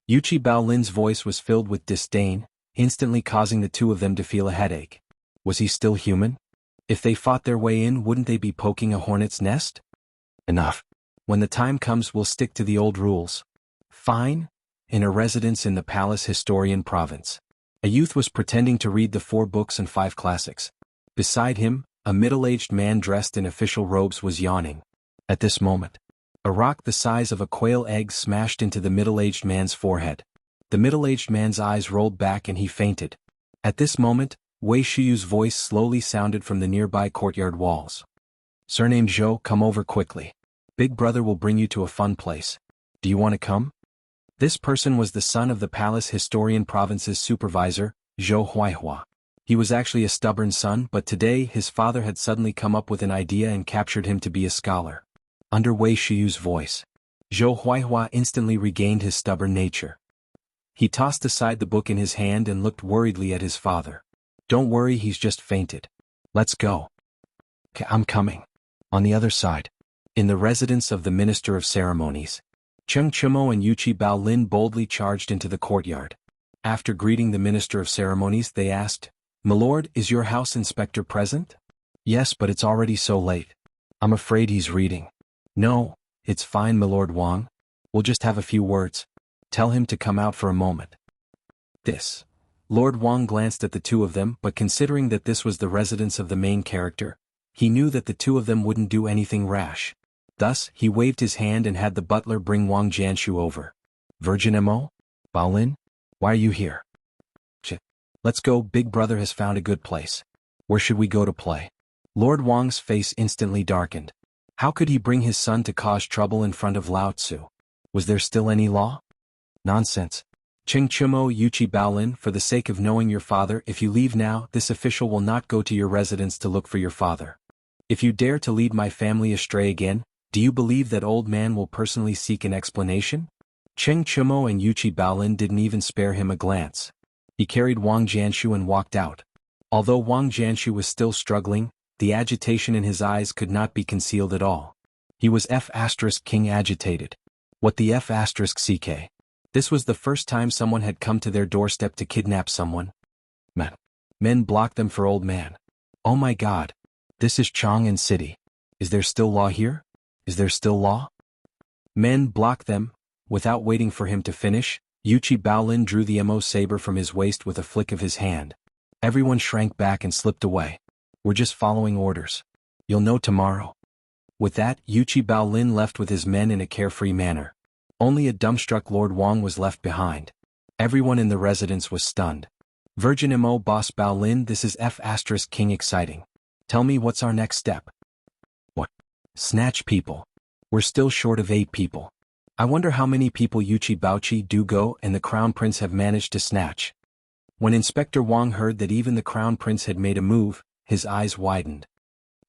Yuchi Baolin's voice was filled with disdain, instantly causing the 2 of them to feel a headache. Was he still human? If they fought their way in, wouldn't they be poking a hornet's nest? Enough. When the time comes, we'll stick to the old rules. Fine. In a residence in the Palace Historian Province. A youth was pretending to read the 4 books and 5 classics. Beside him, a middle-aged man dressed in official robes was yawning. At this moment, a rock the size of a quail egg smashed into the middle-aged man's forehead. The middle-aged man's eyes rolled back and he fainted. At this moment, Wei Shiyu's voice slowly sounded from the nearby courtyard walls. Surnamed Zhou, come over quickly. Big brother will bring you to a fun place. Do you want to come? This person was the son of the Palace Historian Province's supervisor, Zhou Huaihua. He was actually a stubborn son, but today his father had suddenly come up with an idea and captured him to be a scholar. Under Wei Shiyu's voice, Zhou Huaihua instantly regained his stubborn nature. He tossed aside the book in his hand and looked worriedly at his father. Don't worry, he's just fainted. Let's go. I'm coming. On the other side. In the residence of the Minister of Ceremonies, Cheng Chumo and Yuchi Baolin boldly charged into the courtyard. After greeting the Minister of Ceremonies, they asked, "My lord, is your house inspector present?" "Yes, but it's already so late. I'm afraid he's reading." "No, it's fine, my lord Wang. We'll just have a few words. Tell him to come out for a moment." Lord Wang glanced at the 2 of them, but considering that this was the residence of the main character, he knew that the 2 of them wouldn't do anything rash. Thus, he waved his hand and had the butler bring Wang Jianshu over. "Virgin Mo? Baolin? Why are you here?" "Let's go, big brother has found a good place. Where should we go to play?" Lord Wang's face instantly darkened. How could he bring his son to cause trouble in front of Lao Tzu? Was there still any law? Nonsense. Cheng Chumo, Yuchi Baolin, for the sake of knowing your father, if you leave now, this official will not go to your residence to look for your father. If you dare to lead my family astray again, do you believe that old man will personally seek an explanation? Cheng Chumo and Yuchi Baolin didn't even spare him a glance. He carried Wang Jianshu and walked out. Although Wang Jianshu was still struggling, the agitation in his eyes could not be concealed at all. He was F***king agitated. What the F***ck? This was the first time someone had come to their doorstep to kidnap someone. Men blocked them for old man. Oh my god. This is Chang'an City. Is there still law here? Is there still law? Men block them. Without waiting for him to finish, Yuchi Baolin drew the mo saber from his waist with a flick of his hand. Everyone shrank back and slipped away. We're just following orders. You'll know tomorrow. With that, Yuchi Baolin left with his men in a carefree manner. Only a dumbstruck Lord Wang was left behind. Everyone in the residence was stunned. Virgin Mo Boss Baolin, this is King exciting. Tell me what's our next step? What? Snatch people. We're still short of 8 people. I wonder how many people Yuchi Baochi do go and the Crown Prince have managed to snatch. When Inspector Wang heard that even the Crown Prince had made a move, his eyes widened.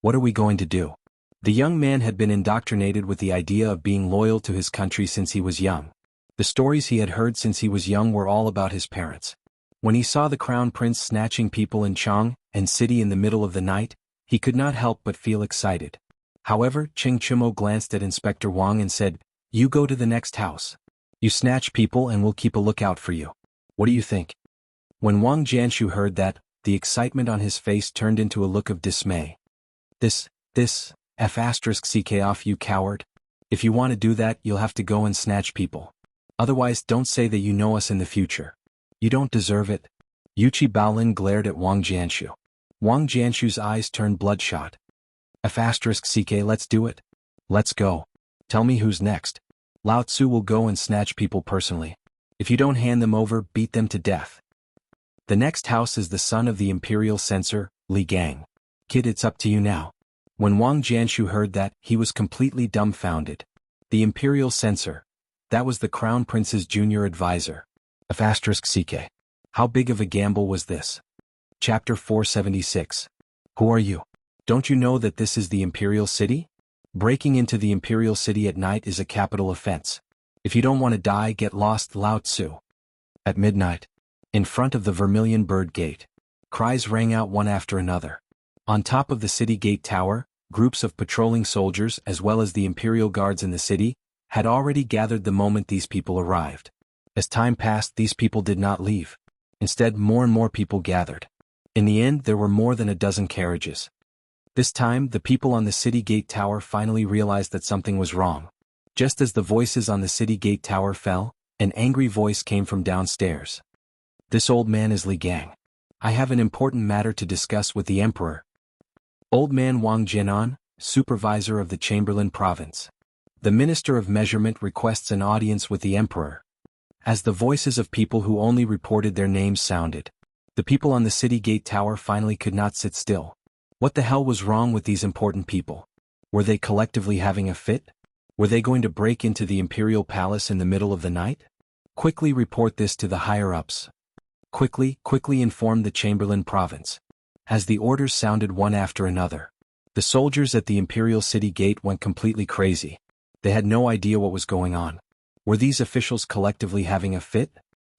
What are we going to do? The young man had been indoctrinated with the idea of being loyal to his country since he was young. The stories he had heard since he was young were all about his parents. When he saw the Crown Prince snatching people in Chang and City in the middle of the night, he could not help but feel excited. However, Cheng Chumo glanced at Inspector Wang and said, "You go to the next house. You snatch people and we'll keep a lookout for you. What do you think?" When Wang Jianshu heard that, the excitement on his face turned into a look of dismay. This, F***ck off, you coward. If you want to do that, you'll have to go and snatch people. Otherwise, don't say that you know us in the future. You don't deserve it. Yuchi Baolin glared at Wang Jianshu. Wang Jianshu's eyes turned bloodshot. F***ck, let's do it. Let's go. Tell me who's next. Lao Tzu will go and snatch people personally. If you don't hand them over, beat them to death. The next house is the son of the imperial censor, Li Gang. Kid, it's up to you now. When Wang Jianshu heard that, he was completely dumbfounded. The imperial censor. That was the Crown Prince's junior advisor. F***ck. How big of a gamble was this? Chapter 476. Who are you? Don't you know that this is the imperial city? Breaking into the imperial city at night is a capital offense. If you don't want to die, get lost, Lao Tzu. At midnight, in front of the Vermilion Bird Gate, cries rang out one after another. On top of the city gate tower, groups of patrolling soldiers as well as the imperial guards in the city had already gathered the moment these people arrived. As time passed, these people did not leave. Instead, more and more people gathered. In the end, there were more than a dozen carriages. This time, the people on the city gate tower finally realized that something was wrong. Just as the voices on the city gate tower fell, an angry voice came from downstairs. This old man is Li Gang. I have an important matter to discuss with the emperor. Old man Wang Jianan, supervisor of the Chamberlain province. The Minister of Measurement requests an audience with the emperor. As the voices of people who only reported their names sounded, the people on the city gate tower finally could not sit still. What the hell was wrong with these important people? Were they collectively having a fit? Were they going to break into the imperial palace in the middle of the night? Quickly report this to the higher-ups. Quickly inform the Chamberlain province. As the orders sounded one after another, the soldiers at the imperial city gate went completely crazy. They had no idea what was going on. Were these officials collectively having a fit?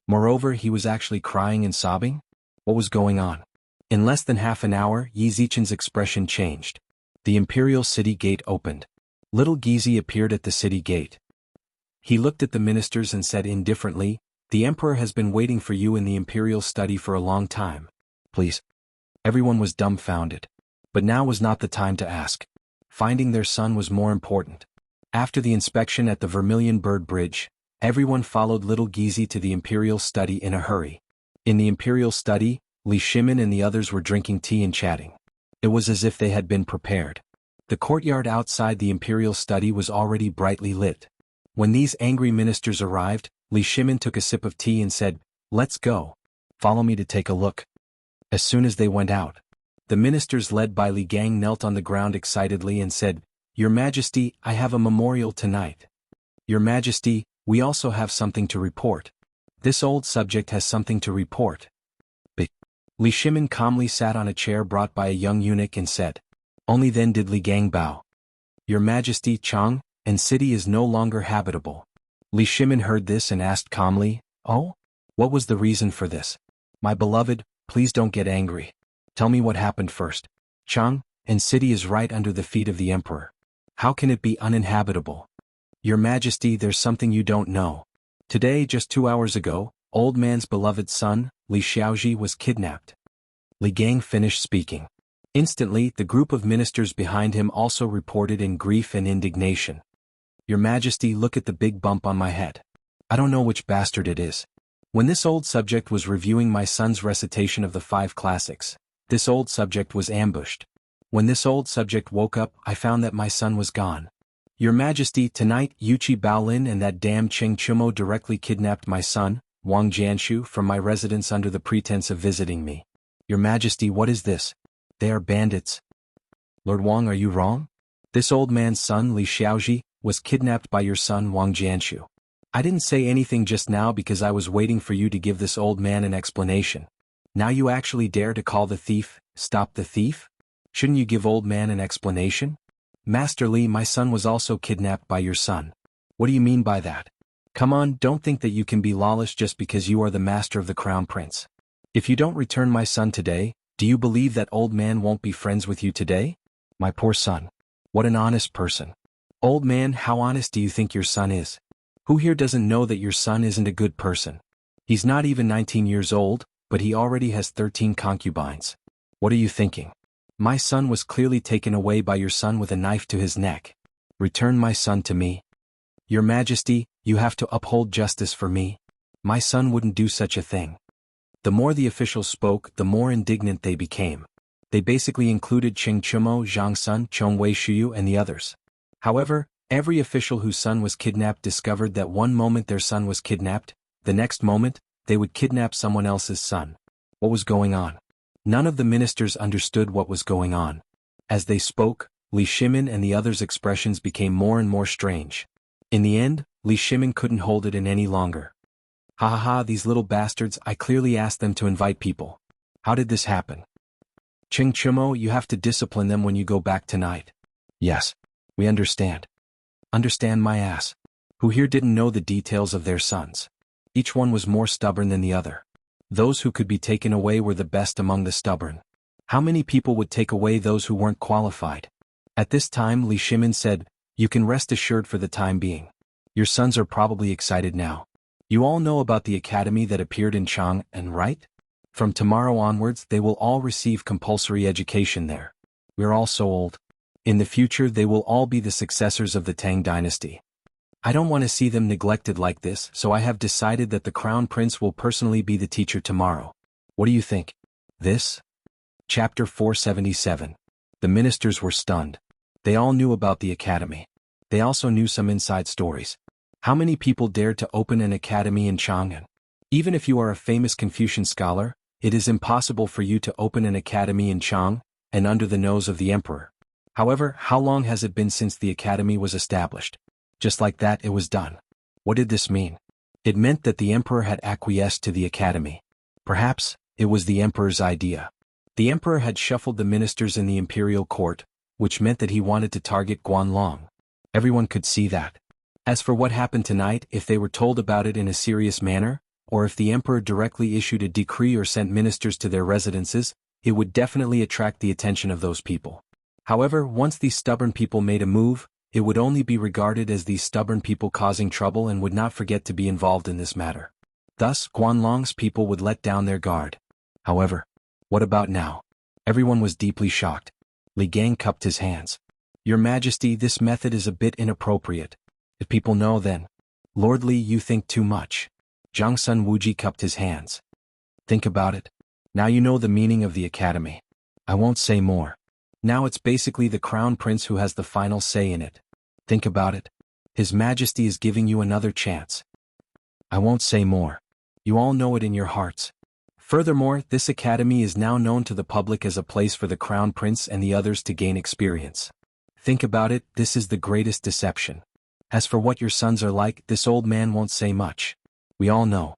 Moreover, he was actually crying and sobbing? What was going on? In less than half an hour, Yi Zichen's expression changed. The imperial city gate opened. Little Gizi appeared at the city gate. He looked at the ministers and said indifferently, "The emperor has been waiting for you in the imperial study for a long time. Please." Everyone was dumbfounded. But now was not the time to ask. Finding their son was more important. After the inspection at the Vermilion Bird Bridge, everyone followed little Gizi to the imperial study in a hurry. In the imperial study, Li Shimin and the others were drinking tea and chatting. It was as if they had been prepared. The courtyard outside the imperial study was already brightly lit. When these angry ministers arrived, Li Shimin took a sip of tea and said, "Let's go. Follow me to take a look." As soon as they went out, the ministers led by Li Gang knelt on the ground excitedly and said, "Your Majesty, I have a memorial tonight. Your Majesty, we also have something to report. This old subject has something to report." Li Shimin calmly sat on a chair brought by a young eunuch and said. Only then did Li Gang bow. "Your Majesty, Chang and city is no longer habitable." Li Shimin heard this and asked calmly, "Oh? What was the reason for this? My beloved, please don't get angry. Tell me what happened first. Chang and city is right under the feet of the emperor. How can it be uninhabitable? Your Majesty, there's something you don't know. Today, just 2 hours ago, old man's beloved son, Li Xiaoji, was kidnapped." Li Gang finished speaking. Instantly, the group of ministers behind him also reported in grief and indignation. Your Majesty, look at the big bump on my head. I don't know which bastard it is. When this old subject was reviewing my son's recitation of the 5 classics, this old subject was ambushed. When this old subject woke up, I found that my son was gone. Your Majesty, tonight Yuchi Baolin and that damn Cheng Chumo directly kidnapped my son, Wang Jianshu, from my residence under the pretense of visiting me. Your Majesty, what is this? They are bandits. Lord Wang, are you wrong? This old man's son, Li Xiaoji, was kidnapped by your son Wang Jianshu. I didn't say anything just now because I was waiting for you to give this old man an explanation. Now you actually dare to call the thief, stop the thief? Shouldn't you give old man an explanation? Master Li, my son was also kidnapped by your son. What do you mean by that? Come on, don't think that you can be lawless just because you are the master of the crown prince. If you don't return my son today, do you believe that old man won't be friends with you today? My poor son. What an honest person. Old man, how honest do you think your son is? Who here doesn't know that your son isn't a good person? He's not even 19 years old, but he already has 13 concubines. What are you thinking? My son was clearly taken away by your son with a knife to his neck. Return my son to me. Your Majesty, you have to uphold justice for me. My son wouldn't do such a thing. The more the officials spoke, the more indignant they became. They basically included Cheng Chumo, Zhang Sun, Chong Wei Shuyu, and the others. However, every official whose son was kidnapped discovered that one moment their son was kidnapped, the next moment, they would kidnap someone else's son. What was going on? None of the ministers understood what was going on. As they spoke, Li Shimin and the others' expressions became more and more strange. In the end, Li Shimin couldn't hold it in any longer. Ha ha ha, these little bastards, I clearly asked them to invite people. How did this happen? Cheng Chumo, you have to discipline them when you go back tonight. Yes. We understand. Understand my ass. Who here didn't know the details of their sons? Each one was more stubborn than the other. Those who could be taken away were the best among the stubborn. How many people would take away those who weren't qualified? At this time Li Shimin said, you can rest assured for the time being. Your sons are probably excited now. You all know about the academy that appeared in Chang'an, right? From tomorrow onwards they will all receive compulsory education there. We're all so old. In the future they will all be the successors of the Tang Dynasty. I don't want to see them neglected like this, so I have decided that the Crown Prince will personally be the teacher tomorrow. What do you think? This? Chapter 477. The ministers were stunned. They all knew about the academy. They also knew some inside stories. How many people dared to open an academy in Chang'an? Even if you are a famous Confucian scholar, it is impossible for you to open an academy in Chang'an under the nose of the emperor. However, how long has it been since the academy was established? Just like that it was done. What did this mean? It meant that the emperor had acquiesced to the academy. Perhaps, it was the emperor's idea. The emperor had shuffled the ministers in the imperial court, which meant that he wanted to target Guanlong. Everyone could see that. As for what happened tonight, if they were told about it in a serious manner, or if the emperor directly issued a decree or sent ministers to their residences, it would definitely attract the attention of those people. However, once these stubborn people made a move, it would only be regarded as these stubborn people causing trouble and would not forget to be involved in this matter. Thus, Guanlong's people would let down their guard. However, what about now? Everyone was deeply shocked. Li Gang cupped his hands. Your Majesty, this method is a bit inappropriate. If people know then. Lord Li, you think too much. Zhang Sun Wuji cupped his hands. Think about it. Now you know the meaning of the academy. I won't say more. Now it's basically the Crown Prince who has the final say in it. Think about it. His Majesty is giving you another chance. I won't say more. You all know it in your hearts. Furthermore, this academy is now known to the public as a place for the Crown Prince and the others to gain experience. Think about it, this is the greatest deception. As for what your sons are like, this old man won't say much. We all know.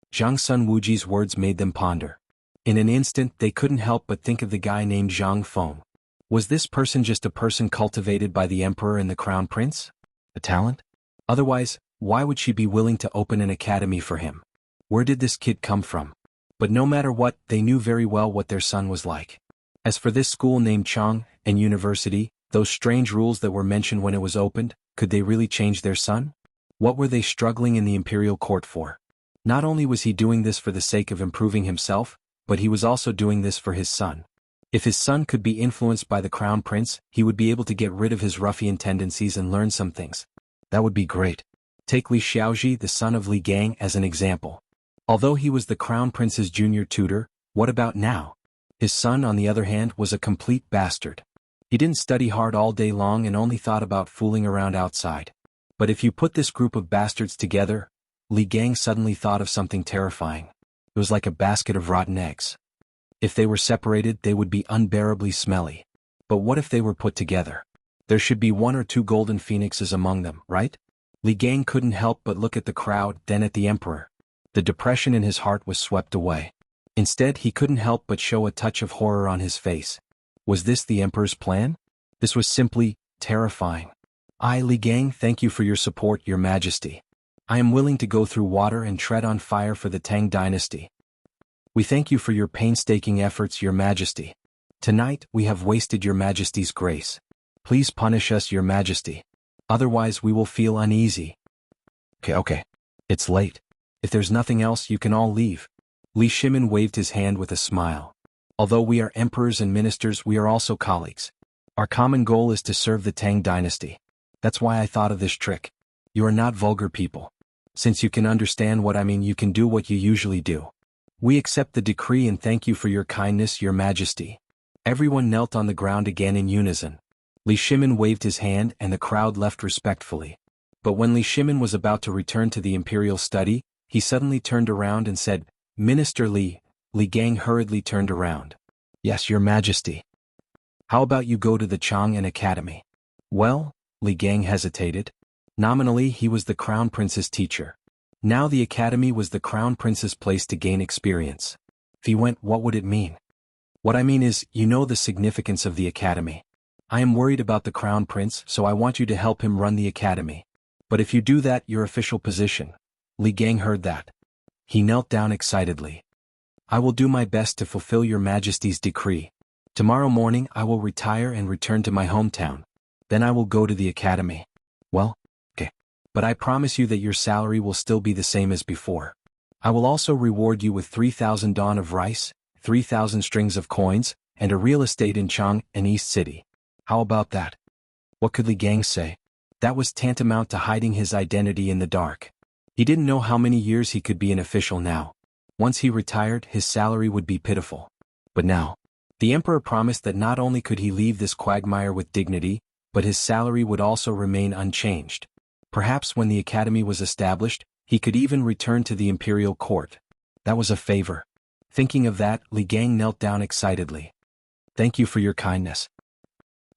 Zhang Sun Wuji's words made them ponder. In an instant they couldn't help but think of the guy named Zhang Feng. Was this person just a person cultivated by the emperor and the crown prince? A talent? Otherwise, why would she be willing to open an academy for him? Where did this kid come from? But no matter what, they knew very well what their son was like. As for this school named Chang and University, those strange rules that were mentioned when it was opened, could they really change their son? What were they struggling in the imperial court for? Not only was he doing this for the sake of improving himself, but he was also doing this for his son. If his son could be influenced by the crown prince, he would be able to get rid of his ruffian tendencies and learn some things. That would be great. Take Li Xiaozhi, the son of Li Gang, as an example. Although he was the crown prince's junior tutor, what about now? His son, on the other hand, was a complete bastard. He didn't study hard all day long and only thought about fooling around outside. But if you put this group of bastards together, Li Gang suddenly thought of something terrifying. It was like a basket of rotten eggs. If they were separated, they would be unbearably smelly. But what if they were put together? There should be 1 or 2 golden phoenixes among them, right? Li Gang couldn't help but look at the crowd, then at the emperor. The depression in his heart was swept away. Instead, he couldn't help but show a touch of horror on his face. Was this the emperor's plan? This was simply terrifying. Li Gang, thank you for your support, Your Majesty. I am willing to go through water and tread on fire for the Tang Dynasty. We thank you for your painstaking efforts, Your Majesty. Tonight, we have wasted Your Majesty's grace. Please punish us, Your Majesty. Otherwise, we will feel uneasy. Okay. It's late. If there's nothing else, you can all leave. Li Shimin waved his hand with a smile. Although we are emperors and ministers, we are also colleagues. Our common goal is to serve the Tang Dynasty. That's why I thought of this trick. You are not vulgar people. Since you can understand what I mean, you can do what you usually do. We accept the decree and thank you for your kindness, Your Majesty. Everyone knelt on the ground again in unison. Li Shimin waved his hand and the crowd left respectfully. But when Li Shimin was about to return to the imperial study, he suddenly turned around and said, Minister Li. Li Gang hurriedly turned around. Yes, Your Majesty. How about you go to the Chang'an Academy? Well, Li Gang hesitated. Nominally, he was the crown prince's teacher. Now the academy was the crown prince's place to gain experience. If he went, what would it mean? What I mean is, you know the significance of the academy. I am worried about the crown prince, so I want you to help him run the academy. But if you do that, your official position. Li Gang heard that. He knelt down excitedly. I will do my best to fulfill Your Majesty's decree. Tomorrow morning I will retire and return to my hometown. Then I will go to the academy. Well, okay. But I promise you that your salary will still be the same as before. I will also reward you with 3,000 dawn of rice, 3,000 strings of coins, and a real estate in Chang'an East City. How about that? What could Li Gang say? That was tantamount to hiding his identity in the dark. He didn't know how many years he could be an official now. Once he retired, his salary would be pitiful. But now, the emperor promised that not only could he leave this quagmire with dignity, but his salary would also remain unchanged. Perhaps when the academy was established, he could even return to the imperial court. That was a favor. Thinking of that, Li Gang knelt down excitedly. Thank you for your kindness.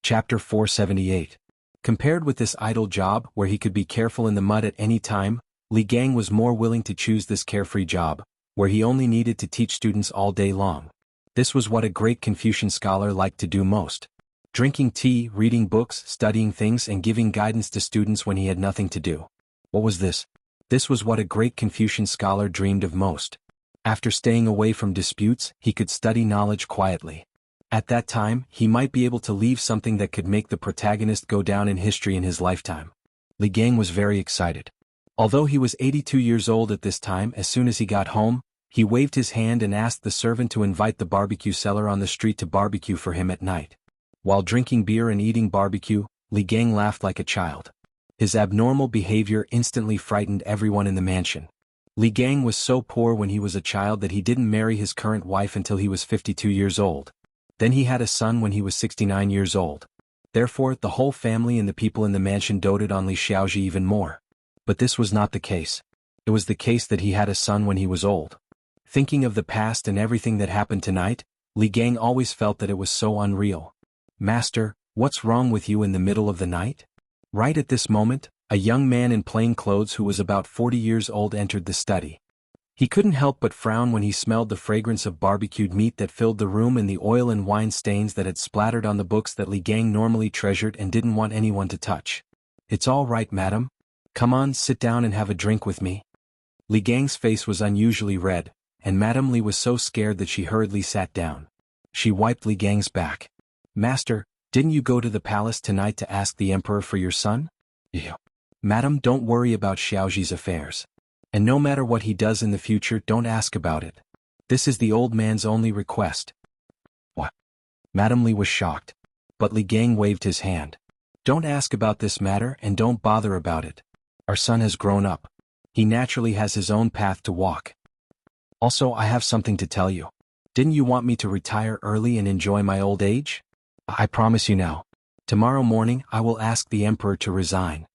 Chapter 478. Compared with this idle job where he could be careful in the mud at any time, Li Gang was more willing to choose this carefree job, where he only needed to teach students all day long. This was what a great Confucian scholar liked to do most. Drinking tea, reading books, studying things and giving guidance to students when he had nothing to do. What was this? This was what a great Confucian scholar dreamed of most. After staying away from disputes, he could study knowledge quietly. At that time, he might be able to leave something that could make the protagonist go down in history in his lifetime. Li Gang was very excited. Although he was 82 years old at this time, as soon as he got home, he waved his hand and asked the servant to invite the barbecue seller on the street to barbecue for him at night. While drinking beer and eating barbecue, Li Gang laughed like a child. His abnormal behavior instantly frightened everyone in the mansion. Li Gang was so poor when he was a child that he didn't marry his current wife until he was 52 years old. Then he had a son when he was 69 years old. Therefore, the whole family and the people in the mansion doted on Li Xiaozhi even more. But this was not the case. It was the case that he had a son when he was old. Thinking of the past and everything that happened tonight, Li Gang always felt that it was so unreal. Master, what's wrong with you in the middle of the night? Right at this moment, a young man in plain clothes who was about 40 years old entered the study. He couldn't help but frown when he smelled the fragrance of barbecued meat that filled the room and the oil and wine stains that had splattered on the books that Li Gang normally treasured and didn't want anyone to touch. It's all right, madam. Come on, sit down and have a drink with me. Li Gang's face was unusually red, and Madame Li was so scared that she hurriedly sat down. She wiped Li Gang's back. Master, didn't you go to the palace tonight to ask the emperor for your son? Yeah. Madam, don't worry about Xiaozhi's affairs. And no matter what he does in the future, don't ask about it. This is the old man's only request. What? Madame Li was shocked. But Li Gang waved his hand. Don't ask about this matter and don't bother about it. Our son has grown up. He naturally has his own path to walk. Also, I have something to tell you. Didn't you want me to retire early and enjoy my old age? I promise you now. Tomorrow morning I will ask the emperor to resign.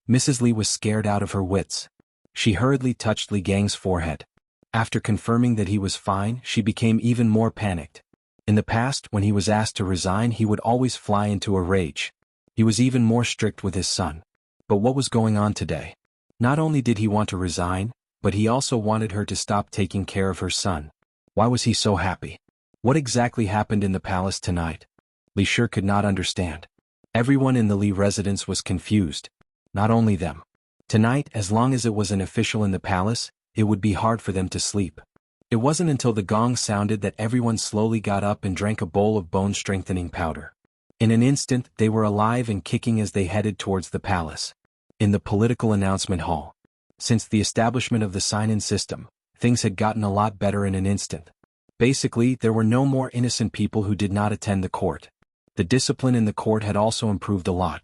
Mrs. Li was scared out of her wits. She hurriedly touched Li Gang's forehead. After confirming that he was fine, she became even more panicked. In the past, when he was asked to resign, he would always fly into a rage. He was even more strict with his son. But what was going on today? Not only did he want to resign, but he also wanted her to stop taking care of her son. Why was he so happy? What exactly happened in the palace tonight? Li Shi could not understand. Everyone in the Li residence was confused. Not only them. Tonight, as long as it was an official in the palace, it would be hard for them to sleep. It wasn't until the gong sounded that everyone slowly got up and drank a bowl of bone-strengthening powder. In an instant, they were alive and kicking as they headed towards the palace. In the political announcement hall. Since the establishment of the sign-in system, things had gotten a lot better in an instant. Basically, there were no more innocent people who did not attend the court. The discipline in the court had also improved a lot.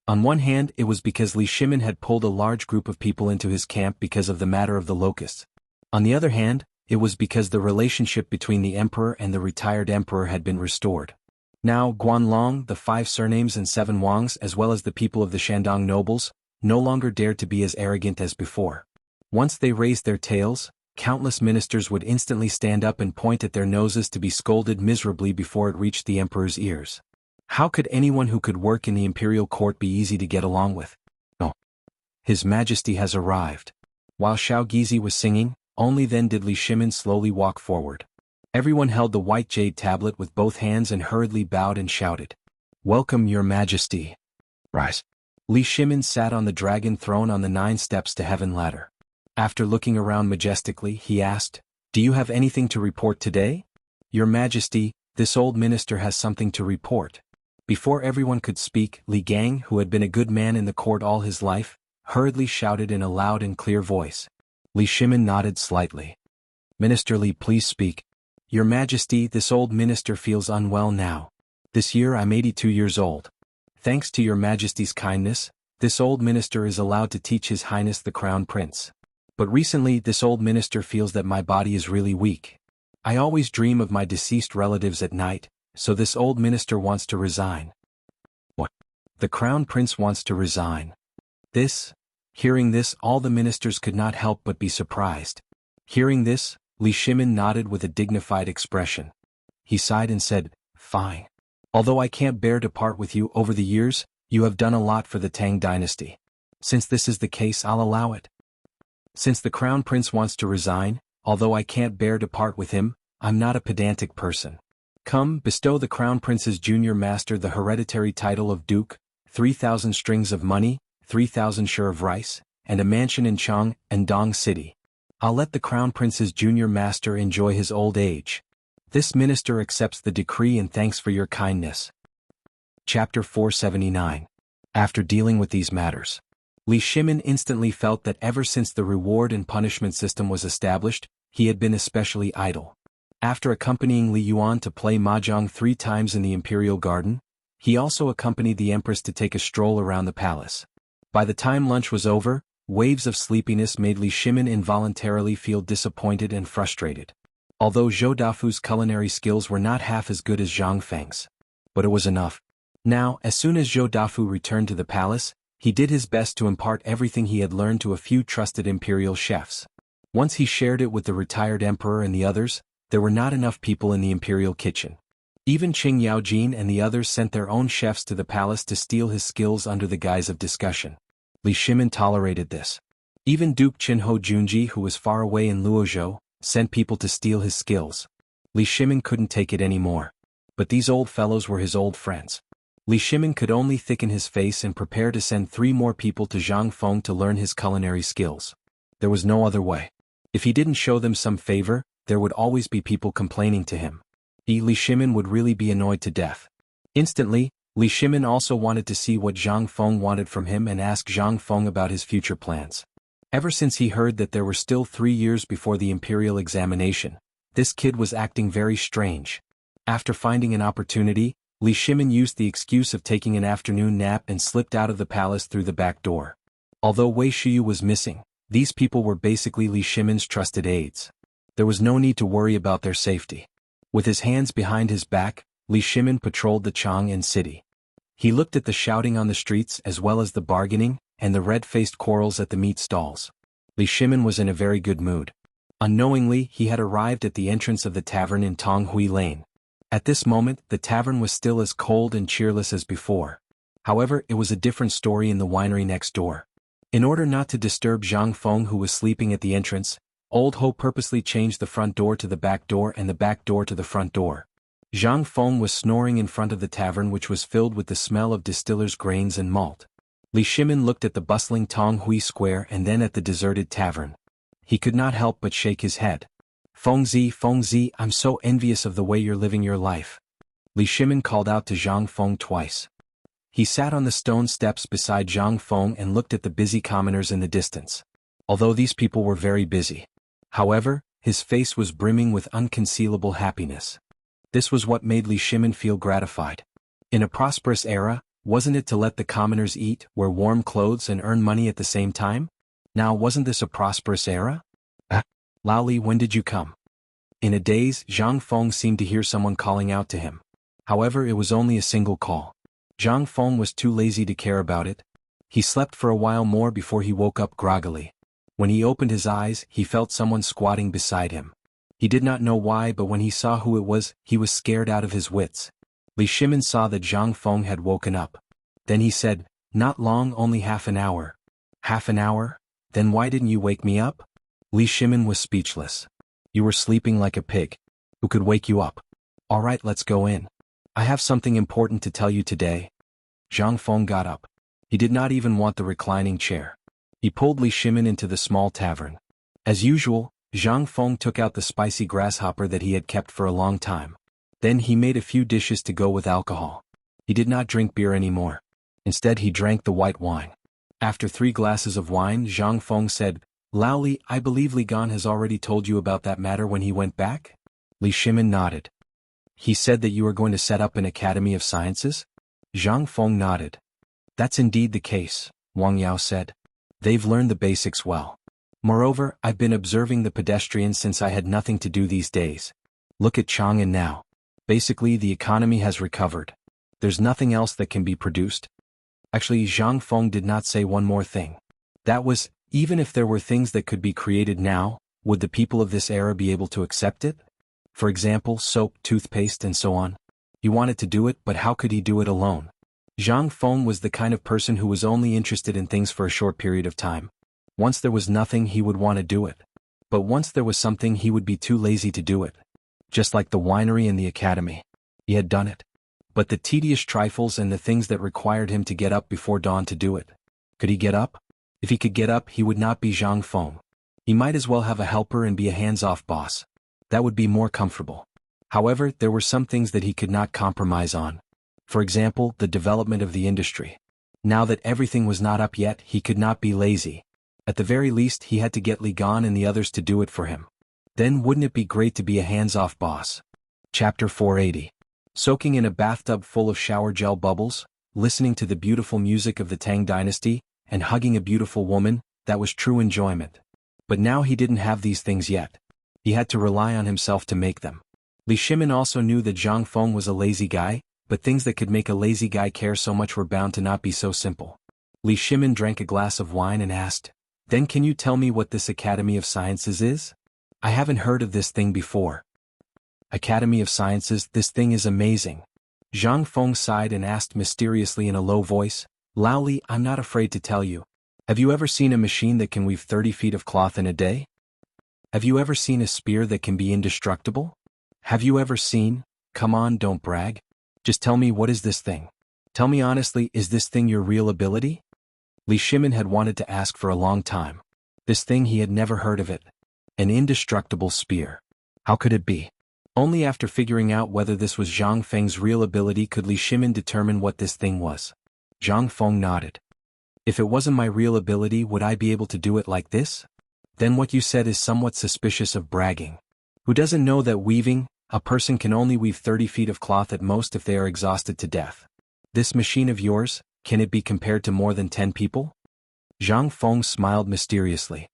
On one hand, it was because Li Shimin had pulled a large group of people into his camp because of the matter of the locusts. On the other hand, it was because the relationship between the emperor and the retired emperor had been restored. Now, Guanlong, the 5 surnames and 7 Wangs, as well as the people of the Shandong nobles, no longer dared to be as arrogant as before. Once they raised their tails, countless ministers would instantly stand up and point at their noses to be scolded miserably before it reached the emperor's ears. How could anyone who could work in the imperial court be easy to get along with? No. His Majesty has arrived. While Xiao Gizi was singing, only then did Li Shimin slowly walk forward. Everyone held the white jade tablet with both hands and hurriedly bowed and shouted, "Welcome, Your Majesty." Rise. Li Shimin sat on the dragon throne on the 9 steps to heaven ladder. After looking around majestically, he asked, "Do you have anything to report today?" "Your Majesty, this old minister has something to report." Before everyone could speak, Li Gang, who had been a good man in the court all his life, hurriedly shouted in a loud and clear voice. Li Shimin nodded slightly. "Minister Li, please speak." "Your Majesty, this old minister feels unwell now. This year I'm 82 years old. Thanks to Your Majesty's kindness, this old minister is allowed to teach His Highness the Crown Prince. But recently this old minister feels that my body is really weak. I always dream of my deceased relatives at night, so this old minister wants to resign." "What? The Crown Prince wants to resign?" Hearing this, all the ministers could not help but be surprised. Hearing this, Li Shimin nodded with a dignified expression. He sighed and said, "Fine. Although I can't bear to part with you over the years, you have done a lot for the Tang Dynasty. Since this is the case, I'll allow it. Since the Crown Prince wants to resign, although I can't bear to part with him, I'm not a pedantic person. Come, bestow the Crown Prince's junior master the hereditary title of Duke, 3,000 strings of money, 3,000 share of rice, and a mansion in Chang and Dong City. I'll let the Crown Prince's junior master enjoy his old age. This minister accepts the decree and thanks for your kindness." Chapter 479. After dealing with these matters, Li Shimin instantly felt that ever since the reward and punishment system was established, he had been especially idle. After accompanying Li Yuan to play mahjong 3 times in the imperial garden, he also accompanied the empress to take a stroll around the palace. By the time lunch was over, waves of sleepiness made Li Shimin involuntarily feel disappointed and frustrated. Although Zhou Dafu's culinary skills were not half as good as Zhang Feng's. But it was enough. Now, as soon as Zhou Dafu returned to the palace, he did his best to impart everything he had learned to a few trusted imperial chefs. Once he shared it with the retired emperor and the others, there were not enough people in the imperial kitchen. Even Qing Yaojin and the others sent their own chefs to the palace to steal his skills under the guise of discussion. Li Shimin tolerated this. Even Duke Qinho Junji, who was far away in Luozhou, sent people to steal his skills. Li Shimin couldn't take it anymore. But these old fellows were his old friends. Li Shimin could only thicken his face and prepare to send 3 more people to Zhangfeng to learn his culinary skills. There was no other way. If he didn't show them some favor, there would always be people complaining to him. Li Shimin would really be annoyed to death. Instantly, Li Shimin also wanted to see what Zhang Feng wanted from him and ask Zhang Feng about his future plans. Ever since he heard that there were still 3 years before the imperial examination, this kid was acting very strange. After finding an opportunity, Li Shimin used the excuse of taking an afternoon nap and slipped out of the palace through the back door. Although Wei Shiyu was missing, these people were basically Li Shimin's trusted aides. There was no need to worry about their safety. With his hands behind his back, Li Shimin patrolled the Chang'an city. He looked at the shouting on the streets as well as the bargaining and the red-faced quarrels at the meat stalls. Li Shimin was in a very good mood. Unknowingly, he had arrived at the entrance of the tavern in Tonghui Lane. At this moment, the tavern was still as cold and cheerless as before. However, it was a different story in the winery next door. In order not to disturb Zhang Feng, who was sleeping at the entrance, Old Ho purposely changed the front door to the back door and the back door to the front door. Zhang Feng was snoring in front of the tavern, which was filled with the smell of distiller's grains and malt. Li Shimin looked at the bustling Tonghui Square and then at the deserted tavern. He could not help but shake his head. Fengzi, I'm so envious of the way you're living your life. Li Shimin called out to Zhang Feng twice. He sat on the stone steps beside Zhang Feng and looked at the busy commoners in the distance. Although these people were very busy. However, his face was brimming with unconcealable happiness. This was what made Li Shimin feel gratified. In a prosperous era, wasn't it to let the commoners eat, wear warm clothes and earn money at the same time? Now wasn't this a prosperous era? Lao Li, when did you come? In a daze, Zhang Feng seemed to hear someone calling out to him. However, it was only a single call. Zhang Feng was too lazy to care about it. He slept for a while more before he woke up groggily. When he opened his eyes, he felt someone squatting beside him. He did not know why, but when he saw who it was, he was scared out of his wits. Li Shimin saw that Zhang Feng had woken up. Then he said, "Not long, only half an hour." "Half an hour? Then why didn't you wake me up?" Li Shimin was speechless. "You were sleeping like a pig. Who could wake you up?" "All right, let's go in. I have something important to tell you today." Zhang Feng got up. He did not even want the reclining chair. He pulled Li Shimin into the small tavern. As usual, Zhang Feng took out the spicy grasshopper that he had kept for a long time. Then he made a few dishes to go with alcohol. He did not drink beer anymore. Instead, he drank the white wine. After 3 glasses of wine, Zhang Feng said, "Lao Li, I believe Li Gan has already told you about that matter when he went back?" Li Shimin nodded. "He said that you are going to set up an Academy of Sciences?" Zhang Feng nodded. "That's indeed the case," Wang Yao said. "They've learned the basics well. Moreover, I've been observing the pedestrians since I had nothing to do these days. Look at Chang'an now. Basically, the economy has recovered. There's nothing else that can be produced." Actually, Zhang Feng did not say one more thing. That was, even if there were things that could be created now, would the people of this era be able to accept it? For example, soap, toothpaste, and so on. He wanted to do it, but how could he do it alone? Zhang Feng was the kind of person who was only interested in things for a short period of time. Once there was nothing, he would want to do it. But once there was something, he would be too lazy to do it. Just like the winery and the academy. He had done it. But the tedious trifles and the things that required him to get up before dawn to do it. Could he get up? If he could get up, he would not be Zhang Feng. He might as well have a helper and be a hands-off boss. That would be more comfortable. However, there were some things that he could not compromise on. For example, the development of the industry. Now that everything was not up yet, he could not be lazy. At the very least, he had to get Li Gan and the others to do it for him. Then wouldn't it be great to be a hands-off boss? Chapter 480. Soaking in a bathtub full of shower gel bubbles, listening to the beautiful music of the Tang Dynasty, and hugging a beautiful woman, that was true enjoyment. But now he didn't have these things yet. He had to rely on himself to make them. Li Shimin also knew that Zhang Feng was a lazy guy, but things that could make a lazy guy care so much were bound to not be so simple. Li Shimin drank a glass of wine and asked, "Then can you tell me what this Academy of Sciences is? I haven't heard of this thing before." "Academy of Sciences, this thing is amazing." Zhang Feng sighed and asked mysteriously in a low voice, "Lao Li, I'm not afraid to tell you. Have you ever seen a machine that can weave 30 feet of cloth in a day? Have you ever seen a spear that can be indestructible? Have you ever seen, come on, don't brag. Just tell me, what is this thing? Tell me honestly, is this thing your real ability?" Li Shimin had wanted to ask for a long time. This thing, he had never heard of it. An indestructible spear. How could it be? Only after figuring out whether this was Zhang Feng's real ability could Li Shimin determine what this thing was. Zhang Feng nodded. "If it wasn't my real ability, would I be able to do it like this? Then what you said is somewhat suspicious of bragging. Who doesn't know that weaving, A person can only weave 30 feet of cloth at most if they are exhausted to death. This machine of yours, can it be compared to more than 10 people? Zhang Feng smiled mysteriously.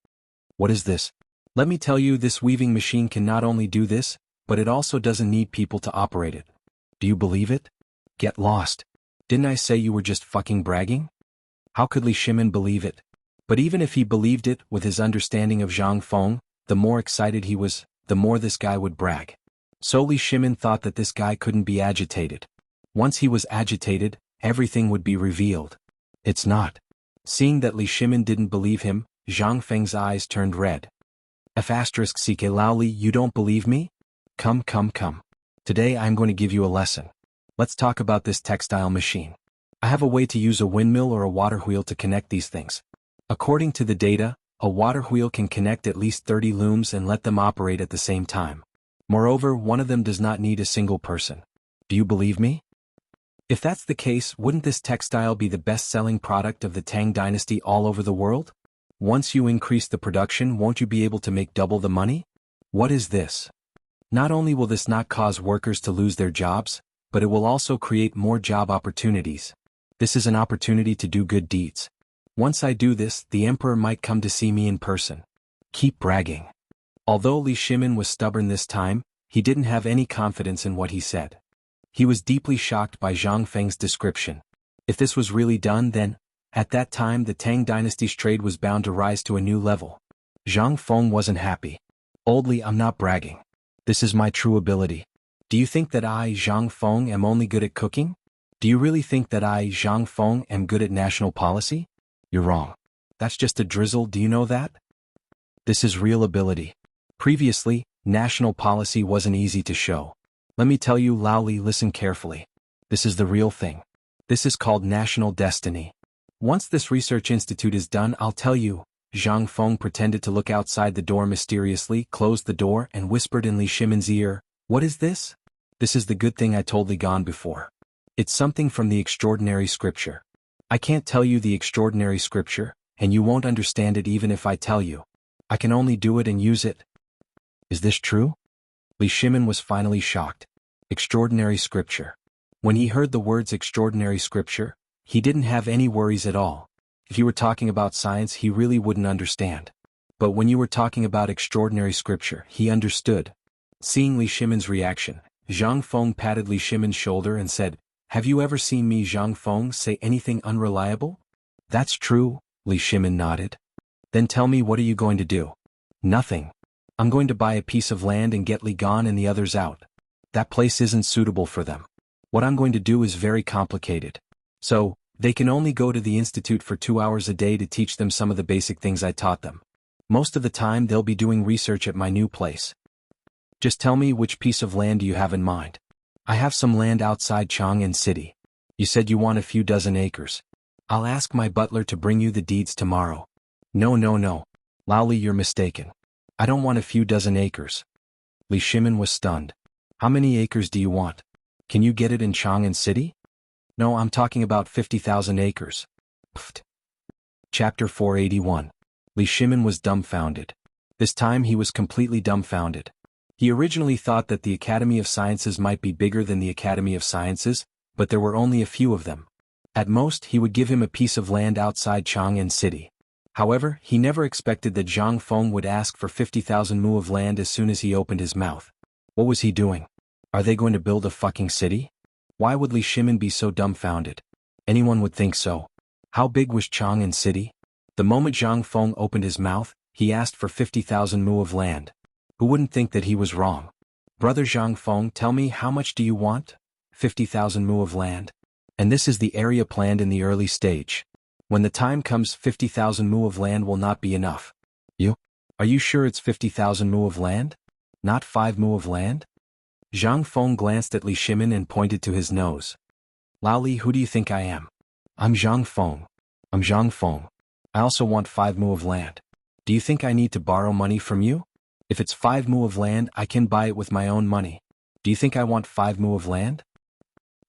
What is this? Let me tell you, this weaving machine can not only do this, but it also doesn't need people to operate it. Do you believe it? Get lost. Didn't I say you were just fucking bragging? How could Li Shimin believe it? But even if he believed it, with his understanding of Zhang Feng, the more excited he was, the more this guy would brag. So Li Shimin thought that this guy couldn't be agitated. Once he was agitated, everything would be revealed. It's not. Seeing that Li Shimin didn't believe him, Zhang Feng's eyes turned red. F***ck Lao Li, you don't believe me? Come. Today I'm going to give you a lesson. Let's talk about this textile machine. I have a way to use a windmill or a water wheel to connect these things. According to the data, a water wheel can connect at least 30 looms and let them operate at the same time. Moreover, one of them does not need a single person. Do you believe me? If that's the case, wouldn't this textile be the best-selling product of the Tang Dynasty all over the world? Once you increase the production, won't you be able to make double the money? What is this? Not only will this not cause workers to lose their jobs, but it will also create more job opportunities. This is an opportunity to do good deeds. Once I do this, the emperor might come to see me in person. Keep bragging. Although Li Shimin was stubborn this time, he didn't have any confidence in what he said. He was deeply shocked by Zhang Feng's description. If this was really done, then, at that time, the Tang Dynasty's trade was bound to rise to a new level. Zhang Feng wasn't happy. Oldly, I'm not bragging. This is my true ability. Do you think that I, Zhang Feng, am only good at cooking? Do you really think that I, Zhang Feng, am good at national policy? You're wrong. That's just a drizzle, do you know that? This is real ability. Previously, national policy wasn't easy to show. Let me tell you, Lao Li, listen carefully. This is the real thing. This is called national destiny. Once this research institute is done, I'll tell you. Zhang Feng pretended to look outside the door mysteriously, closed the door, and whispered in Li Shimin's ear, "What is this?" "This is the good thing I told Li Gan before. It's something from the extraordinary scripture. I can't tell you the extraordinary scripture, and you won't understand it even if I tell you. I can only do it and use it." Is this true? Li Shimin was finally shocked. Extraordinary scripture. When he heard the words extraordinary scripture, he didn't have any worries at all. If you were talking about science, he really wouldn't understand. But when you were talking about extraordinary scripture, he understood. Seeing Li Shimin's reaction, Zhang Feng patted Li Shimin's shoulder and said, "Have you ever seen me, Zhang Feng, say anything unreliable?" "That's true," Li Shimin nodded. "Then tell me, what are you going to do?" "Nothing. I'm going to buy a piece of land and get Li Gan and the others out. That place isn't suitable for them. What I'm going to do is very complicated. So, they can only go to the institute for 2 hours a day to teach them some of the basic things I taught them. Most of the time they'll be doing research at my new place. Just tell me, which piece of land do you have in mind?" "I have some land outside Chang'an City. You said you want a few dozen acres. I'll ask my butler to bring you the deeds tomorrow." No. Lao Li, you're mistaken. I don't want a few dozen acres." Li Shimin was stunned. "How many acres do you want? Can you get it in Chang'an City?" "No, I'm talking about 50,000 acres. Pfft. Chapter 481. Li Shimin was dumbfounded. This time he was completely dumbfounded. He originally thought that the Academy of Sciences might be bigger than the Academy of Sciences, but there were only a few of them. At most, he would give him a piece of land outside Chang'an City. However, he never expected that Zhang Feng would ask for 50,000 mu of land as soon as he opened his mouth. What was he doing? Are they going to build a fucking city? Why would Li Shimin be so dumbfounded? Anyone would think so. How big was Chang'an City? The moment Zhang Feng opened his mouth, he asked for 50,000 mu of land. Who wouldn't think that he was wrong? "Brother Zhang Feng, tell me, how much do you want?" 50,000 mu of land. And this is the area planned in the early stage. When the time comes, 50,000 mu of land will not be enough. Are you sure it's 50,000 mu of land? Not 5 mu of land? Zhang Feng glanced at Li Shimin and pointed to his nose. "Lao Li, who do you think I am?" "I'm Zhang Feng. I'm Zhang Feng. I also want 5 mu of land. Do you think I need to borrow money from you? If it's 5 mu of land, I can buy it with my own money. Do you think I want 5 mu of land?"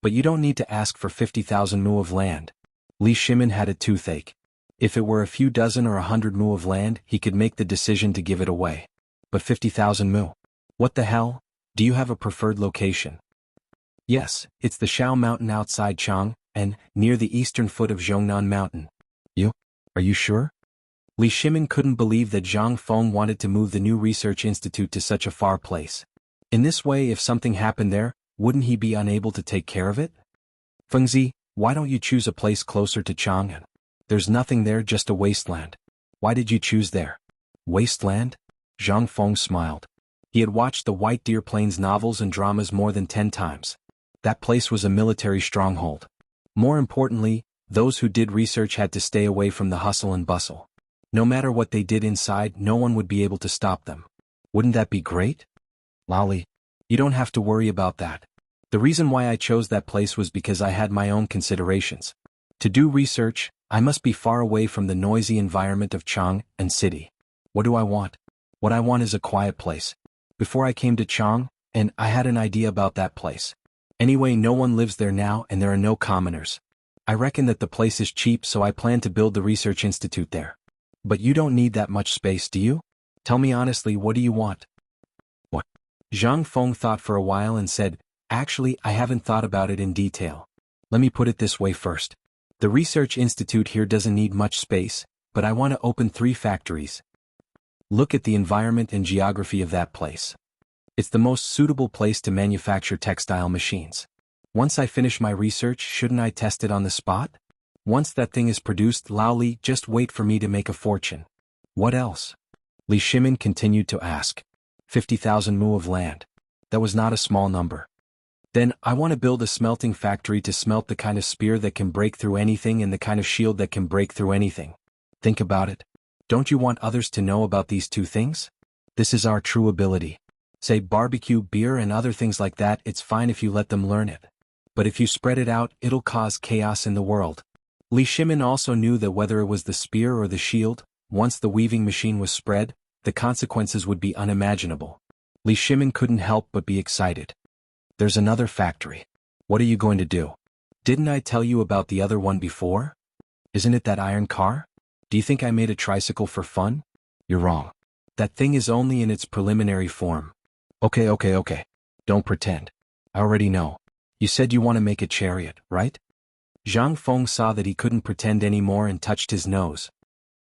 "But you don't need to ask for 50,000 mu of land." Li Shimin had a toothache. If it were a few dozen or 100 mu of land, he could make the decision to give it away. But 50,000 mu? What the hell? Do you have a preferred location? Yes, it's the Shao Mountain outside Chang, and near the eastern foot of Zhongnan Mountain. You? Are you sure? Li Shimin couldn't believe that Zhang Feng wanted to move the new research institute to such a far place. In this way, if something happened there, wouldn't he be unable to take care of it? Fengzi, why don't you choose a place closer to Chang'an? There's nothing there, just a wasteland. Why did you choose there? Wasteland? Zhang Feng smiled. He had watched the White Deer Plains novels and dramas more than 10 times. That place was a military stronghold. More importantly, those who did research had to stay away from the hustle and bustle. No matter what they did inside, no one would be able to stop them. Wouldn't that be great? Lali, you don't have to worry about that. The reason why I chose that place was because I had my own considerations. To do research, I must be far away from the noisy environment of Chang and city. What do I want? What I want is a quiet place. Before I came to Chang, and I had an idea about that place. Anyway, no one lives there now and there are no commoners. I reckon that the place is cheap, so I plan to build the research institute there. But you don't need that much space, do you? Tell me honestly, what do you want? What? Zhang Feng thought for a while and said, actually, I haven't thought about it in detail. Let me put it this way first. The research institute here doesn't need much space, but I want to open 3 factories. Look at the environment and geography of that place. It's the most suitable place to manufacture textile machines. Once I finish my research, shouldn't I test it on the spot? Once that thing is produced, Lao Li, just wait for me to make a fortune. What else? Li Shimin continued to ask. 50,000 mu of land. That was not a small number. Then, I want to build a smelting factory to smelt the kind of spear that can break through anything and the kind of shield that can break through anything. Think about it. Don't you want others to know about these 2 things? This is our true ability. Say barbecue, beer and other things like that, it's fine if you let them learn it. But if you spread it out, it'll cause chaos in the world. Li Shimin also knew that whether it was the spear or the shield, once the weaving machine was spread, the consequences would be unimaginable. Li Shimin couldn't help but be excited. There's another factory. What are you going to do? Didn't I tell you about the other one before? Isn't it that iron car? Do you think I made a tricycle for fun? You're wrong. That thing is only in its preliminary form. Okay. Don't pretend. I already know. You said you want to make a chariot, right? Zhang Feng saw that he couldn't pretend anymore and touched his nose.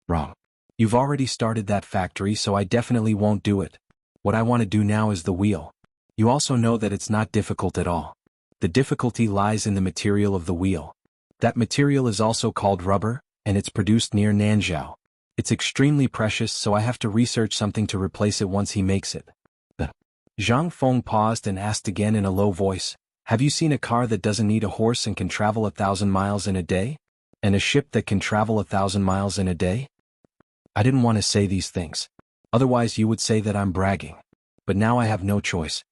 Wrong. You've already started that factory, so I definitely won't do it. What I want to do now is the wheel. You also know that it's not difficult at all. The difficulty lies in the material of the wheel. That material is also called rubber, and it's produced near Nanzhao. It's extremely precious, so I have to research something to replace it once he makes it. Zhang Feng paused and asked again in a low voice, have you seen a car that doesn't need a horse and can travel 1,000 miles in a day? And a ship that can travel 1,000 miles in a day? I didn't want to say these things. Otherwise you would say that I'm bragging. But now I have no choice.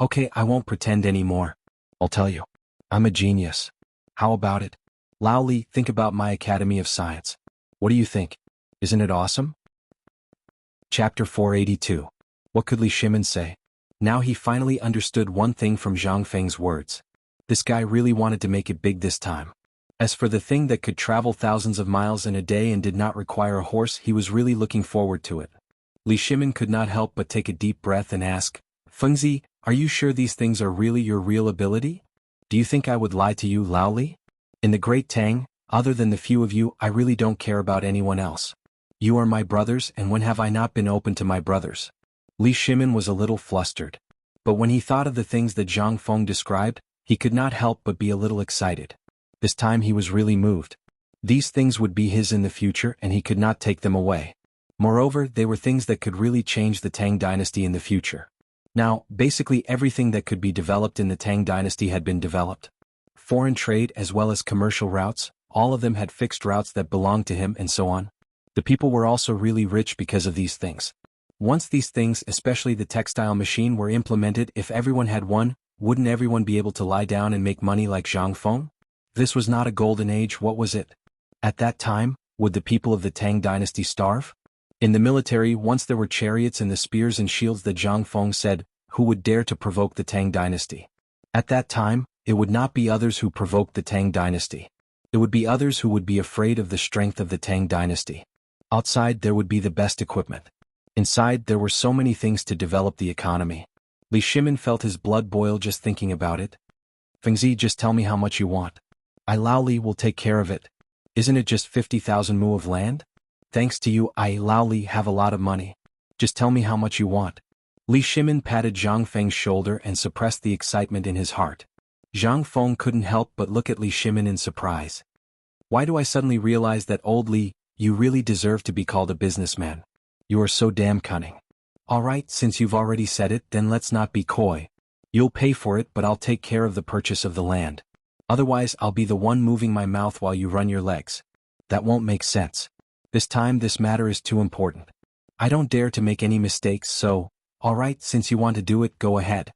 Okay, I won't pretend anymore. I'll tell you. I'm a genius. How about it? Lao Li, think about my Academy of Science. What do you think? Isn't it awesome? Chapter 482. What could Li Shimin say? Now he finally understood one thing from Zhang Feng's words. This guy really wanted to make it big this time. As for the thing that could travel thousands of miles in a day and did not require a horse, he was really looking forward to it. Li Shimin could not help but take a deep breath and ask, Fengzi, are you sure these things are really your real ability? Do you think I would lie to you, Lao Li? In the Great Tang, other than the few of you, I really don't care about anyone else. You are my brothers, and when have I not been open to my brothers? Li Shimin was a little flustered. But when he thought of the things that Zhang Feng described, he could not help but be a little excited. This time he was really moved. These things would be his in the future and he could not take them away. Moreover, they were things that could really change the Tang dynasty in the future. Now, basically everything that could be developed in the Tang dynasty had been developed. Foreign trade as well as commercial routes, all of them had fixed routes that belonged to him and so on. The people were also really rich because of these things. Once these things, especially the textile machine, were implemented, if everyone had one, wouldn't everyone be able to lie down and make money like Zhang Feng? This was not a golden age, what was it? At that time, would the people of the Tang dynasty starve? In the military, once there were chariots and the spears and shields that Zhang Feng said, who would dare to provoke the Tang dynasty? At that time, it would not be others who provoked the Tang dynasty. It would be others who would be afraid of the strength of the Tang dynasty. Outside there would be the best equipment. Inside there were so many things to develop the economy. Li Shimin felt his blood boil just thinking about it. Fengzi, just tell me how much you want. I Lao Li will take care of it. Isn't it just 50,000 mu of land? Thanks to you, I Lao Li have a lot of money. Just tell me how much you want. Li Shimin patted Zhang Feng's shoulder and suppressed the excitement in his heart. Zhang Feng couldn't help but look at Li Shimin in surprise. Why do I suddenly realize that, old Li, you really deserve to be called a businessman? You are so damn cunning. Alright, since you've already said it, then let's not be coy. You'll pay for it, but I'll take care of the purchase of the land. Otherwise, I'll be the one moving my mouth while you run your legs. That won't make sense. This time this matter is too important. I don't dare to make any mistakes, so, alright, since you want to do it, go ahead.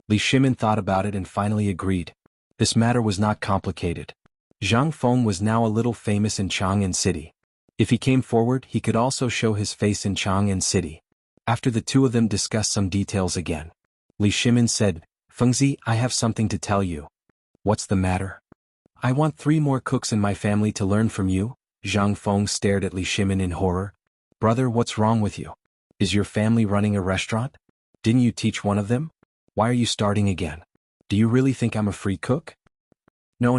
Li Shimin thought about it and finally agreed. This matter was not complicated. Zhang Feng was now a little famous in Chang'an City. If he came forward, he could also show his face in Chang'an City. After the two of them discussed some details again, Li Shimin said, Fengzi, I have something to tell you. What's the matter? I want 3 more cooks in my family to learn from you. Zhang Feng stared at Li Shimin in horror. Brother, what's wrong with you? Is your family running a restaurant? Didn't you teach one of them? Why are you starting again? Do you really think I'm a free cook? No,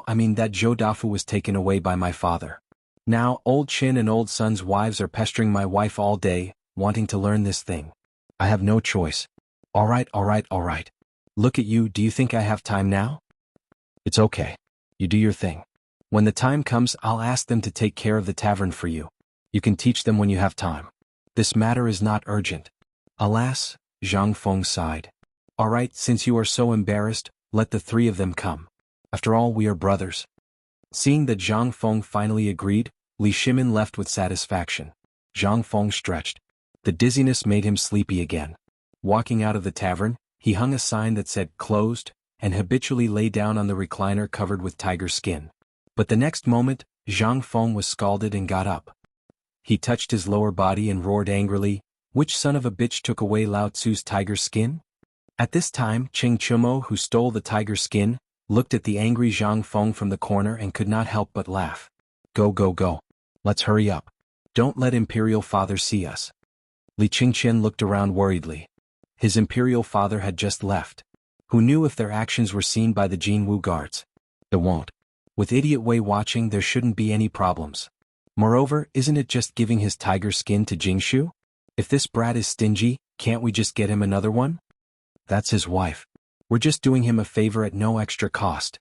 I mean that Zhou Dafu was taken away by my father. Now, old Chin and old Sun's wives are pestering my wife all day, wanting to learn this thing. I have no choice. Alright. Look at you, do you think I have time now? It's okay. You do your thing. When the time comes, I'll ask them to take care of the tavern for you. You can teach them when you have time. This matter is not urgent. Alas, Zhang Feng sighed. Alright, since you are so embarrassed, let the 3 of them come. After all, we are brothers. Seeing that Zhang Feng finally agreed, Li Shimin left with satisfaction. Zhang Feng stretched. The dizziness made him sleepy again. Walking out of the tavern, he hung a sign that said closed, and habitually lay down on the recliner covered with tiger skin. But the next moment, Zhang Feng was scalded and got up. He touched his lower body and roared angrily, which son of a bitch took away Lao Tzu's tiger skin? At this time, Ching Chumo, who stole the tiger skin, looked at the angry Zhang Feng from the corner and could not help but laugh. Go. Let's hurry up. Don't let Imperial Father see us. Li Qingqian looked around worriedly. His Imperial Father had just left. Who knew if their actions were seen by the Jinwu guards? It won't. With Idiot Wei watching, there shouldn't be any problems. Moreover, isn't it just giving his tiger skin to Jingshu? If this brat is stingy, can't we just get him another one? That's his wife. We're just doing him a favor at no extra cost.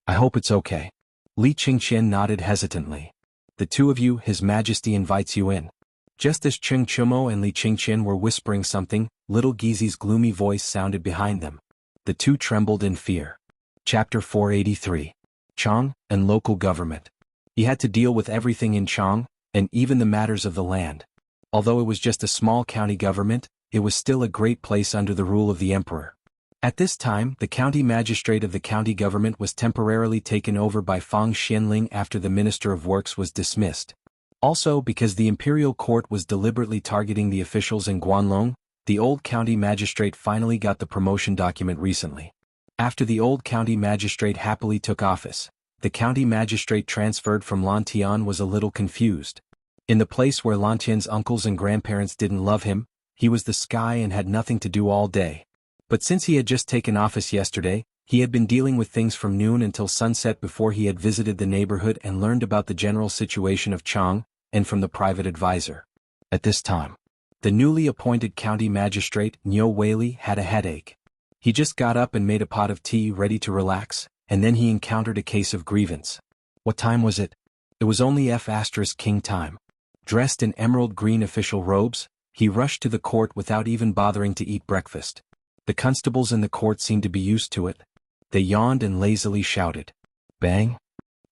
I hope it's okay. Li Qingqian nodded hesitantly. The 2 of you, His Majesty invites you in. Just as Cheng Chumo and Li Qingqian were whispering something, little Gizi's gloomy voice sounded behind them. The 2 trembled in fear. Chapter 483. Chang and local government. He had to deal with everything in Chang, and even the matters of the land. Although it was just a small county government, it was still a great place under the rule of the emperor. At this time, the county magistrate of the county government was temporarily taken over by Fang Xianling after the Minister of Works was dismissed. Also, because the imperial court was deliberately targeting the officials in Guanlong, the old county magistrate finally got the promotion document recently. After the old county magistrate happily took office, the county magistrate transferred from Lantian was a little confused. In the place where Lantian's uncles and grandparents didn't love him, he was the sky and had nothing to do all day. But since he had just taken office yesterday, he had been dealing with things from noon until sunset before he had visited the neighborhood and learned about the general situation of Chang, and from the private advisor. At this time, the newly appointed county magistrate, Niu Weili, had a headache. He just got up and made a pot of tea ready to relax, and then he encountered a case of grievance. What time was it? It was only F*King time. Dressed in emerald green official robes, he rushed to the court without even bothering to eat breakfast. The constables in the court seemed to be used to it. They yawned and lazily shouted. Bang!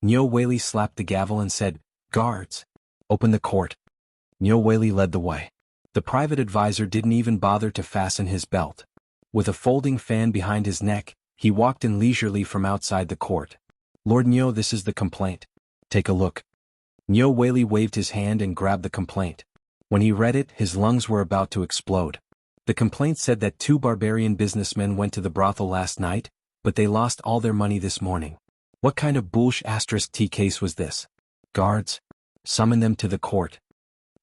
Niu Weili slapped the gavel and said, Guards! Open the court. Niu Weili led the way. The private advisor didn't even bother to fasten his belt. With a folding fan behind his neck, he walked in leisurely from outside the court. Lord Niu, this is the complaint. Take a look. Niu Weili waved his hand and grabbed the complaint. When he read it, his lungs were about to explode. The complaint said that 2 barbarian businessmen went to the brothel last night, but they lost all their money this morning. What kind of *T case was this? Guards, summon them to the court.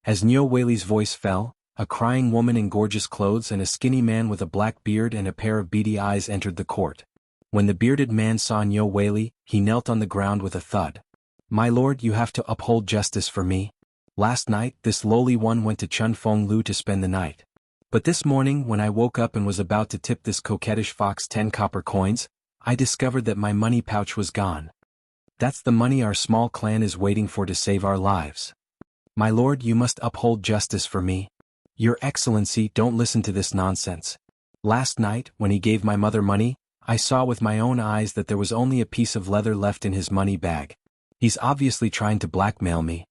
As Niu Weili's voice fell, a crying woman in gorgeous clothes and a skinny man with a black beard and a pair of beady eyes entered the court. When the bearded man saw Nyo Weili, he knelt on the ground with a thud. "My lord, you have to uphold justice for me. Last night, this lowly one went to Chun Fong Lu to spend the night. But this morning, when I woke up and was about to tip this coquettish fox 10 copper coins, I discovered that my money pouch was gone. That's the money our small clan is waiting for to save our lives. My lord, you must uphold justice for me. Your Excellency, don't listen to this nonsense. Last night, when he gave my mother money, I saw with my own eyes that there was only a piece of leather left in his money bag. He's obviously trying to blackmail me."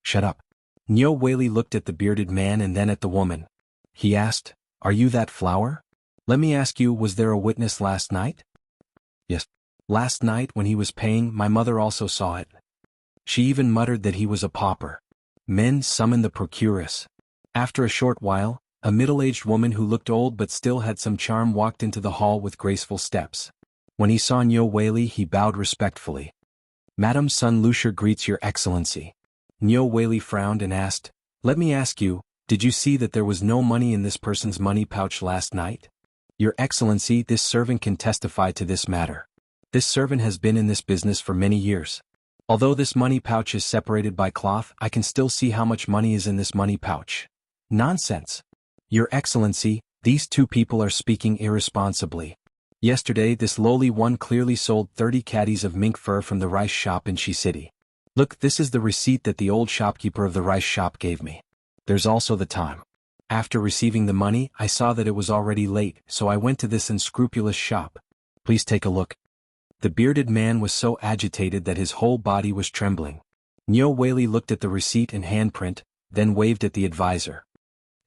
"Shut up." Nyo Weili looked at the bearded man and then at the woman. He asked, "Are you that flower? Let me ask you, was there a witness last night?" "Yes. Last night when he was paying, my mother also saw it. She even muttered that he was a pauper." Men summoned the procuress. After a short while, a middle-aged woman who looked old but still had some charm walked into the hall with graceful steps. When he saw Nyo Weili, he bowed respectfully. "Madam Sun Lucier greets your Excellency." Nyo Weili frowned and asked, "Let me ask you, did you see that there was no money in this person's money pouch last night?" "Your Excellency, this servant can testify to this matter. This servant has been in this business for many years. Although this money pouch is separated by cloth, I can still see how much money is in this money pouch." "Nonsense. Your Excellency, these two people are speaking irresponsibly. Yesterday this lowly one clearly sold 30 caddies of mink fur from the rice shop in Shi City. Look, this is the receipt that the old shopkeeper of the rice shop gave me. There's also the time. After receiving the money, I saw that it was already late, so I went to this unscrupulous shop. Please take a look." The bearded man was so agitated that his whole body was trembling. Nyo Weili looked at the receipt and handprint, then waved at the advisor.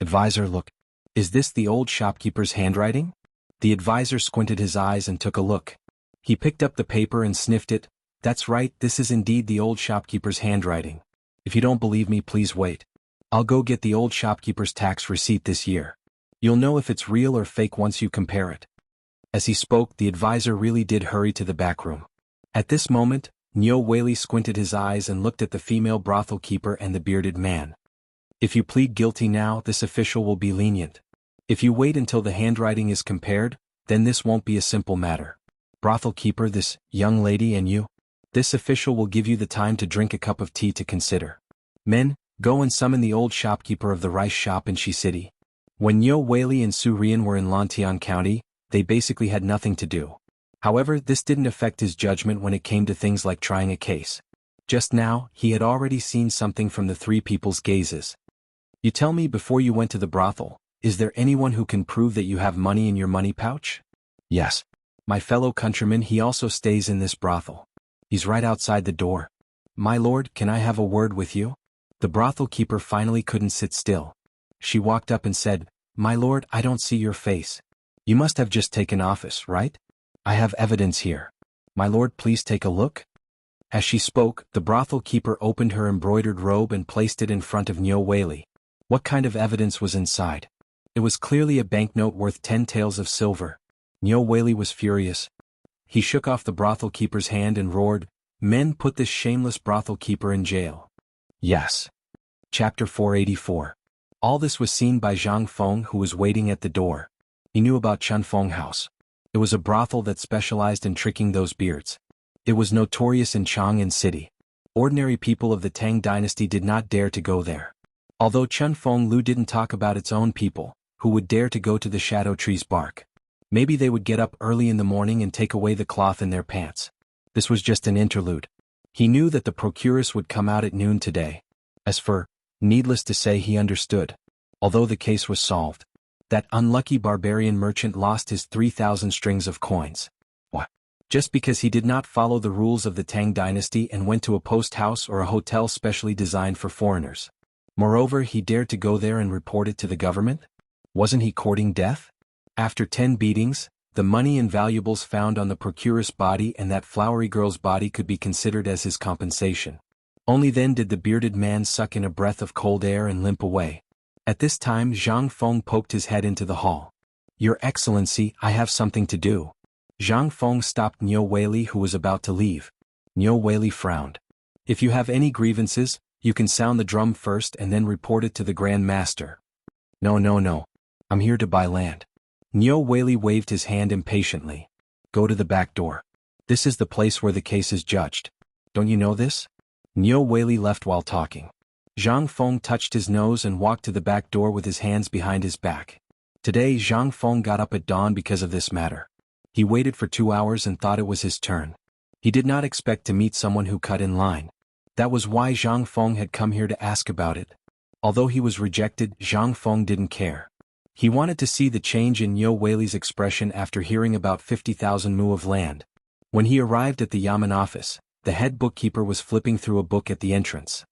"Advisor, look. Is this the old shopkeeper's handwriting?" The advisor squinted his eyes and took a look. He picked up the paper and sniffed it. "That's right, this is indeed the old shopkeeper's handwriting. If you don't believe me, please wait. I'll go get the old shopkeeper's tax receipt this year. You'll know if it's real or fake once you compare it." As he spoke, the advisor really did hurry to the back room. At this moment, Nyo Weili squinted his eyes and looked at the female brothel keeper and the bearded man. "If you plead guilty now, this official will be lenient. If you wait until the handwriting is compared, then this won't be a simple matter. Brothel keeper, this young lady and you. This official will give you the time to drink a cup of tea to consider. Men, go and summon the old shopkeeper of the rice shop in Shi City." When Nyo Weili and Su Rian were in Lantian County, they basically had nothing to do. However, this didn't affect his judgment when it came to things like trying a case. Just now, he had already seen something from the three people's gazes. "You tell me, before you went to the brothel, is there anyone who can prove that you have money in your money pouch?" "Yes. My fellow countryman, he also stays in this brothel. He's right outside the door." "My lord, can I have a word with you?" The brothel keeper finally couldn't sit still. She walked up and said, "My lord, I don't see your face. You must have just taken office, right? I have evidence here. My lord, please take a look." As she spoke, the brothel keeper opened her embroidered robe and placed it in front of Nyo Weili. What kind of evidence was inside? It was clearly a banknote worth 10 taels of silver. Nyo Weili was furious. He shook off the brothel keeper's hand and roared, "Men, put this shameless brothel keeper in jail." Yes. Chapter 484. All this was seen by Zhang Feng, who was waiting at the door. He knew about Chun Feng House. It was a brothel that specialized in tricking those beards. It was notorious in Chang'an City. Ordinary people of the Tang Dynasty did not dare to go there. Although Chun Feng Lu didn't talk about its own people, who would dare to go to the shadow tree's bark. Maybe they would get up early in the morning and take away the cloth in their pants. This was just an interlude. He knew that the procuress would come out at noon today. As for, needless to say, he understood. Although the case was solved, that unlucky barbarian merchant lost his 3,000 strings of coins. What? Just because he did not follow the rules of the Tang Dynasty and went to a post house or a hotel specially designed for foreigners. Moreover, he dared to go there and report it to the government? Wasn't he courting death? After 10 beatings, the money and valuables found on the procuress' body and that flowery girl's body could be considered as his compensation. Only then did the bearded man suck in a breath of cold air and limp away. At this time Zhang Feng poked his head into the hall. "Your Excellency, I have something to do." Zhang Feng stopped Nyo Weili, who was about to leave. Nyo Weili frowned. "If you have any grievances, you can sound the drum first and then report it to the Grand Master." No, no, no. I'm here to buy land. Nyo Whaley waved his hand impatiently. Go to the back door. This is the place where the case is judged. Don't you know this? Nyo Whaley left while talking. Zhang Feng touched his nose and walked to the back door with his hands behind his back. Today Zhang Feng got up at dawn because of this matter. He waited for 2 hours and thought it was his turn. He did not expect to meet someone who cut in line. That was why Zhang Feng had come here to ask about it. Although he was rejected, Zhang Feng didn't care. He wanted to see the change in Nyo Whaley's expression after hearing about 50,000 mu of land. When he arrived at the Yamen office, the head bookkeeper was flipping through a book at the entrance.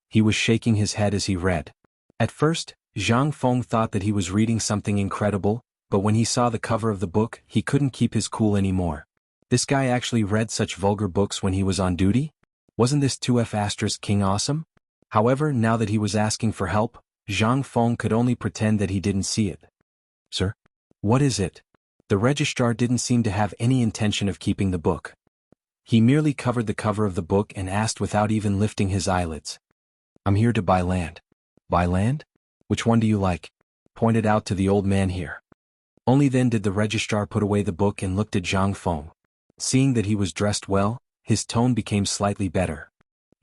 He was shaking his head as he read. At first, Zhang Feng thought that he was reading something incredible, but when he saw the cover of the book, he couldn't keep his cool anymore. This guy actually read such vulgar books when he was on duty? Wasn't this 2F** King awesome? However, now that he was asking for help, Zhang Feng could only pretend that he didn't see it. Sir? What is it? The registrar didn't seem to have any intention of keeping the book. He merely covered the cover of the book and asked without even lifting his eyelids. I'm here to buy land. Buy land? Which one do you like? Pointed out to the old man here. Only then did the registrar put away the book and looked at Zhang Feng. Seeing that he was dressed well, his tone became slightly better.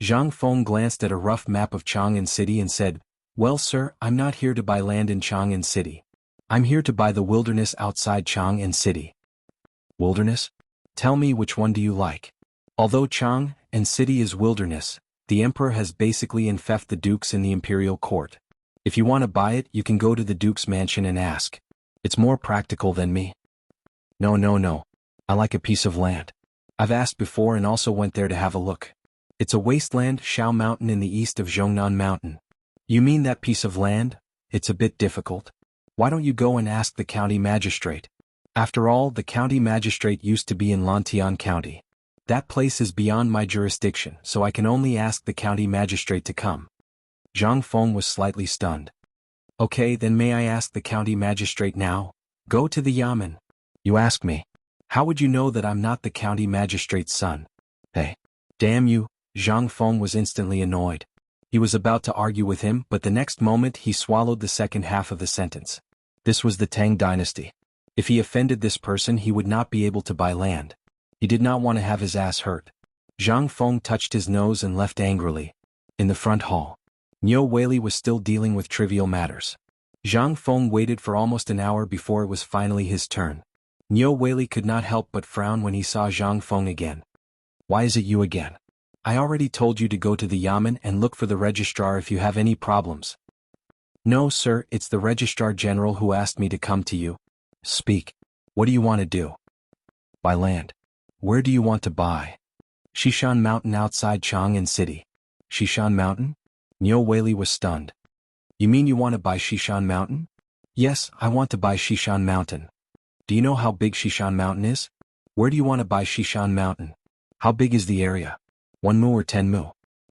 Zhang Feng glanced at a rough map of Chang'an City and said, Well sir, I'm not here to buy land in Chang'an City. I'm here to buy the wilderness outside Chang'an City. Wilderness? Tell me which one do you like? Although Chang'an City is wilderness, the emperor has basically enfeoffed the dukes in the imperial court. If you want to buy it, you can go to the duke's mansion and ask. It's more practical than me. No, no, no. I like a piece of land. I've asked before and also went there to have a look. It's a wasteland, Shao Mountain in the east of Zhongnan Mountain. You mean that piece of land? It's a bit difficult. Why don't you go and ask the county magistrate? After all, the county magistrate used to be in Lantian County. That place is beyond my jurisdiction, so I can only ask the county magistrate to come. Zhang Feng was slightly stunned. Okay, then may I ask the county magistrate now? Go to the Yamen. You ask me. How would you know that I'm not the county magistrate's son? Hey. Damn you, Zhang Feng was instantly annoyed. He was about to argue with him, but the next moment he swallowed the second half of the sentence. This was the Tang Dynasty. If he offended this person, he would not be able to buy land. He did not want to have his ass hurt. Zhang Feng touched his nose and left angrily. In the front hall, Nyo Whaley was still dealing with trivial matters. Zhang Feng waited for almost an hour before it was finally his turn. Nyo Whaley could not help but frown when he saw Zhang Feng again. Why is it you again? I already told you to go to the Yamen and look for the registrar if you have any problems. No, sir, it's the registrar general who asked me to come to you. Speak. What do you want to do? Buy land. Where do you want to buy? Shishan Mountain outside Chang'an City. Shishan Mountain? Nyo Whaley was stunned. You mean you want to buy Shishan Mountain? Yes, I want to buy Shishan Mountain. Do you know how big Shishan Mountain is? Where do you want to buy Shishan Mountain? How big is the area? 1 mu or 10 mu?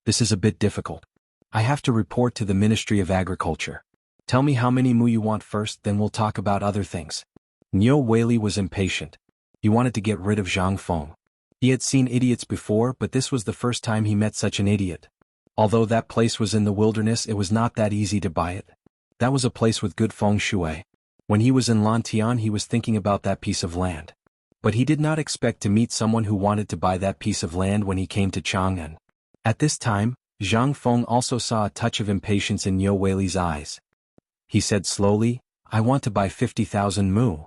This is a bit difficult. I have to report to the Ministry of Agriculture. Tell me how many mu you want first, then we'll talk about other things. Nyo Whaley was impatient. He wanted to get rid of Zhang Feng. He had seen idiots before, but this was the first time he met such an idiot. Although that place was in the wilderness, it was not that easy to buy it. That was a place with good feng shui. When he was in Lantian, he was thinking about that piece of land. But he did not expect to meet someone who wanted to buy that piece of land when he came to Chang'an. At this time, Zhang Feng also saw a touch of impatience in Nyo Whaley's eyes. He said slowly, I want to buy 50,000 mu.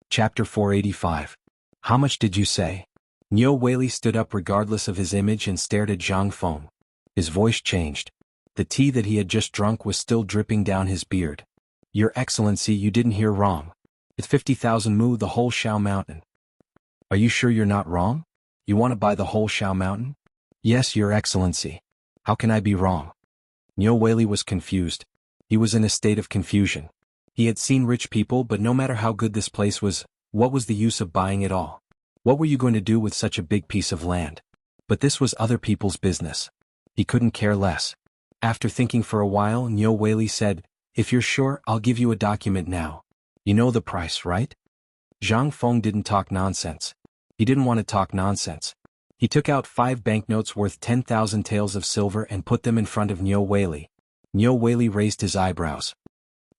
Chapter 485. How much did you say? Nyo Whaley stood up regardless of his image and stared at Zhang Feng. His voice changed. The tea that he had just drunk was still dripping down his beard. Your Excellency, you didn't hear wrong. It's 50,000 mu, the whole Shao Mountain. Are you sure you're not wrong? You want to buy the whole Shao Mountain? Yes, Your Excellency. How can I be wrong? Nyo Whaley was confused. He was in a state of confusion. He had seen rich people, but no matter how good this place was, what was the use of buying it all? What were you going to do with such a big piece of land? But this was other people's business. He couldn't care less. After thinking for a while, Nyo Whaley said, If you're sure, I'll give you a document now. You know the price, right? Zhang Feng didn't talk nonsense. He didn't want to talk nonsense. He took out 5 banknotes worth 10,000 taels of silver and put them in front of Nyo Whaley. Nyo Whaley raised his eyebrows.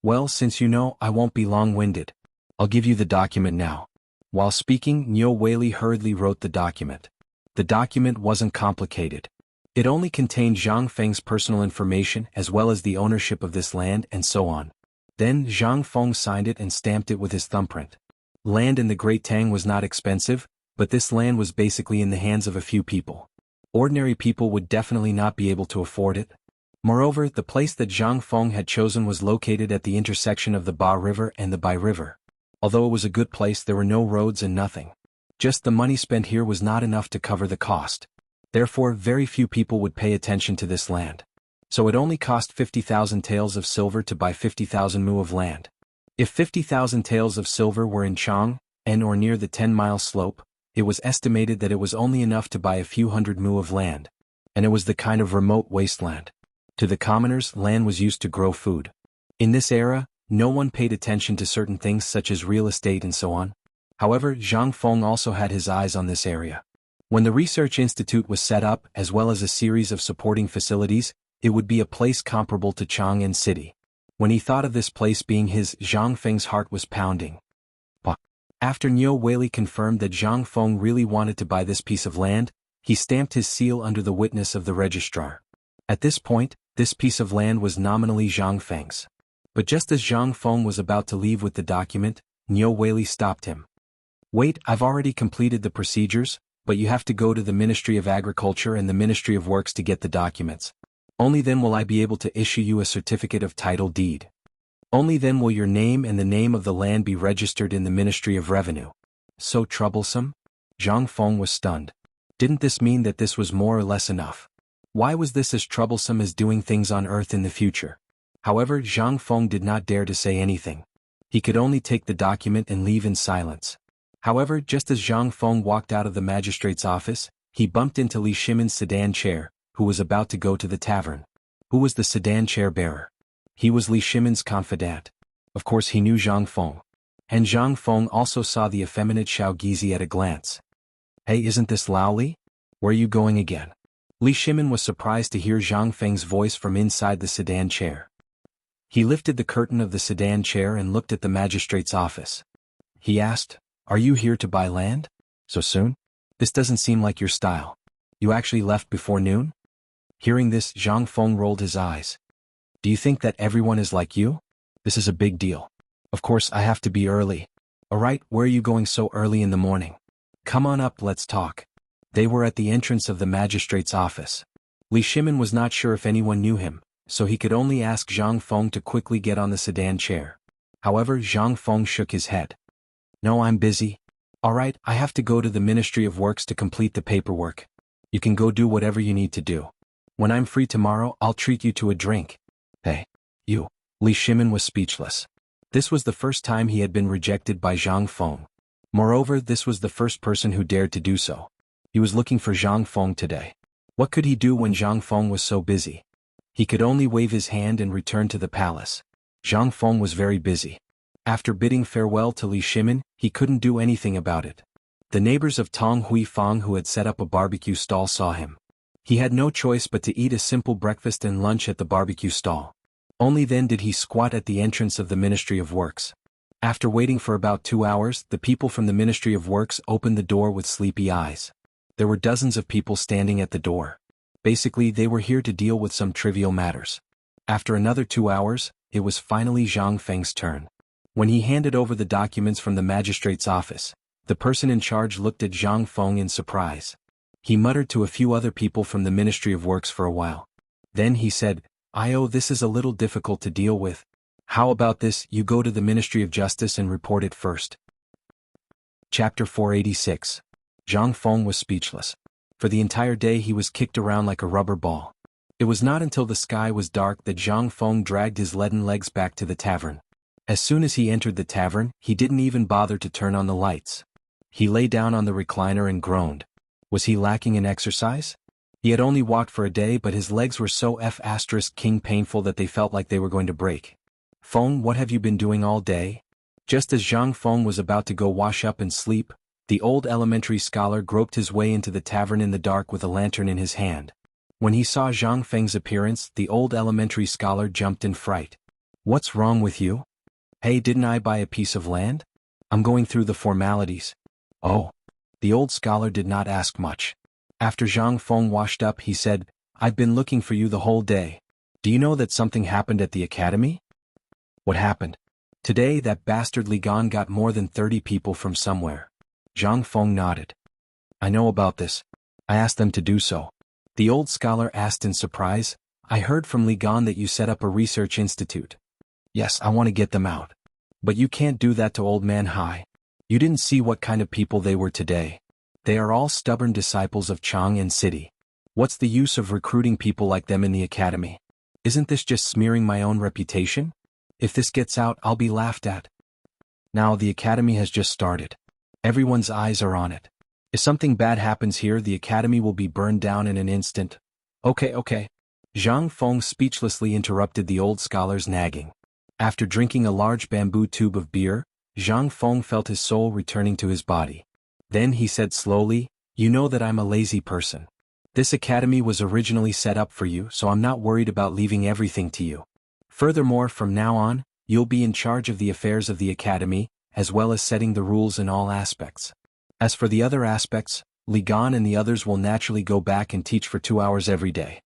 Well, since you know, I won't be long-winded. I'll give you the document now. While speaking, Niu Weili hurriedly wrote the document. The document wasn't complicated. It only contained Zhang Feng's personal information as well as the ownership of this land and so on. Then Zhang Feng signed it and stamped it with his thumbprint. Land in the Great Tang was not expensive, but this land was basically in the hands of a few people. Ordinary people would definitely not be able to afford it. Moreover, the place that Zhang Feng had chosen was located at the intersection of the Ba River and the Bai River. Although it was a good place, there were no roads and nothing. Just the money spent here was not enough to cover the cost. Therefore, very few people would pay attention to this land. So it only cost 50,000 taels of silver to buy 50,000 mu of land. If 50,000 taels of silver were in Chang, and or near the 10-mile slope, it was estimated that it was only enough to buy a few hundred mu of land. And it was the kind of remote wasteland. To the commoners, land was used to grow food. In this era, no one paid attention to certain things such as real estate and so on. However, Zhang Feng also had his eyes on this area. When the research institute was set up, as well as a series of supporting facilities, it would be a place comparable to Chang'an City. When he thought of this place being his, Zhang Feng's heart was pounding. After Niu Weili confirmed that Zhang Feng really wanted to buy this piece of land, he stamped his seal under the witness of the registrar. At this point, this piece of land was nominally Zhang Feng's. But just as Zhang Feng was about to leave with the document, Niu Weili stopped him. Wait, I've already completed the procedures, but you have to go to the Ministry of Agriculture and the Ministry of Works to get the documents. Only then will I be able to issue you a certificate of title deed. Only then will your name and the name of the land be registered in the Ministry of Revenue. So troublesome? Zhang Feng was stunned. Didn't this mean that this was more or less enough? Why was this as troublesome as doing things on Earth in the future? However, Zhang Feng did not dare to say anything. He could only take the document and leave in silence. However, just as Zhang Feng walked out of the magistrate's office, he bumped into Li Shimin's sedan chair, who was about to go to the tavern. Who was the sedan chair bearer? He was Li Shimin's confidant. Of course he knew Zhang Feng. And Zhang Feng also saw the effeminate Xiao Gizi at a glance. Hey, isn't this Lao Li? Where are you going again? Li Shimin was surprised to hear Zhang Feng's voice from inside the sedan chair. He lifted the curtain of the sedan chair and looked at the magistrate's office. He asked, "Are you here to buy land? So soon? This doesn't seem like your style. You actually left before noon?" Hearing this, Zhang Feng rolled his eyes. "Do you think that everyone is like you? This is a big deal. Of course I have to be early." "Alright, where are you going so early in the morning? Come on up, let's talk." They were at the entrance of the magistrate's office. Li Shimin was not sure if anyone knew him, so he could only ask Zhang Feng to quickly get on the sedan chair. However, Zhang Feng shook his head. "No, I'm busy. Alright, I have to go to the Ministry of Works to complete the paperwork. You can go do whatever you need to do. When I'm free tomorrow, I'll treat you to a drink." "Hey, you." Li Shimin was speechless. This was the first time he had been rejected by Zhang Feng. Moreover, this was the first person who dared to do so. He was looking for Zhang Feng today. What could he do when Zhang Feng was so busy? He could only wave his hand and return to the palace. Zhang Feng was very busy. After bidding farewell to Li Shimin, he couldn't do anything about it. The neighbors of Tong Hui Fang who had set up a barbecue stall saw him. He had no choice but to eat a simple breakfast and lunch at the barbecue stall. Only then did he squat at the entrance of the Ministry of Works. After waiting for about 2 hours, the people from the Ministry of Works opened the door with sleepy eyes. There were dozens of people standing at the door. Basically, they were here to deal with some trivial matters. After another 2 hours, it was finally Zhang Feng's turn. When he handed over the documents from the magistrate's office, the person in charge looked at Zhang Feng in surprise. He muttered to a few other people from the Ministry of Works for a while. Then he said, This is a little difficult to deal with. How about this, you go to the Ministry of Justice and report it first." Chapter 486. Zhang Feng was speechless. For the entire day he was kicked around like a rubber ball. It was not until the sky was dark that Zhang Feng dragged his leaden legs back to the tavern. As soon as he entered the tavern, he didn't even bother to turn on the lights. He lay down on the recliner and groaned. Was he lacking in exercise? He had only walked for a day, but his legs were so king painful that they felt like they were going to break. "Feng, what have you been doing all day?" Just as Zhang Feng was about to go wash up and sleep, the old elementary scholar groped his way into the tavern in the dark with a lantern in his hand. When he saw Zhang Feng's appearance, the old elementary scholar jumped in fright. What's wrong with you? Hey, didn't I buy a piece of land? I'm going through the formalities. Oh. The old scholar did not ask much. After Zhang Feng washed up, he said, I've been looking for you the whole day. Do you know that something happened at the academy? What happened? Today that bastard Li Gan got more than 30 people from somewhere. Zhang Feng nodded. I know about this. I asked them to do so. The old scholar asked in surprise, I heard from Li Gan that you set up a research institute. Yes, I want to get them out. But you can't do that to Old Man Hai. You didn't see what kind of people they were today. They are all stubborn disciples of Chang and City. What's the use of recruiting people like them in the academy? Isn't this just smearing my own reputation? If this gets out, I'll be laughed at. Now the academy has just started. Everyone's eyes are on it. If something bad happens here, the academy will be burned down in an instant. Okay. Zhang Feng speechlessly interrupted the old scholar's nagging. After drinking a large bamboo tube of beer, Zhang Feng felt his soul returning to his body. Then he said slowly, You know that I'm a lazy person. This academy was originally set up for you, so I'm not worried about leaving everything to you. Furthermore, from now on, you'll be in charge of the affairs of the academy, as well as setting the rules in all aspects. As for the other aspects, Li Gan and the others will naturally go back and teach for 2 hours every day.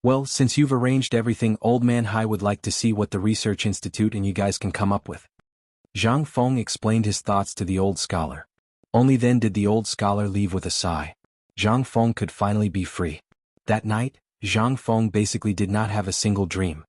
Well, since you've arranged everything, Old Man Hai would like to see what the research institute and you guys can come up with. Zhang Feng explained his thoughts to the old scholar. Only then did the old scholar leave with a sigh. Zhang Feng could finally be free. That night, Zhang Feng basically did not have a single dream.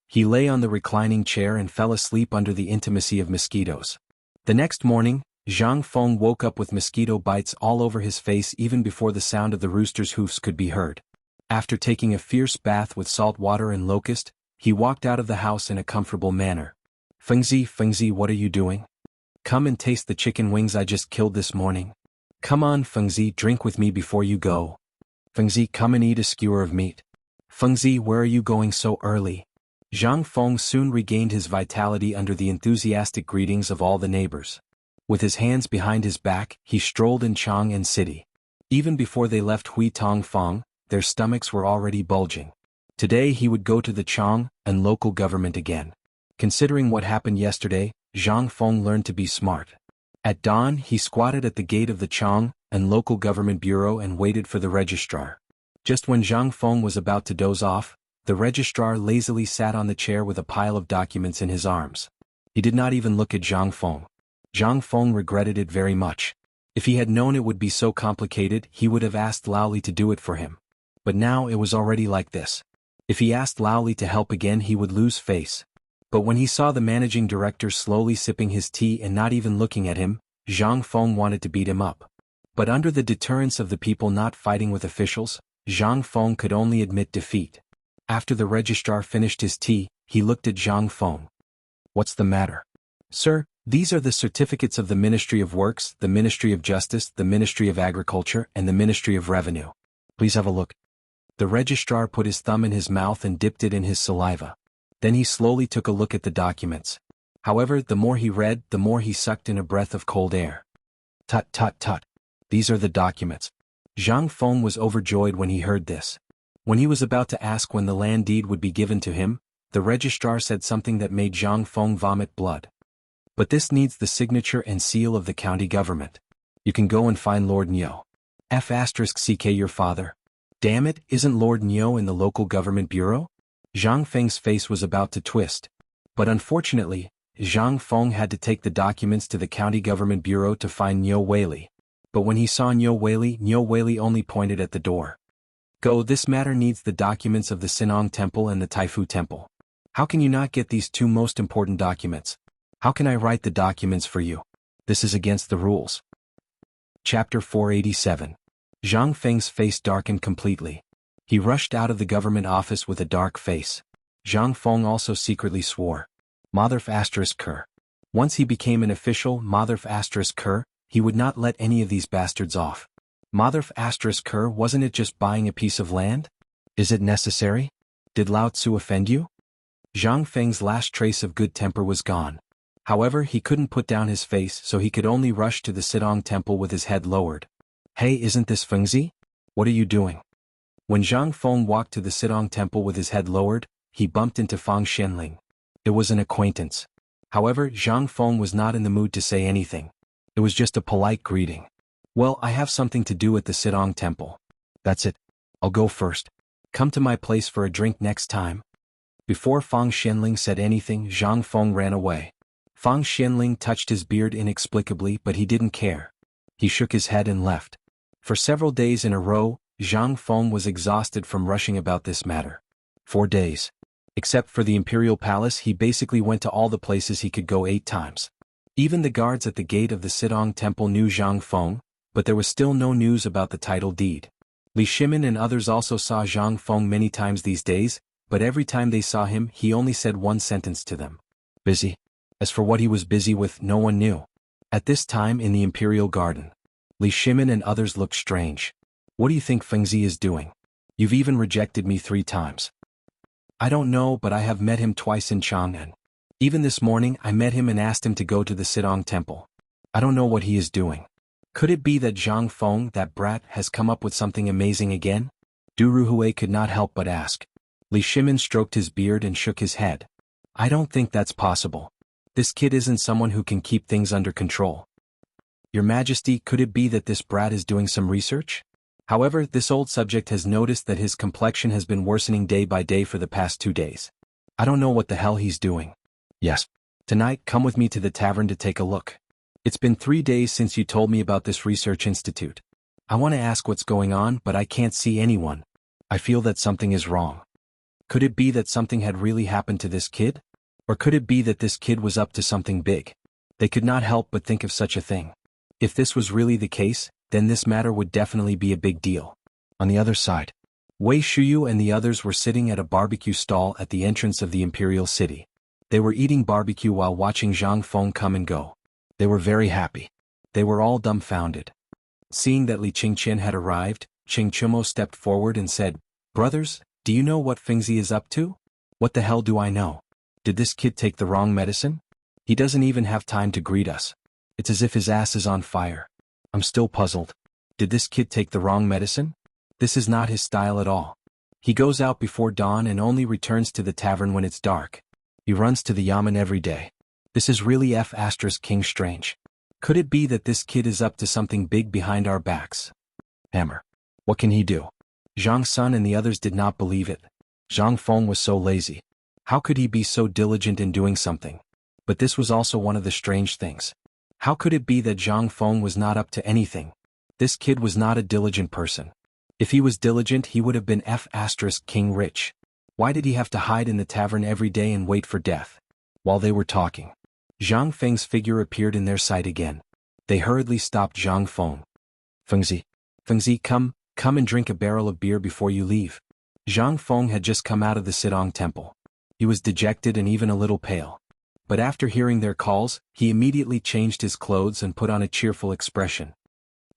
He lay on the reclining chair and fell asleep under the intimacy of mosquitoes. The next morning, Zhang Feng woke up with mosquito bites all over his face even before the sound of the rooster's hoofs could be heard. After taking a fierce bath with salt water and locust, he walked out of the house in a comfortable manner. Fengzi, what are you doing? Come and taste the chicken wings I just killed this morning. Come on, Fengzi, drink with me before you go. Fengzi, come and eat a skewer of meat. Fengzi, where are you going so early? Zhang Feng soon regained his vitality under the enthusiastic greetings of all the neighbors. With his hands behind his back, he strolled in Chang and City. Even before they left Hui Tong Feng, their stomachs were already bulging. Today he would go to the Chang and local government again. Considering what happened yesterday, Zhang Feng learned to be smart. At dawn, he squatted at the gate of the Chang and local government bureau and waited for the registrar. Just when Zhang Feng was about to doze off, the registrar lazily sat on the chair with a pile of documents in his arms. He did not even look at Zhang Feng. Zhang Feng regretted it very much. If he had known it would be so complicated, he would have asked Lao Li to do it for him. But now it was already like this. If he asked Lao Li to help again, he would lose face. But when he saw the managing director slowly sipping his tea and not even looking at him, Zhang Feng wanted to beat him up. But under the deterrence of the people not fighting with officials, Zhang Feng could only admit defeat. After the registrar finished his tea, he looked at Zhang Feng. What's the matter? Sir, these are the certificates of the Ministry of Works, the Ministry of Justice, the Ministry of Agriculture, and the Ministry of Revenue. Please have a look. The registrar put his thumb in his mouth and dipped it in his saliva. Then he slowly took a look at the documents. However, the more he read, the more he sucked in a breath of cold air. Tut. These are the documents. Zhang Feng was overjoyed when he heard this. When he was about to ask when the land deed would be given to him, the registrar said something that made Zhang Feng vomit blood. But this needs the signature and seal of the county government. You can go and find Lord Nyo. F***ck your father. Damn it, isn't Lord Nyo in the local government bureau? Zhang Feng's face was about to twist. But unfortunately, Zhang Feng had to take the documents to the county government bureau to find Nyo Weili. But when he saw Nyo Weili only pointed at the door. Go, this matter needs the documents of the Sinong Temple and the Taifu Temple. How can you not get these two most important documents? How can I write the documents for you? This is against the rules. Chapter 487. Zhang Feng's face darkened completely. He rushed out of the government office with a dark face. Zhang Feng also secretly swore. Mother****. Once he became an official Mother****, he would not let any of these bastards off. Mother****, wasn't it just buying a piece of land? Is it necessary? Did Lao Tzu offend you? Zhang Feng's last trace of good temper was gone. However, he couldn't put down his face, so he could only rush to the Sidong Temple with his head lowered. Hey, isn't this Fengzi? What are you doing? When Zhang Feng walked to the Sidong Temple with his head lowered, he bumped into Fang Xianling. It was an acquaintance. However, Zhang Feng was not in the mood to say anything. It was just a polite greeting. Well, I have something to do at the Sidong temple. That's it. I'll go first. Come to my place for a drink next time. Before Fang Xianling said anything, Zhang Feng ran away. Fang Xianling touched his beard inexplicably, but he didn't care. He shook his head and left. For several days in a row, Zhang Feng was exhausted from rushing about this matter. 4 days. Except for the Imperial Palace, he basically went to all the places he could go 8 times. Even the guards at the gate of the Sidong temple knew Zhang Feng, but there was still no news about the title deed. Li Shimin and others also saw Zhang Feng many times these days, but every time they saw him he only said one sentence to them. Busy. As for what he was busy with, no one knew. At this time in the Imperial Garden, Li Shimin and others looked strange. What do you think Fengzi is doing? You've even rejected me 3 times. I don't know, but I have met him twice in Chang'an. Even this morning I met him and asked him to go to the Sidong temple. I don't know what he is doing. Could it be that Zhang Feng, that brat, has come up with something amazing again? Du Ruhui could not help but ask. Li Shimin stroked his beard and shook his head. I don't think that's possible. This kid isn't someone who can keep things under control. Your Majesty, could it be that this brat is doing some research? However, this old subject has noticed that his complexion has been worsening day by day for the past 2 days. I don't know what the hell he's doing. Yes. Tonight, come with me to the tavern to take a look. It's been 3 days since you told me about this research institute. I want to ask what's going on, but I can't see anyone. I feel that something is wrong. Could it be that something had really happened to this kid? Or could it be that this kid was up to something big? They could not help but think of such a thing. If this was really the case, then this matter would definitely be a big deal. On the other side, Wei Shuyu and the others were sitting at a barbecue stall at the entrance of the Imperial City. They were eating barbecue while watching Zhang Feng come and go. They were very happy. They were all dumbfounded. Seeing that Li Qingqian had arrived, Qing Chumo stepped forward and said, Brothers, do you know what Fengzi is up to? What the hell do I know? Did this kid take the wrong medicine? He doesn't even have time to greet us. It's as if his ass is on fire. I'm still puzzled. Did this kid take the wrong medicine? This is not his style at all. He goes out before dawn and only returns to the tavern when it's dark. He runs to the yamen every day. This is really King strange. Could it be that this kid is up to something big behind our backs? Hammer. What can he do? Zhang Sun and the others did not believe it. Zhang Feng was so lazy. How could he be so diligent in doing something? But this was also one of the strange things. How could it be that Zhang Feng was not up to anything? This kid was not a diligent person. If he was diligent, he would have been King rich. Why did he have to hide in the tavern every day and wait for death? While they were talking, Zhang Feng's figure appeared in their sight again. They hurriedly stopped Zhang Feng. Fengzi, come and drink a barrel of beer before you leave. Zhang Feng had just come out of the Sidong temple. He was dejected and even a little pale. But after hearing their calls, he immediately changed his clothes and put on a cheerful expression.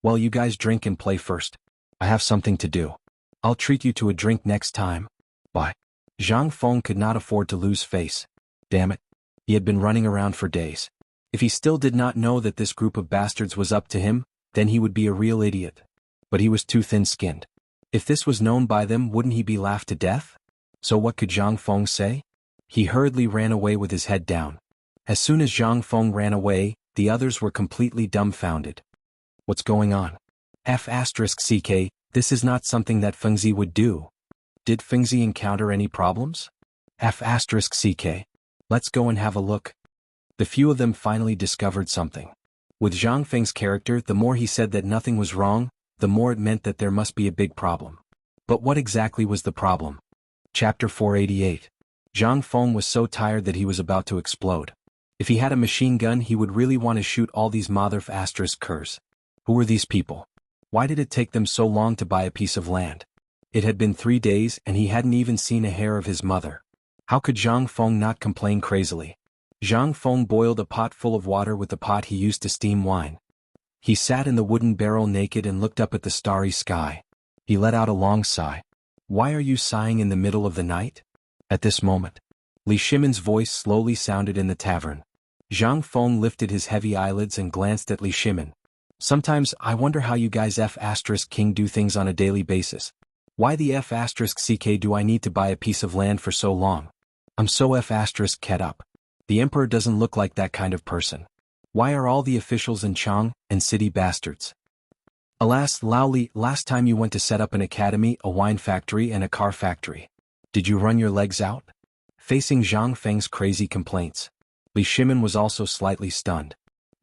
Well, you guys drink and play first. I have something to do. I'll treat you to a drink next time. Bye. Zhang Feng could not afford to lose face. Damn it. He had been running around for days. If he still did not know that this group of bastards was up to him, then he would be a real idiot. But he was too thin-skinned. If this was known by them, wouldn't he be laughed to death? So what could Zhang Feng say? He hurriedly ran away with his head down. As soon as Zhang Feng ran away, the others were completely dumbfounded. What's going on? CK, this is not something that Fengzi would do. Did Fengzi encounter any problems? CK. Let's go and have a look. The few of them finally discovered something. With Zhang Feng's character, the more he said that nothing was wrong, the more it meant that there must be a big problem. But what exactly was the problem? Chapter 488. Zhang Feng was so tired that he was about to explode. If he had a machine gun, he would really want to shoot all these curs. Who were these people? Why did it take them so long to buy a piece of land? It had been 3 days and he hadn't even seen a hair of his mother. How could Zhang Feng not complain crazily? Zhang Feng boiled a pot full of water with the pot he used to steam wine. He sat in the wooden barrel naked and looked up at the starry sky. He let out a long sigh. Why are you sighing in the middle of the night? At this moment, Li Shimin's voice slowly sounded in the tavern. Zhang Feng lifted his heavy eyelids and glanced at Li Shimin. Sometimes I wonder how you guys King do things on a daily basis. Why the CK do I need to buy a piece of land for so long? I'm so ket up. The emperor doesn't look like that kind of person. Why are all the officials in Chang and city bastards? Alas, Lao Li, last time you went to set up an academy, a wine factory and a car factory. Did you run your legs out? Facing Zhang Feng's crazy complaints, Li Shimin was also slightly stunned.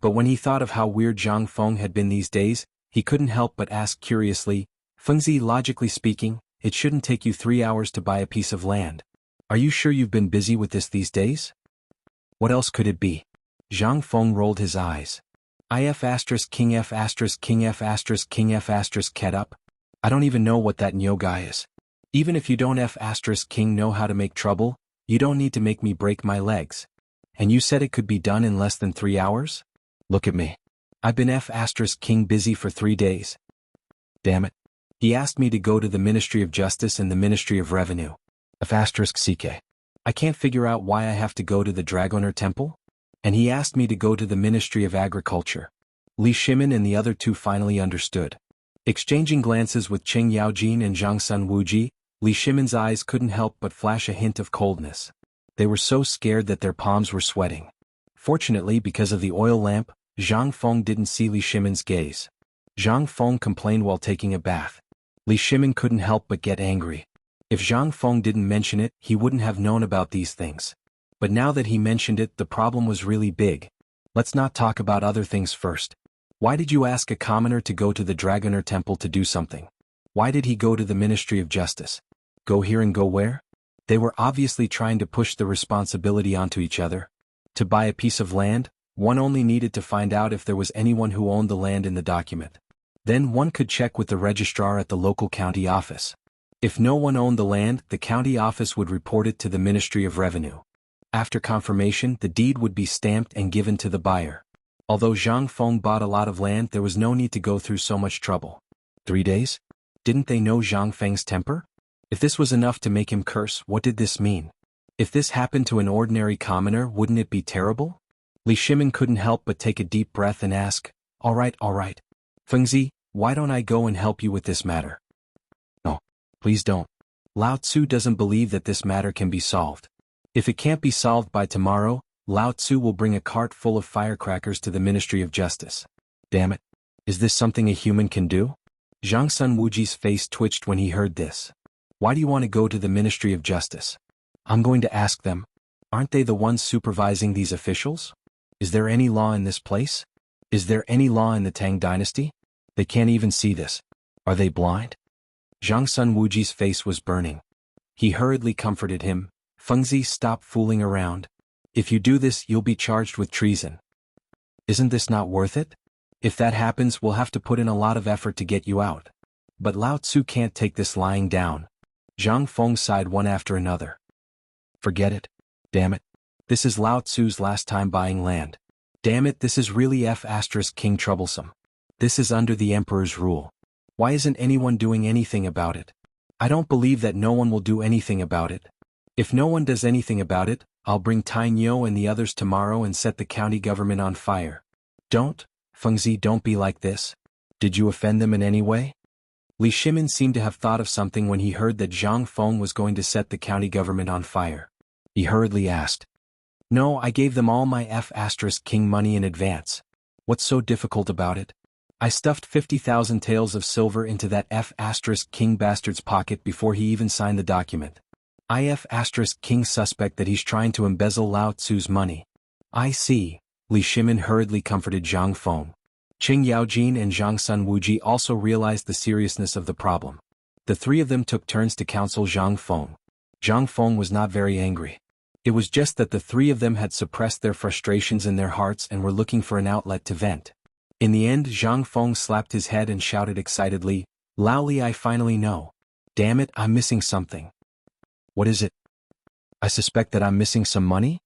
But when he thought of how weird Zhang Feng had been these days, he couldn't help but ask curiously, Fengzi, logically speaking, it shouldn't take you 3 hours to buy a piece of land. Are you sure you've been busy with this these days? What else could it be? Zhang Feng rolled his eyes. If king F king F king F ket up? I don't even know what that Nyo guy is. Even if you don't F king know how to make trouble, you don't need to make me break my legs. And you said it could be done in less than 3 hours? Look at me. I've been F king busy for 3 days. Damn it. He asked me to go to the Ministry of Justice and the Ministry of Revenue. F ck. I can't figure out why I have to go to the Dragoner Temple? And he asked me to go to the Ministry of Agriculture. Li Shimin and the other two finally understood. Exchanging glances with Qing Yaojin and Zhang Sun Wuji, Li Shimin's eyes couldn't help but flash a hint of coldness. They were so scared that their palms were sweating. Fortunately, because of the oil lamp, Zhang Feng didn't see Li Shimin's gaze. Zhang Feng complained while taking a bath. Li Shimin couldn't help but get angry. If Zhang Feng didn't mention it, he wouldn't have known about these things. But now that he mentioned it, the problem was really big. Let's not talk about other things first. Why did you ask a commoner to go to the Dragoner Temple to do something? Why did he go to the Ministry of Justice? Go here and go where? They were obviously trying to push the responsibility onto each other. To buy a piece of land, one only needed to find out if there was anyone who owned the land in the document. Then one could check with the registrar at the local county office. If no one owned the land, the county office would report it to the Ministry of Revenue. After confirmation, the deed would be stamped and given to the buyer. Although Zhang Feng bought a lot of land, there was no need to go through so much trouble. 3 days? Didn't they know Zhang Feng's temper? If this was enough to make him curse, what did this mean? If this happened to an ordinary commoner, wouldn't it be terrible? Li Shimin couldn't help but take a deep breath and ask, all right. Fengzi, why don't I go and help you with this matter? No, please don't. Lao Tzu doesn't believe that this matter can be solved. If it can't be solved by tomorrow, Lao Tzu will bring a cart full of firecrackers to the Ministry of Justice. Damn it. Is this something a human can do? Zhang Sun Wuji's face twitched when he heard this. Why do you want to go to the Ministry of Justice? I'm going to ask them. Aren't they the ones supervising these officials? Is there any law in this place? Is there any law in the Tang Dynasty? They can't even see this. Are they blind? Zhang Sun Wuji's face was burning. He hurriedly comforted him. Fengzi, stop fooling around. If you do this, you'll be charged with treason. Isn't this not worth it? If that happens, we'll have to put in a lot of effort to get you out. But Lao Tzu can't take this lying down. Zhang Feng sighed one after another. Forget it. Damn it. This is Lao Tzu's last time buying land. Damn it, this is really king troublesome. This is under the emperor's rule. Why isn't anyone doing anything about it? I don't believe that no one will do anything about it. If no one does anything about it, I'll bring Tai Nyo and the others tomorrow and set the county government on fire. Don't, Fengzi, don't be like this. Did you offend them in any way? Li Shimin seemed to have thought of something when he heard that Zhang Feng was going to set the county government on fire. He hurriedly asked. No, I gave them all my king money in advance. What's so difficult about it? I stuffed 50,000 taels of silver into that king bastard's pocket before he even signed the document. King suspect that he's trying to embezzle Lao Tzu's money. I see. Li Shimin hurriedly comforted Zhang Feng. Qing Yaojin and Zhang Sun Wuji also realized the seriousness of the problem. The three of them took turns to counsel Zhang Feng. Zhang Feng was not very angry. It was just that the three of them had suppressed their frustrations in their hearts and were looking for an outlet to vent. In the end, Zhang Feng slapped his head and shouted excitedly, Lao Li, I finally know. Damn it, I'm missing something. What is it? I suspect that I'm missing some money?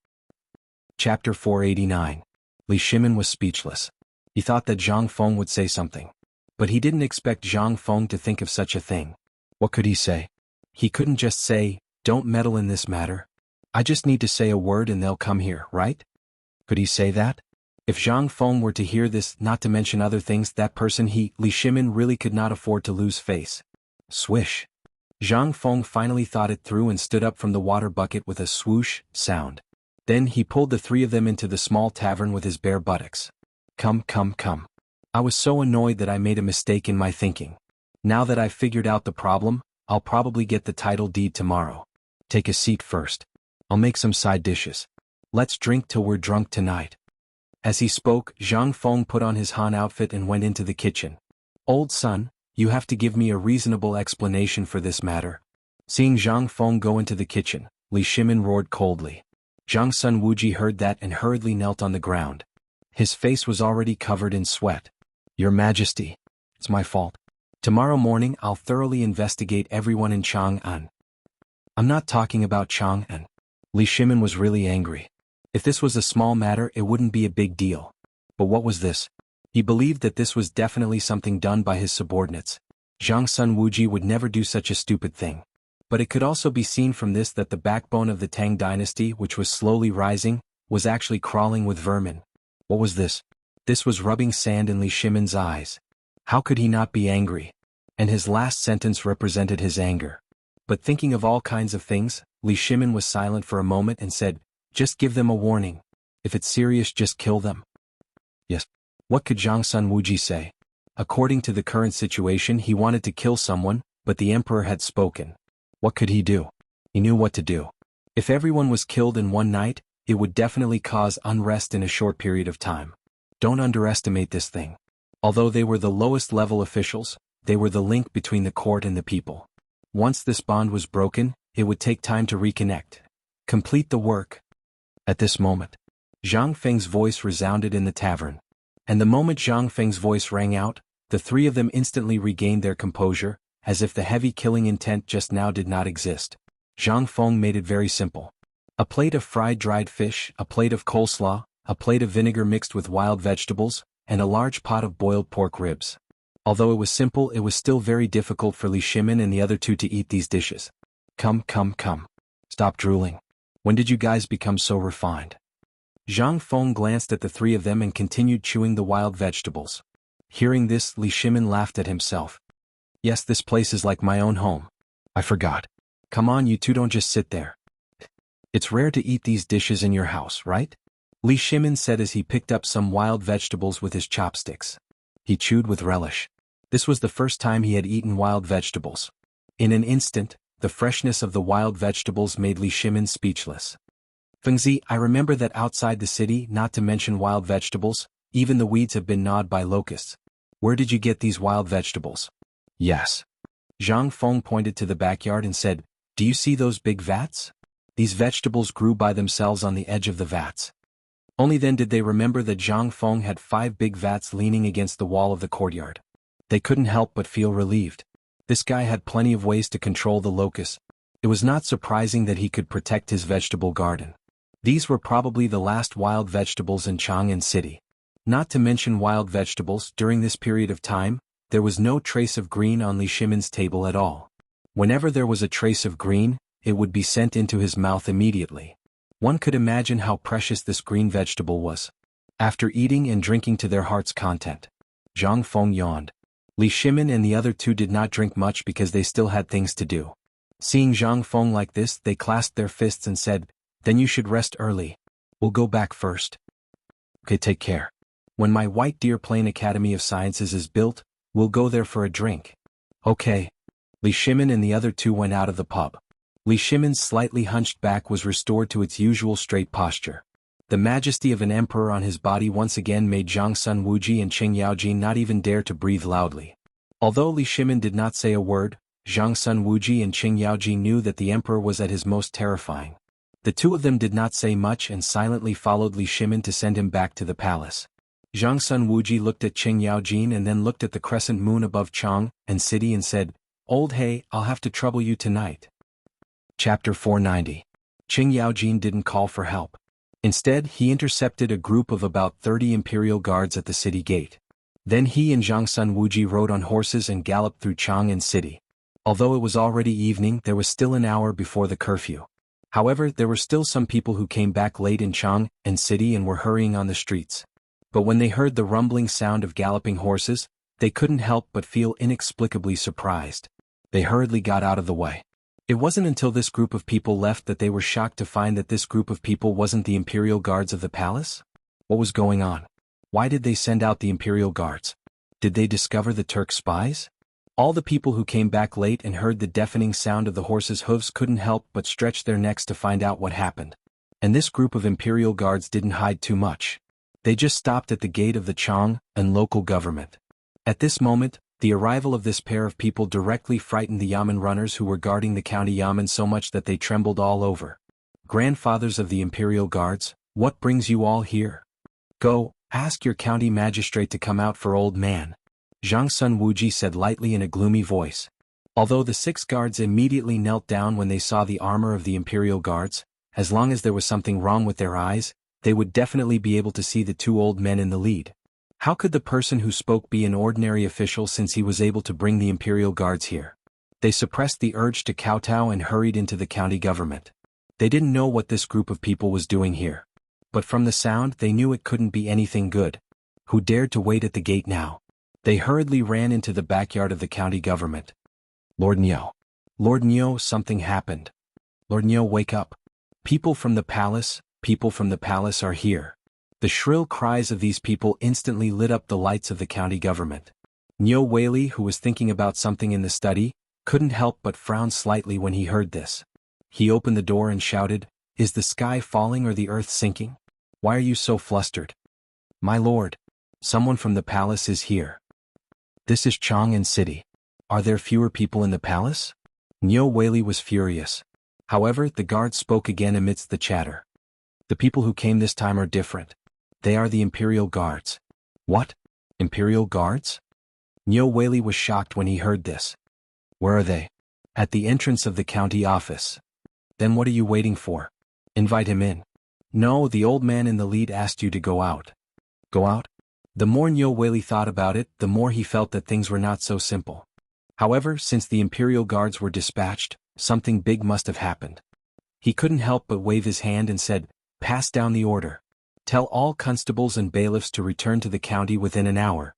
Chapter 489. Li Shimin was speechless. He thought that Zhang Feng would say something. But he didn't expect Zhang Feng to think of such a thing. What could he say? He couldn't just say, don't meddle in this matter. I just need to say a word and they'll come here, right? Could he say that? If Zhang Feng were to hear this, not to mention other things, that person Li Shimin really could not afford to lose face. Swish. Zhang Feng finally thought it through and stood up from the water bucket with a swoosh sound. Then he pulled the three of them into the small tavern with his bare buttocks. Come, come, come. I was so annoyed that I made a mistake in my thinking. Now that I've figured out the problem, I'll probably get the title deed tomorrow. Take a seat first. I'll make some side dishes. Let's drink till we're drunk tonight. As he spoke, Zhang Feng put on his Han outfit and went into the kitchen. Old son, you have to give me a reasonable explanation for this matter. Seeing Zhang Feng go into the kitchen, Li Shimin roared coldly. Zhang Sun Wuji heard that and hurriedly knelt on the ground. His face was already covered in sweat. Your Majesty, it's my fault. Tomorrow morning I'll thoroughly investigate everyone in Chang'an. I'm not talking about Chang'an. Li Shimin was really angry. If this was a small matter it wouldn't be a big deal. But what was this? He believed that this was definitely something done by his subordinates. Zhang Sun Wuji would never do such a stupid thing. But it could also be seen from this that the backbone of the Tang Dynasty, which was slowly rising, was actually crawling with vermin. What was this? This was rubbing sand in Li Shimin's eyes. How could he not be angry? And his last sentence represented his anger. But thinking of all kinds of things, Li Shimin was silent for a moment and said, just give them a warning. If it's serious, just kill them. Yes. What could Zhang Sun Wuji say? According to the current situation, he wanted to kill someone, but the emperor had spoken. What could he do? He knew what to do. If everyone was killed in one night, it would definitely cause unrest in a short period of time. Don't underestimate this thing. Although they were the lowest level officials, they were the link between the court and the people. Once this bond was broken, it would take time to reconnect. Complete the work. At this moment, Zhang Feng's voice resounded in the tavern. And the moment Zhang Feng's voice rang out, the three of them instantly regained their composure, as if the heavy killing intent just now did not exist. Zhang Feng made it very simple. A plate of fried dried fish, a plate of coleslaw, a plate of vinegar mixed with wild vegetables, and a large pot of boiled pork ribs. Although it was simple, it was still very difficult for Li Shimin and the other two to eat these dishes. Come, come, come. Stop drooling. When did you guys become so refined? Zhang Feng glanced at the three of them and continued chewing the wild vegetables. Hearing this, Li Shimin laughed at himself. Yes, this place is like my own home. I forgot. Come on, you two, don't just sit there. It's rare to eat these dishes in your house, right? Li Shimin said as he picked up some wild vegetables with his chopsticks. He chewed with relish. This was the first time he had eaten wild vegetables. In an instant, the freshness of the wild vegetables made Li Shimin speechless. Fengzi, I remember that outside the city, not to mention wild vegetables, even the weeds have been gnawed by locusts. Where did you get these wild vegetables? Yes. Zhang Feng pointed to the backyard and said, do you see those big vats? These vegetables grew by themselves on the edge of the vats. Only then did they remember that Zhang Feng had 5 big vats leaning against the wall of the courtyard. They couldn't help but feel relieved. This guy had plenty of ways to control the locusts. It was not surprising that he could protect his vegetable garden. These were probably the last wild vegetables in Chang'an City. Not to mention wild vegetables, during this period of time, there was no trace of green on Li Shimin's table at all. Whenever there was a trace of green, it would be sent into his mouth immediately. One could imagine how precious this green vegetable was. After eating and drinking to their heart's content, Zhang Feng yawned. Li Shimin and the other two did not drink much because they still had things to do. Seeing Zhang Feng like this, they clasped their fists and said, then you should rest early. We'll go back first. Okay, take care. When my White Deer Plain Academy of Sciences is built, we'll go there for a drink. Okay. Li Shimin and the other two went out of the pub. Li Shimin's slightly hunched back was restored to its usual straight posture. The majesty of an emperor on his body once again made Zhang Sun Wuji and Qing Yaojin not even dare to breathe loudly. Although Li Shimin did not say a word, Zhang Sun Wuji and Qing Yaojin knew that the emperor was at his most terrifying. The two of them did not say much and silently followed Li Shimin to send him back to the palace. Zhang Sun Wuji looked at Qing Yaojin and then looked at the crescent moon above Chang'an City and said, Old hey, I'll have to trouble you tonight. Chapter 490. Qing Yaojin didn't call for help. Instead, he intercepted a group of about 30 imperial guards at the city gate. Then he and Zhang Sun Wuji rode on horses and galloped through Chang'an City. Although it was already evening, there was still an hour before the curfew. However, there were still some people who came back late in Chang'an City and were hurrying on the streets. But when they heard the rumbling sound of galloping horses, they couldn't help but feel inexplicably surprised. They hurriedly got out of the way. It wasn't until this group of people left that they were shocked to find that this group of people wasn't the imperial guards of the palace. What was going on? Why did they send out the imperial guards? Did they discover the Turk spies? All the people who came back late and heard the deafening sound of the horses' hooves couldn't help but stretch their necks to find out what happened. And this group of imperial guards didn't hide too much. They just stopped at the gate of the Chang and local government. At this moment, the arrival of this pair of people directly frightened the Yamen runners who were guarding the county Yamen so much that they trembled all over. Grandfathers of the imperial guards, what brings you all here? Go, ask your county magistrate to come out for old man. Zhang Sun Wuji said lightly in a gloomy voice. Although the 6 guards immediately knelt down when they saw the armor of the imperial guards, as long as there was something wrong with their eyes, they would definitely be able to see the 2 old men in the lead. How could the person who spoke be an ordinary official since he was able to bring the imperial guards here? They suppressed the urge to kowtow and hurried into the county government. They didn't know what this group of people was doing here. But from the sound they knew it couldn't be anything good. Who dared to wait at the gate now? They hurriedly ran into the backyard of the county government. Lord Nyo. Lord Nyo, something happened. Lord Nyo, wake up. People from the palace are here. The shrill cries of these people instantly lit up the lights of the county government. Nyo Weili, who was thinking about something in the study, couldn't help but frown slightly when he heard this. He opened the door and shouted, "Is the sky falling or the earth sinking? Why are you so flustered?" "My lord, someone from the palace is here." "This is Chang'an City. Are there fewer people in the palace?" Nyo Weili was furious. However, the guard spoke again amidst the chatter. "The people who came this time are different. They are the imperial guards." "What? Imperial guards?" Nyo Weili was shocked when he heard this. "Where are they?" "At the entrance of the county office." "Then what are you waiting for? Invite him in." "No, the old man in the lead asked you to go out." "Go out?" The more Nyo Weili thought about it, the more he felt that things were not so simple. However, since the imperial guards were dispatched, something big must have happened. He couldn't help but wave his hand and said, "Pass down the order. Tell all constables and bailiffs to return to the county within an hour."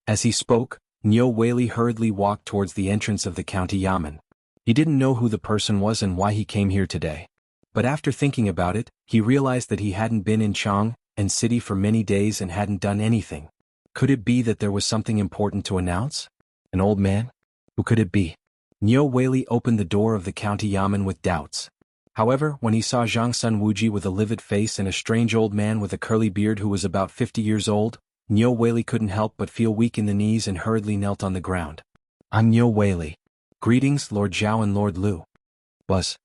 As he spoke, Nyo Weili hurriedly walked towards the entrance of the county yamen. He didn't know who the person was and why he came here today. But after thinking about it, he realized that he hadn't been in Chang'an City for many days and hadn't done anything. Could it be that there was something important to announce? An old man? Who could it be? Nyo Weili opened the door of the county yamen with doubts. However, when he saw Zhang Sun Wuji with a livid face and a strange old man with a curly beard who was about 50 years old, Nyo Weili couldn't help but feel weak in the knees and hurriedly knelt on the ground. "I'm Nyo Weili. Greetings, Lord Zhao and Lord Lu." Buzz.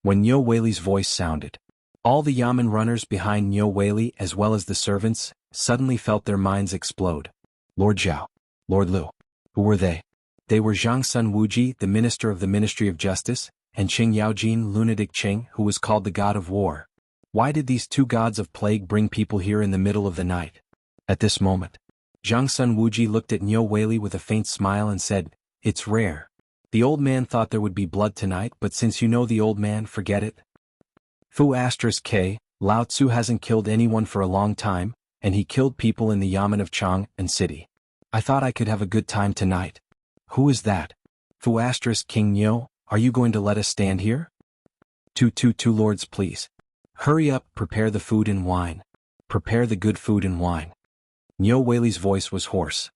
When Nyo Weili's voice sounded, all the yamen runners behind Nyo Weili as well as the servants suddenly felt their minds explode. Lord Zhao. Lord Lu. Who were they? They were Zhang Sun Wuji, the minister of the Ministry of Justice, and Qing Yaojin, lunatic Qing, who was called the god of war. Why did these 2 gods of plague bring people here in the middle of the night? At this moment, Zhang Sun Wuji looked at Nyo Weili with a faint smile and said, "It's rare. The old man thought there would be blood tonight, but since you know the old man, forget it." Fu *K, Lao Tzu hasn't killed anyone for a long time, and he killed people in the yamen of Chang'an City. I thought I could have a good time tonight. Who is that? Fu *King Nyo, are you going to let us stand here? Two lords, please. Hurry up, prepare the food and wine. Prepare the good food and wine. Nyo Weili's voice was hoarse.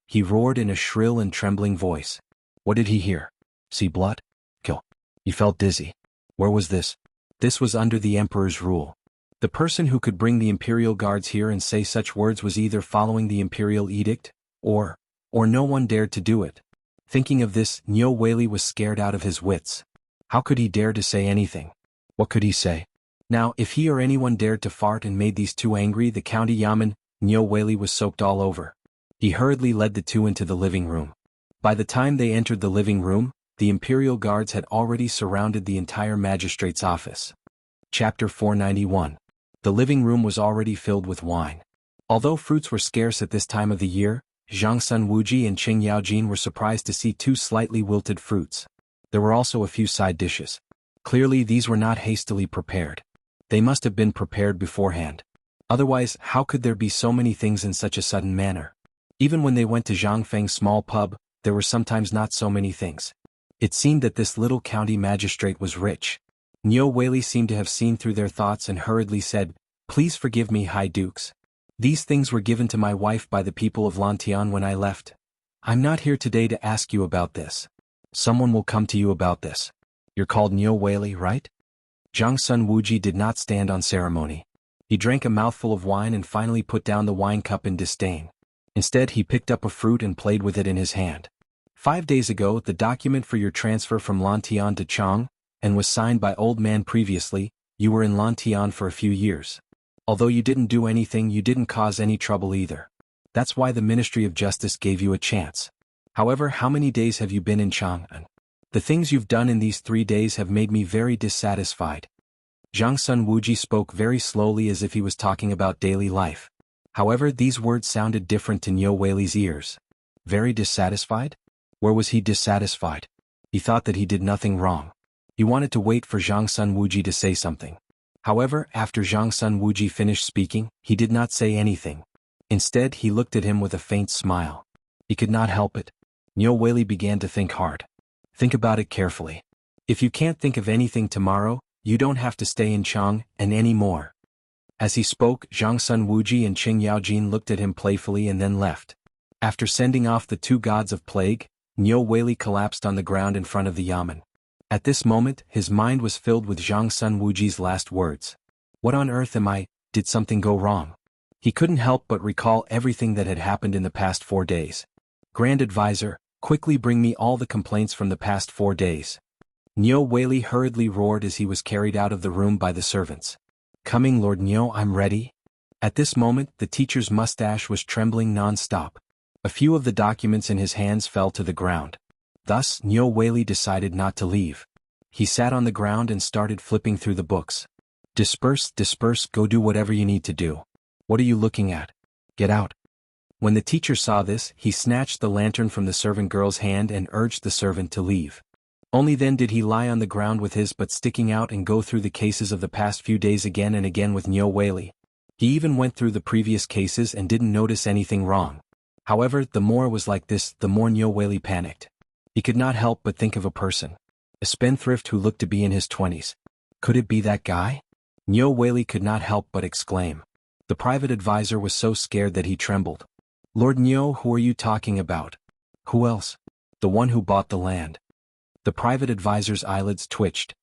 He roared in a shrill and trembling voice. What did he hear? See blood? Kill. He felt dizzy. Where was this? This was under the emperor's rule. The person who could bring the imperial guards here and say such words was either following the imperial edict, or no one dared to do it. Thinking of this, Nyo Weili was scared out of his wits. How could he dare to say anything? What could he say? Now, if he or anyone dared to fart and made these 2 angry, the county yamen, Nyo Weili was soaked all over. He hurriedly led the 2 into the living room. By the time they entered the living room, the imperial guards had already surrounded the entire magistrate's office. Chapter 491. The living room was already filled with wine. Although fruits were scarce at this time of the year, Zhang Sun Wuji and Qing Yaojin were surprised to see 2 slightly wilted fruits. There were also a few side dishes. Clearly these were not hastily prepared. They must have been prepared beforehand. Otherwise, how could there be so many things in such a sudden manner? Even when they went to Zhang Feng's small pub, there were sometimes not so many things. It seemed that this little county magistrate was rich. Nyo Whaley seemed to have seen through their thoughts and hurriedly said, "Please forgive me, High Dukes. These things were given to my wife by the people of Lantian when I left. I'm not here today to ask you about this. Someone will come to you about this. You're called Nyo Whaley, right?" Zhang Sun Wuji did not stand on ceremony. He drank a mouthful of wine and finally put down the wine cup in disdain. Instead, he picked up a fruit and played with it in his hand. 5 days ago, the document for your transfer from Lantian to Chang, and was signed by old man previously. You were in Lantian for a few years. Although you didn't do anything, you didn't cause any trouble either. That's why the Ministry of Justice gave you a chance. However, how many days have you been in Chang'an? The things you've done in these 3 days have made me very dissatisfied. Zhang Sun Wuji spoke very slowly as if he was talking about daily life. However, these words sounded different to Nyo Whaley's ears. Very dissatisfied? Where was he dissatisfied? He thought that he did nothing wrong. He wanted to wait for Zhang Sun Wuji to say something. However, after Zhang Sun Wuji finished speaking, he did not say anything. Instead, he looked at him with a faint smile. He could not help it. Nyo Whaley began to think hard. Think about it carefully. If you can't think of anything tomorrow, you don't have to stay in Chang'an anymore. As he spoke, Zhang Sun Wuji and Qing Yaojin looked at him playfully and then left. After sending off the 2 gods of plague, Nyo Whaley collapsed on the ground in front of the yamen. At this moment, his mind was filled with Zhang Sun Wuji's last words. What on earth am I? Did something go wrong? He couldn't help but recall everything that had happened in the past 4 days. Grand Advisor, quickly bring me all the complaints from the past 4 days. Nyo Whaley hurriedly roared as he was carried out of the room by the servants. Coming, Lord Nyo, I'm ready. At this moment, the teacher's mustache was trembling non-stop. A few of the documents in his hands fell to the ground. Thus, Nyo Whaley decided not to leave. He sat on the ground and started flipping through the books. Disperse, go do whatever you need to do. What are you looking at? Get out. When the teacher saw this, he snatched the lantern from the servant girl's hand and urged the servant to leave. Only then did he lie on the ground with his butt sticking out and go through the cases of the past few days again and again with Nyo Whaley. He even went through the previous cases and didn't notice anything wrong. However, the more it was like this, the more Nyo Whaley panicked. He could not help but think of a person. A spendthrift who looked to be in his 20s. Could it be that guy? Nyo Whaley could not help but exclaim. The private advisor was so scared that he trembled. Lord Nyo, who are you talking about? Who else? The one who bought the land. The private advisor's eyelids twitched.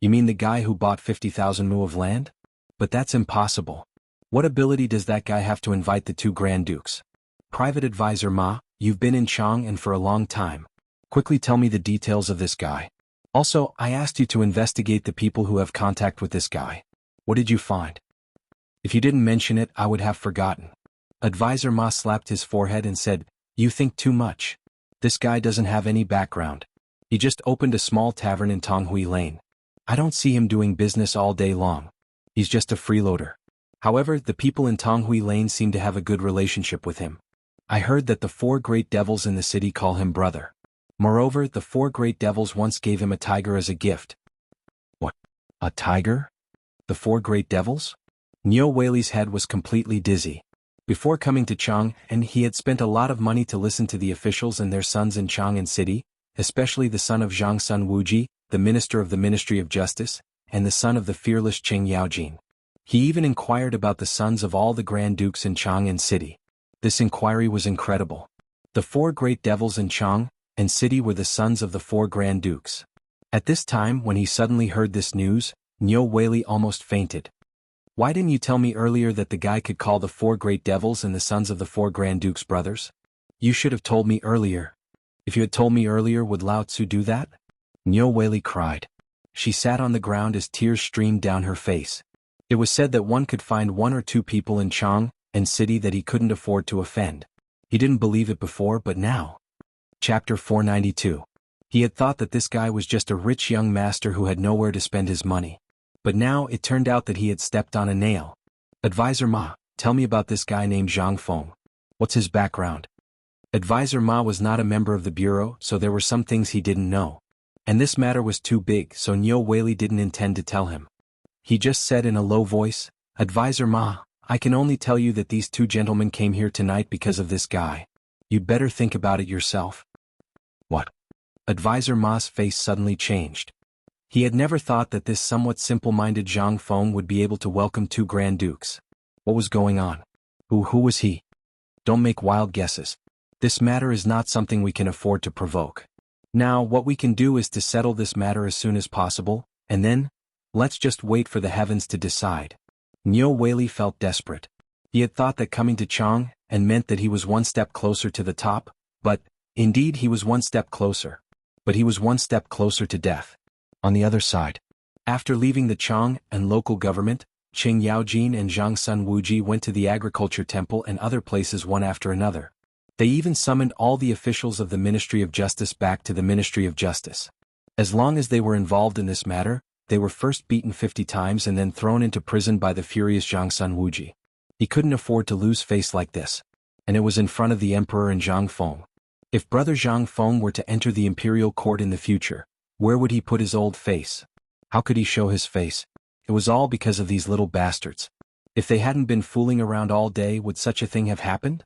You mean the guy who bought 50,000 mu of land? But that's impossible. What ability does that guy have to invite the 2 Grand Dukes? Private advisor Ma, you've been in Chang'an for a long time. Quickly tell me the details of this guy. Also, I asked you to investigate the people who have contact with this guy. What did you find? If you didn't mention it, I would have forgotten. Advisor Ma slapped his forehead and said, You think too much. This guy doesn't have any background. He just opened a small tavern in Tonghui Lane. I don't see him doing business all day long. He's just a freeloader. However, the people in Tonghui Lane seem to have a good relationship with him. I heard that the 4 great devils in the city call him brother. Moreover, the 4 great devils once gave him a tiger as a gift. What? A tiger? The 4 great devils? Nyo Whaley's head was completely dizzy. Before coming to Chang'an, he had spent a lot of money to listen to the officials and their sons in Chang'an City, especially the son of Zhang Sun Wuji, the minister of the Ministry of Justice, and the son of the fearless Qing Yaojin. He even inquired about the sons of all the Grand Dukes in Chang'an City. This inquiry was incredible. The 4 great devils in Chang'an City were the sons of the 4 Grand Dukes. At this time, when he suddenly heard this news, Nyo Whaley almost fainted. Why didn't you tell me earlier that the guy could call the 4 great devils and the sons of the 4 Grand Dukes brothers? You should have told me earlier. If you had told me earlier, would Lao Tzu do that? Nyo Whaley cried. She sat on the ground as tears streamed down her face. It was said that one could find 1 or 2 people in Chang'an City that he couldn't afford to offend. He didn't believe it before, but now. Chapter 492. He had thought that this guy was just a rich young master who had nowhere to spend his money. But now it turned out that he had stepped on a nail. Advisor Ma, tell me about this guy named Zhang Feng. What's his background? Advisor Ma was not a member of the bureau, so there were some things he didn't know. And this matter was too big, so Nyo Whaley didn't intend to tell him. He just said in a low voice, Advisor Ma, I can only tell you that these 2 gentlemen came here tonight because of this guy. You'd better think about it yourself. What? Advisor Ma's face suddenly changed. He had never thought that this somewhat simple-minded Zhang Feng would be able to welcome two Grand Dukes. What was going on? Who was he? Don't make wild guesses. This matter is not something we can afford to provoke. Now, what we can do is to settle this matter as soon as possible, and then, let's just wait for the heavens to decide. Niu Weili felt desperate. He had thought that coming to Chang and meant that he was one step closer to the top, but, indeed he was one step closer. But he was one step closer to death. On the other side, after leaving the Chang and local government, Qing Yaojin and Zhang Sun Wuji went to the agriculture temple and other places one after another. They even summoned all the officials of the Ministry of Justice back to the Ministry of Justice. As long as they were involved in this matter, they were first beaten 50 times and then thrown into prison by the furious Zhang Sun Wuji. He couldn't afford to lose face like this. And it was in front of the emperor and Zhang Feng. If brother Zhang Feng were to enter the imperial court in the future, where would he put his old face? How could he show his face? It was all because of these little bastards. If they hadn't been fooling around all day, would such a thing have happened?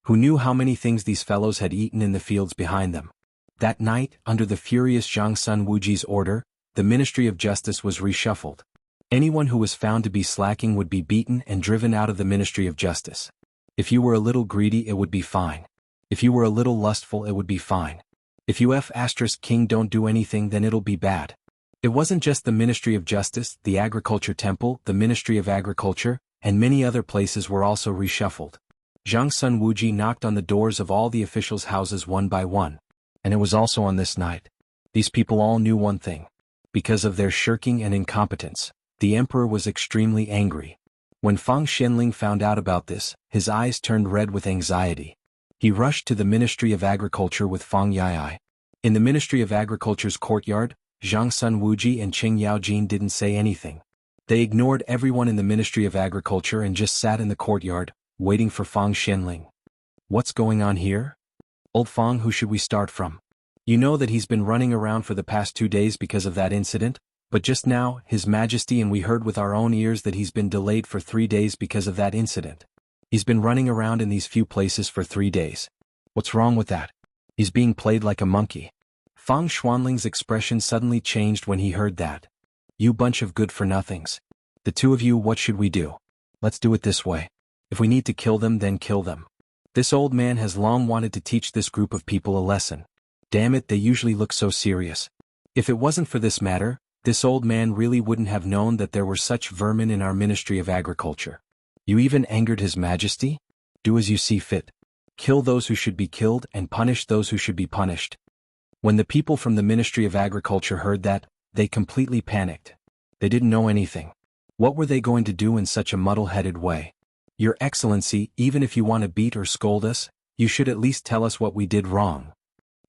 Who knew how many things these fellows had eaten in the fields behind them? That night, under the furious Zhang Sun Wuji's order, the Ministry of Justice was reshuffled. Anyone who was found to be slacking would be beaten and driven out of the Ministry of Justice. If you were a little greedy, it would be fine. If you were a little lustful, it would be fine. If you King don't do anything, then it'll be bad. It wasn't just the Ministry of Justice, the Agriculture Temple, the Ministry of Agriculture, and many other places were also reshuffled. Zhang Sun Wuji knocked on the doors of all the officials' houses one by one. And it was also on this night. These people all knew one thing. Because of their shirking and incompetence, the emperor was extremely angry. When Fang Xianling found out about this, his eyes turned red with anxiety. He rushed to the Ministry of Agriculture with Fang Yai. In the Ministry of Agriculture's courtyard, Zhang Sun Wuji and Qing Yaojin didn't say anything. They ignored everyone in the Ministry of Agriculture and just sat in the courtyard, waiting for Fang Xianling. What's going on here? Old Fang, who should we start from? You know that he's been running around for the past 2 days because of that incident, but just now, His Majesty, and we heard with our own ears that he's been delayed for 3 days because of that incident. He's been running around in these few places for 3 days. What's wrong with that? He's being played like a monkey. Fang Xuanling's expression suddenly changed when he heard that. You bunch of good-for-nothings. The two of you, what should we do? Let's do it this way. If we need to kill them, then kill them. This old man has long wanted to teach this group of people a lesson. Damn it, they usually look so serious. If it wasn't for this matter, this old man really wouldn't have known that there were such vermin in our Ministry of Agriculture. You even angered His Majesty? Do as you see fit. Kill those who should be killed and punish those who should be punished. When the people from the Ministry of Agriculture heard that, they completely panicked. They didn't know anything. What were they going to do in such a muddle-headed way? Your Excellency, even if you want to beat or scold us, you should at least tell us what we did wrong.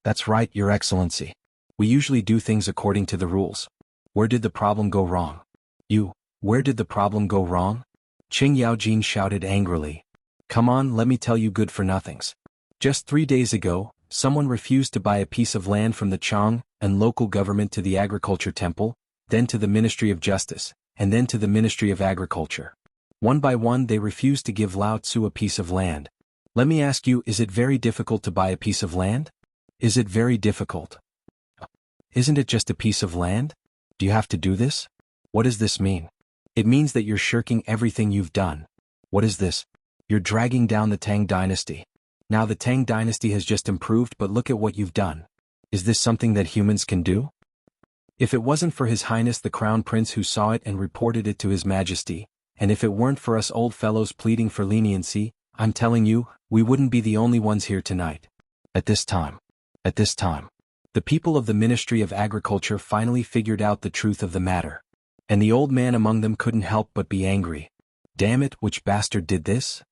That's right, Your Excellency. We usually do things according to the rules. Where did the problem go wrong? Where did the problem go wrong? Qing Yaojin shouted angrily. Come on, let me tell you good-for-nothings. Just 3 days ago, someone refused to buy a piece of land from the Chang and local government to the Agriculture Temple, then to the Ministry of Justice, and then to the Ministry of Agriculture. One by one they refused to give Lao Tzu a piece of land. Let me ask you, is it very difficult to buy a piece of land? Is it very difficult? Isn't it just a piece of land? Do you have to do this? What does this mean? It means that you're shirking everything you've done. What is this? You're dragging down the Tang Dynasty. Now the Tang Dynasty has just improved, but look at what you've done. Is this something that humans can do? If it wasn't for His Highness the Crown Prince who saw it and reported it to His Majesty, and if it weren't for us old fellows pleading for leniency, I'm telling you, we wouldn't be the only ones here tonight. At this time, the people of the Ministry of Agriculture finally figured out the truth of the matter. And the old man among them couldn't help but be angry. Damn it, which bastard did this?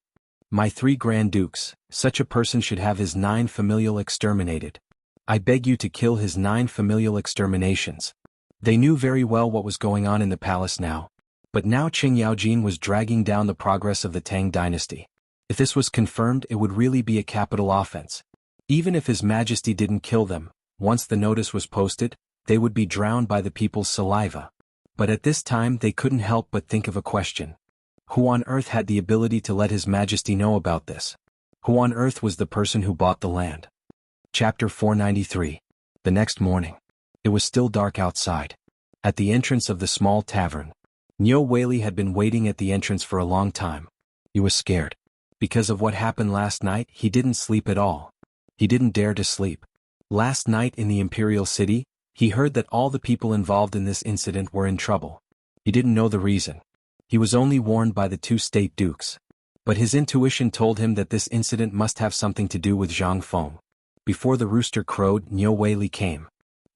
My 3 Grand Dukes, such a person should have his 9 familial exterminated. I beg you to kill his 9 familial exterminations. They knew very well what was going on in the palace now. But now Qing Yaojin was dragging down the progress of the Tang Dynasty. If this was confirmed, it would really be a capital offense. Even if His Majesty didn't kill them, once the notice was posted, they would be drowned by the people's saliva. But at this time they couldn't help but think of a question. Who on earth had the ability to let His Majesty know about this? Who on earth was the person who bought the land? Chapter 493. The next morning. It was still dark outside. At the entrance of the small tavern. Nyo Whaley had been waiting at the entrance for a long time. He was scared. Because of what happened last night, he didn't sleep at all. He didn't dare to sleep. Last night in the Imperial City, he heard that all the people involved in this incident were in trouble. He didn't know the reason. He was only warned by the two state dukes. But his intuition told him that this incident must have something to do with Zhang Feng. Before the rooster crowed, Nyo Whaley came.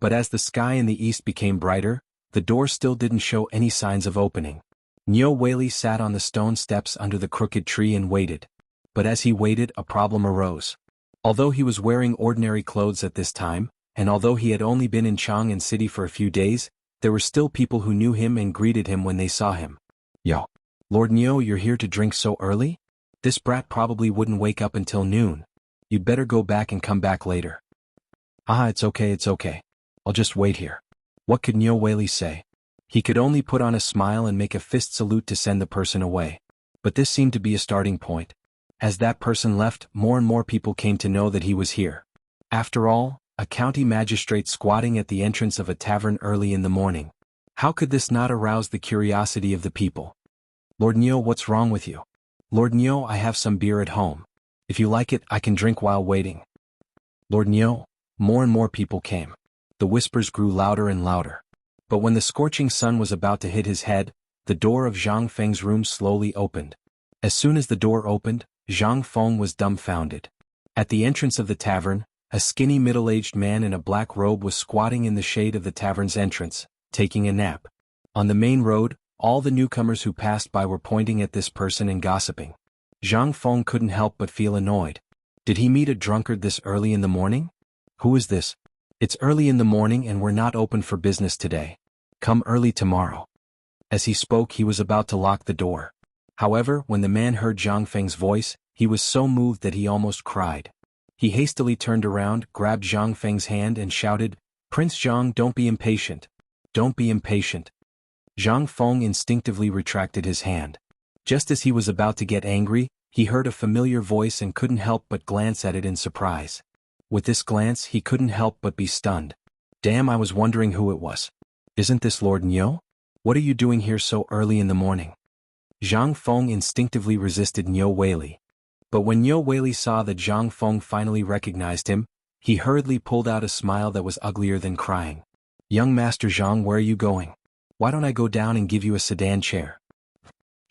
But as the sky in the east became brighter, the door still didn't show any signs of opening. Nyo Whaley sat on the stone steps under the crooked tree and waited. But as he waited, a problem arose. Although he was wearing ordinary clothes at this time, and although he had only been in Chang'an City for a few days, there were still people who knew him and greeted him when they saw him. Yo. Lord Nyo, you're here to drink so early? This brat probably wouldn't wake up until noon. You'd better go back and come back later. Ah, it's okay. I'll just wait here. What could Nyo Whaley say? He could only put on a smile and make a fist salute to send the person away. But this seemed to be a starting point. As that person left, more and more people came to know that he was here. After all, a county magistrate squatting at the entrance of a tavern early in the morning. How could this not arouse the curiosity of the people? Lord Nyo, what's wrong with you? Lord Nyo, I have some beer at home. If you like it, I can drink while waiting. Lord Nyo, more and more people came. The whispers grew louder and louder. But when the scorching sun was about to hit his head, the door of Zhang Feng's room slowly opened. As soon as the door opened, Zhang Feng was dumbfounded. At the entrance of the tavern, a skinny middle-aged man in a black robe was squatting in the shade of the tavern's entrance, taking a nap. On the main road, all the newcomers who passed by were pointing at this person and gossiping. Zhang Feng couldn't help but feel annoyed. Did he meet a drunkard this early in the morning? Who is this? It's early in the morning and we're not open for business today. Come early tomorrow. As he spoke, he was about to lock the door. However, when the man heard Zhang Feng's voice, he was so moved that he almost cried. He hastily turned around, grabbed Zhang Feng's hand and shouted, "Prince Zhang, don't be impatient. Don't be impatient." Zhang Feng instinctively retracted his hand. Just as he was about to get angry, he heard a familiar voice and couldn't help but glance at it in surprise. With this glance, he couldn't help but be stunned. Damn, I was wondering who it was. Isn't this Lord Nyo? What are you doing here so early in the morning? Zhang Feng instinctively resisted Nyo Whaley. But when Nyo Whaley saw that Zhang Feng finally recognized him, he hurriedly pulled out a smile that was uglier than crying. Young Master Zhang, where are you going? Why don't I go down and give you a sedan chair?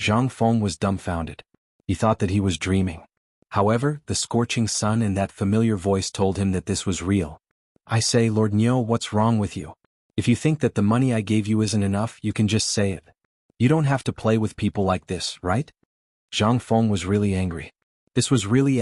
Zhang Feng was dumbfounded. He thought that he was dreaming. However, the scorching sun and that familiar voice told him that this was real. I say, Lord Nyo, what's wrong with you? If you think that the money I gave you isn't enough, you can just say it. You don't have to play with people like this, right? Zhang Feng was really angry. This was really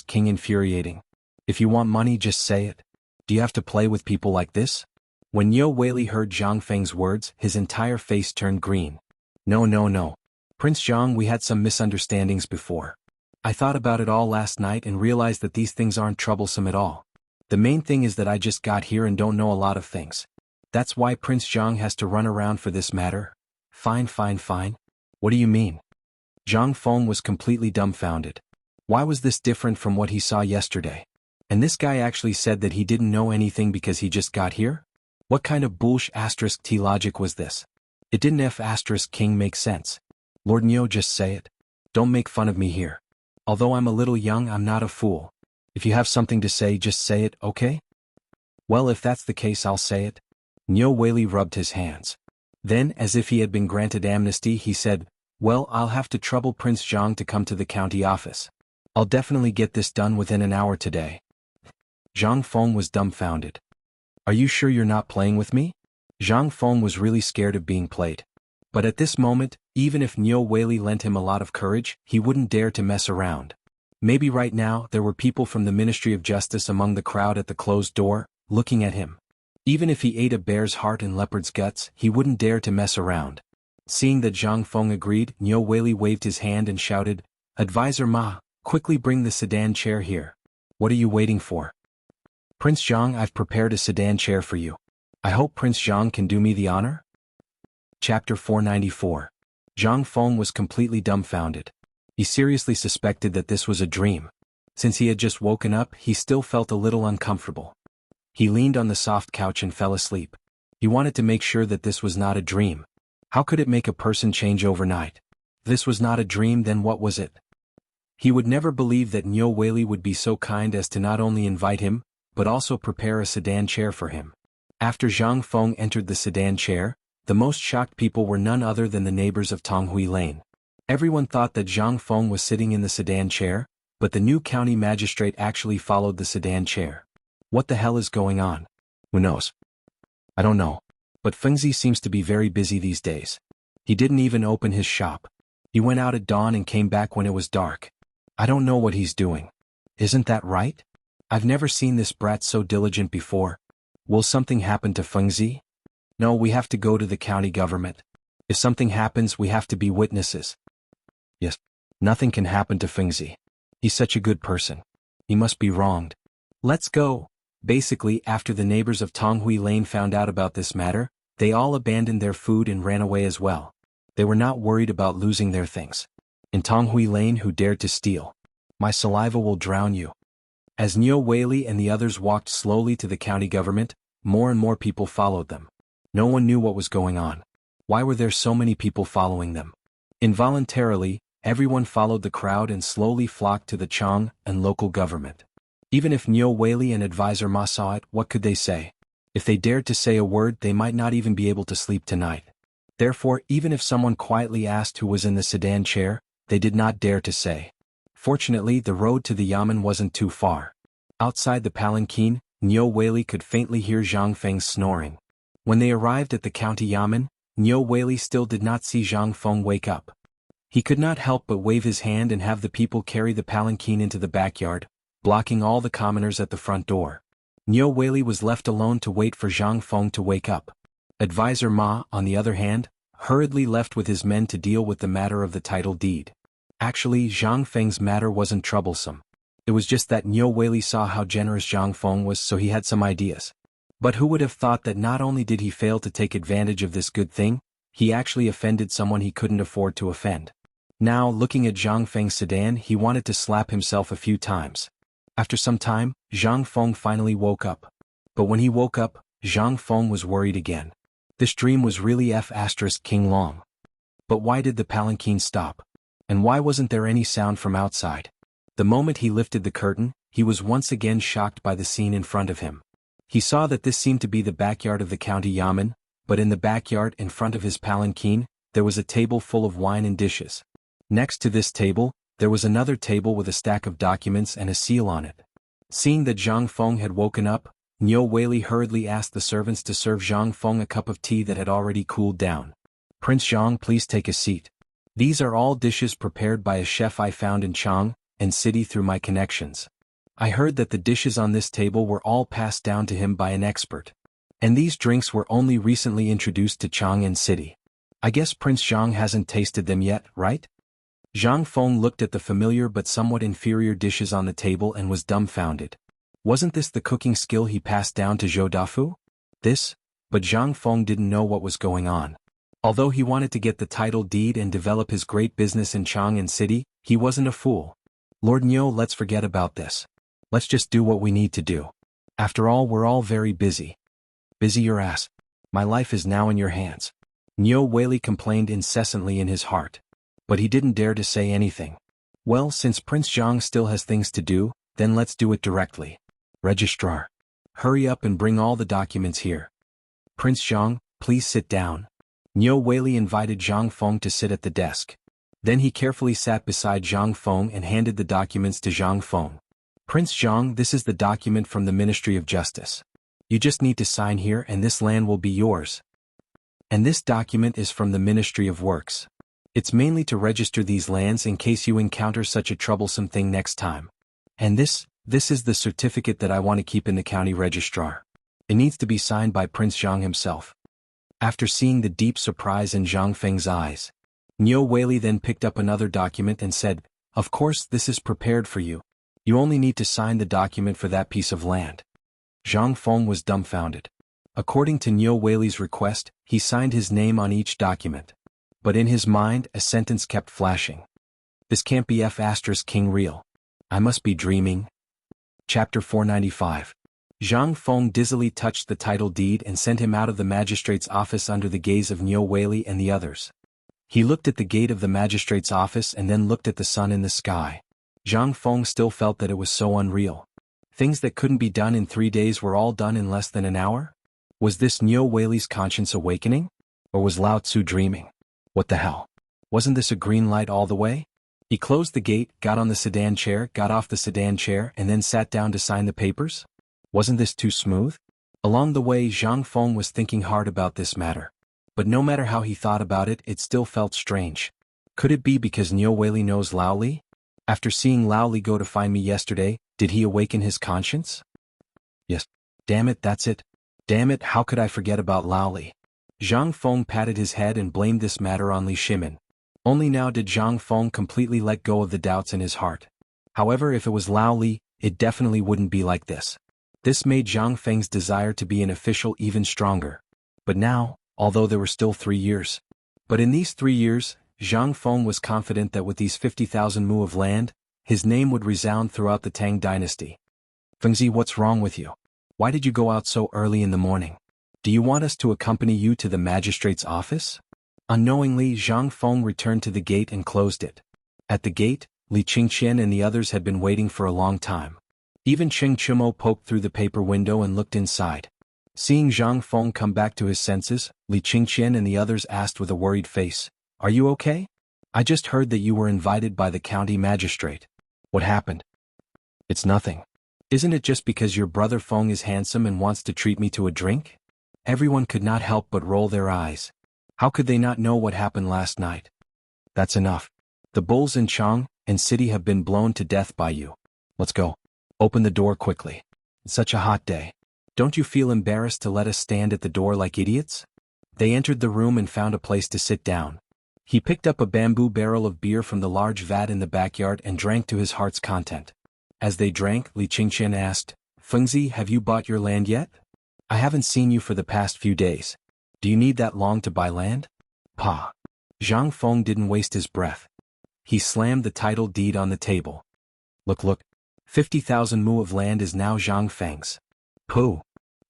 King infuriating. If you want money, just say it. Do you have to play with people like this? When Nyo Whaley heard Zhang Feng's words, his entire face turned green. No. Prince Zhang, we had some misunderstandings before. I thought about it all last night and realized that these things aren't troublesome at all. The main thing is that I just got here and don't know a lot of things. That's why Prince Zhang has to run around for this matter. Fine. What do you mean? Zhang Feng was completely dumbfounded. Why was this different from what he saw yesterday? And this guy actually said that he didn't know anything because he just got here? What kind of bullsh*t logic was this? It didn't King make sense. Lord Nyo, just say it. Don't make fun of me here. Although I'm a little young, I'm not a fool. If you have something to say, just say it, okay? Well, if that's the case, I'll say it. Nyo Whaley rubbed his hands. Then, as if he had been granted amnesty, he said, well, I'll have to trouble Prince Zhang to come to the county office. I'll definitely get this done within an hour today. Zhang Feng was dumbfounded. Are you sure you're not playing with me? Zhang Feng was really scared of being played. But at this moment, even if Nyo Whaley lent him a lot of courage, he wouldn't dare to mess around. Maybe right now there were people from the Ministry of Justice among the crowd at the closed door, looking at him. Even if he ate a bear's heart and leopard's guts, he wouldn't dare to mess around. Seeing that Zhang Feng agreed, Nyo Whaley waved his hand and shouted, Advisor Ma, quickly bring the sedan chair here. What are you waiting for? Prince Zhang, I've prepared a sedan chair for you. I hope Prince Zhang can do me the honor? Chapter 494. Zhang Feng was completely dumbfounded. He seriously suspected that this was a dream. Since he had just woken up, he still felt a little uncomfortable. He leaned on the soft couch and fell asleep. He wanted to make sure that this was not a dream. How could it make a person change overnight? If this was not a dream, then what was it? He would never believe that Nyo Wei would be so kind as to not only invite him, but also prepare a sedan chair for him. After Zhang Feng entered the sedan chair, the most shocked people were none other than the neighbors of Tonghui Lane. Everyone thought that Zhang Feng was sitting in the sedan chair, but the new county magistrate actually followed the sedan chair. What the hell is going on? Who knows? I don't know. But Fengzi seems to be very busy these days. He didn't even open his shop. He went out at dawn and came back when it was dark. I don't know what he's doing. Isn't that right? I've never seen this brat so diligent before. Will something happen to Fengzi? No, we have to go to the county government. If something happens, we have to be witnesses. Yes. Nothing can happen to Fengzi. He's such a good person. He must be wronged. Let's go. Basically, after the neighbors of Tonghui Lane found out about this matter, they all abandoned their food and ran away as well. They were not worried about losing their things. In Tonghui Lane, who dared to steal? My saliva will drown you. As Nyo Wei and the others walked slowly to the county government, more and more people followed them. No one knew what was going on. Why were there so many people following them? Involuntarily, everyone followed the crowd and slowly flocked to the Chang and local government. Even if Nyo Wei and Advisor Ma saw it, what could they say? If they dared to say a word, they might not even be able to sleep tonight. Therefore, even if someone quietly asked who was in the sedan chair, they did not dare to say. Fortunately, the road to the yamen wasn't too far. Outside the palanquin, Nyo Wei could faintly hear Zhang Feng's snoring. When they arrived at the county yamen, Nyo Wei still did not see Zhang Feng wake up. He could not help but wave his hand and have the people carry the palanquin into the backyard, blocking all the commoners at the front door. Nyo Wei was left alone to wait for Zhang Feng to wake up. Advisor Ma, on the other hand, hurriedly left with his men to deal with the matter of the title deed. Actually, Zhang Feng's matter wasn't troublesome. It was just that Nyo Wei saw how generous Zhang Feng was, so he had some ideas. But who would have thought that not only did he fail to take advantage of this good thing, he actually offended someone he couldn't afford to offend. Now, looking at Zhang Feng's sedan, he wanted to slap himself a few times. After some time, Zhang Feng finally woke up. But when he woke up, Zhang Feng was worried again. This dream was really King Long. But why did the palanquin stop? And why wasn't there any sound from outside? The moment he lifted the curtain, he was once again shocked by the scene in front of him. He saw that this seemed to be the backyard of the county yamen, but in the backyard in front of his palanquin, there was a table full of wine and dishes. Next to this table, there was another table with a stack of documents and a seal on it. Seeing that Zhang Feng had woken up, Nyo Wei hurriedly asked the servants to serve Zhang Feng a cup of tea that had already cooled down. Prince Zhang, please take a seat. These are all dishes prepared by a chef I found in Chang and City through my connections. I heard that the dishes on this table were all passed down to him by an expert. And these drinks were only recently introduced to Chang and City. I guess Prince Zhang hasn't tasted them yet, right? Zhang Feng looked at the familiar but somewhat inferior dishes on the table and was dumbfounded. Wasn't this the cooking skill he passed down to Zhou Dafu? But Zhang Feng didn't know what was going on. Although he wanted to get the title deed and develop his great business in Chang and City, he wasn't a fool. Lord Nyo, let's forget about this. Let's just do what we need to do. After all, we're all very busy. Busy your ass. My life is now in your hands. Nyo Wei complained incessantly in his heart. But he didn't dare to say anything. Well, since Prince Zhang still has things to do, then let's do it directly. Registrar. Hurry up and bring all the documents here. Prince Zhang, please sit down. Nyo Wei invited Zhang Feng to sit at the desk. Then he carefully sat beside Zhang Feng and handed the documents to Zhang Feng. Prince Zhang, this is the document from the Ministry of Justice. You just need to sign here and this land will be yours. And this document is from the Ministry of Works. It's mainly to register these lands in case you encounter such a troublesome thing next time. And this is the certificate that I want to keep in the county registrar. It needs to be signed by Prince Zhang himself. After seeing the deep surprise in Zhang Feng's eyes, Nyo Wei then picked up another document and said, "Of course, this is prepared for you. You only need to sign the document for that piece of land." Zhang Feng was dumbfounded. According to Nyo Wei's request, he signed his name on each document. But in his mind, a sentence kept flashing. This can't be King real. I must be dreaming. Chapter 495. Zhang Feng dizzily touched the title deed and sent him out of the magistrate's office under the gaze of Niu Weili and the others. He looked at the gate of the magistrate's office and then looked at the sun in the sky. Zhang Feng still felt that it was so unreal. Things that couldn't be done in 3 days were all done in less than an hour? Was this Niu Weili's conscience awakening? Or was Lao Tzu dreaming? What the hell? Wasn't this a green light all the way? He closed the gate, got on the sedan chair, got off the sedan chair and then sat down to sign the papers? Wasn't this too smooth? Along the way Zhang Feng was thinking hard about this matter. But no matter how he thought about it, it still felt strange. Could it be because Niu Weili knows Lao Li? After seeing Lao Li go to find me yesterday, did he awaken his conscience? Yes. Damn it, that's it. Damn it, how could I forget about Lao Li? Zhang Feng patted his head and blamed this matter on Li Shimin. Only now did Zhang Feng completely let go of the doubts in his heart. However, if it was Lao Li, it definitely wouldn't be like this. This made Zhang Feng's desire to be an official even stronger. But now, although there were still 3 years. But in these 3 years, Zhang Feng was confident that with these 50,000 mu of land, his name would resound throughout the Tang Dynasty. Fengzi, what's wrong with you? Why did you go out so early in the morning? Do you want us to accompany you to the magistrate's office? Unknowingly, Zhang Feng returned to the gate and closed it. At the gate, Li Qingqian and the others had been waiting for a long time. Even Cheng Chumo poked through the paper window and looked inside. Seeing Zhang Feng come back to his senses, Li Qingqian and the others asked with a worried face, "Are you okay? I just heard that you were invited by the county magistrate. What happened?" "It's nothing. Isn't it just because your brother Feng is handsome and wants to treat me to a drink?" Everyone could not help but roll their eyes. How could they not know what happened last night? "That's enough. The bulls in Chang and city have been blown to death by you. Let's go. Open the door quickly. It's such a hot day. Don't you feel embarrassed to let us stand at the door like idiots?" They entered the room and found a place to sit down. He picked up a bamboo barrel of beer from the large vat in the backyard and drank to his heart's content. As they drank, Li Qingqian asked, "Fengzi, have you bought your land yet? I haven't seen you for the past few days. Do you need that long to buy land?" "Pa." Zhang Feng didn't waste his breath. He slammed the title deed on the table. Look. 50,000 mu of land is now Zhang Feng's." Pooh.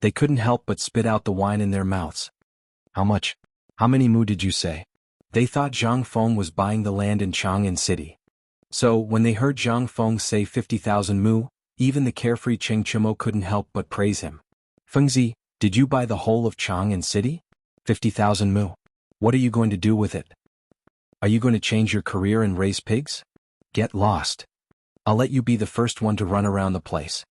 They couldn't help but spit out the wine in their mouths. "How much? How many mu did you say?" They thought Zhang Feng was buying the land in Chang'an City. So, when they heard Zhang Feng say 50,000 mu, even the carefree Cheng Chimo couldn't help but praise him. "Fengzi, did you buy the whole of Chang'an City? 50,000 mu. What are you going to do with it? Are you going to change your career and raise pigs? Get lost. I'll let you be the first one to run around the place."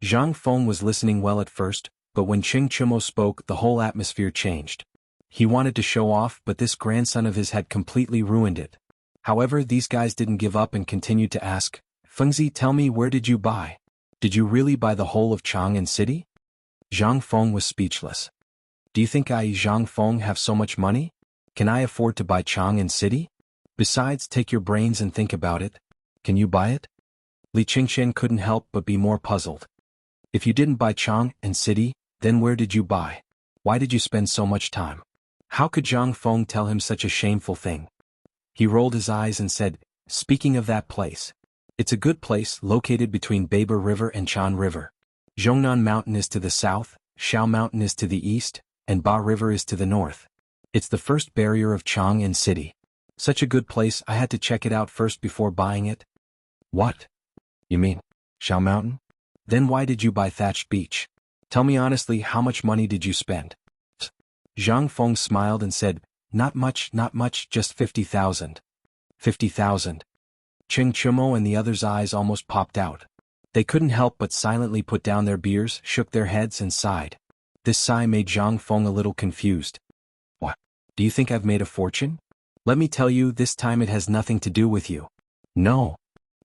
Zhang Feng was listening well at first, but when Cheng Chimo spoke, the whole atmosphere changed. He wanted to show off, but this grandson of his had completely ruined it. However, these guys didn't give up and continued to ask, "Fengzi, tell me, where did you buy? Did you really buy the whole of Chang'an City?" Zhang Feng was speechless. "Do you think I, Zhang Feng, have so much money? Can I afford to buy Chang'an City? Besides, take your brains and think about it. Can you buy it?" Li Qingqian couldn't help but be more puzzled. "If you didn't buy Chang'an City, then where did you buy? Why did you spend so much time?" How could Zhang Feng tell him such a shameful thing? He rolled his eyes and said, "Speaking of that place. It's a good place, located between Beiber River and Chan River. Zhongnan Mountain is to the south, Shao Mountain is to the east, and Ba River is to the north. It's the first barrier of Chang'an City. Such a good place, I had to check it out first before buying it." "What? You mean Shao Mountain? Then why did you buy Thatched Beach? Tell me honestly, how much money did you spend?" Zhang Feng smiled and said, not much, just 50,000. 50,000. Cheng Chumo and the others' eyes almost popped out. They couldn't help but silently put down their beers, shook their heads and sighed. This sigh made Zhang Feng a little confused. "What? Do you think I've made a fortune? Let me tell you, this time it has nothing to do with you." "No."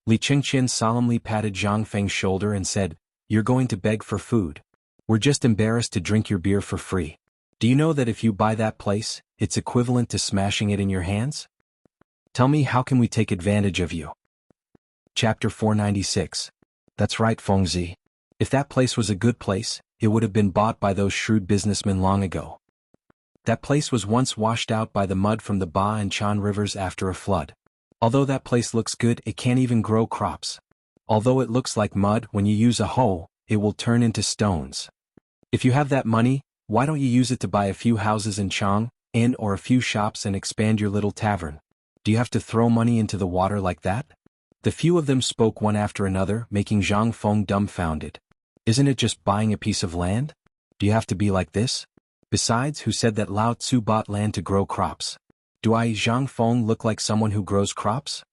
Li Qingqian solemnly patted Zhang Feng's shoulder and said, "You're going to beg for food. We're just embarrassed to drink your beer for free. Do you know that if you buy that place, it's equivalent to smashing it in your hands? Tell me, how can we take advantage of you?" Chapter 496. That's right, Fengzi. If that place was a good place, it would have been bought by those shrewd businessmen long ago. That place was once washed out by the mud from the Ba and Chan rivers after a flood. Although that place looks good, it can't even grow crops. Although it looks like mud, when you use a hoe, it will turn into stones. If you have that money, why don't you use it to buy a few houses in Chang, or a few shops and expand your little tavern? Do you have to throw money into the water like that? The few of them spoke one after another, making Zhang Feng dumbfounded. Isn't it just buying a piece of land? Do you have to be like this? Besides, who said that Lao Tzu bought land to grow crops? Do I, Zhang Feng, look like someone who grows crops?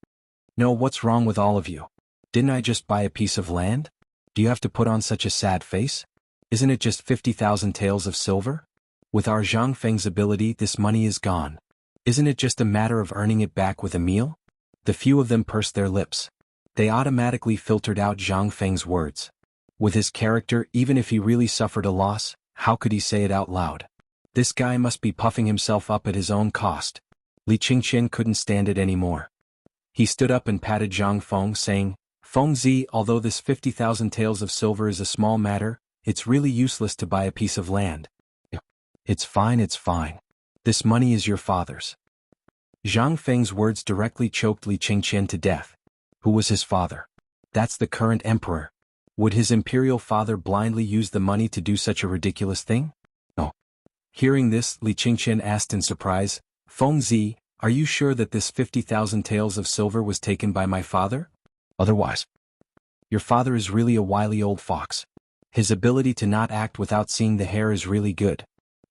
No, what's wrong with all of you? Didn't I just buy a piece of land? Do you have to put on such a sad face? Isn't it just 50,000 taels of silver? With our Zhang Feng's ability, this money is gone. Isn't it just a matter of earning it back with a meal? The few of them pursed their lips. They automatically filtered out Zhang Feng's words. With his character, even if he really suffered a loss, how could he say it out loud? This guy must be puffing himself up at his own cost. Li Qingqian couldn't stand it anymore. He stood up and patted Zhang Feng, saying, Fengzi, although this 50,000 taels of silver is a small matter, it's really useless to buy a piece of land. It's fine, it's fine. This money is your father's. Zhang Feng's words directly choked Li Qingqian to death. Who was his father? That's the current emperor. Would his imperial father blindly use the money to do such a ridiculous thing? No. Hearing this, Li Qingqian asked in surprise, Fengzi, are you sure that this 50,000 taels of silver was taken by my father? Otherwise, your father is really a wily old fox. His ability to not act without seeing the hair is really good.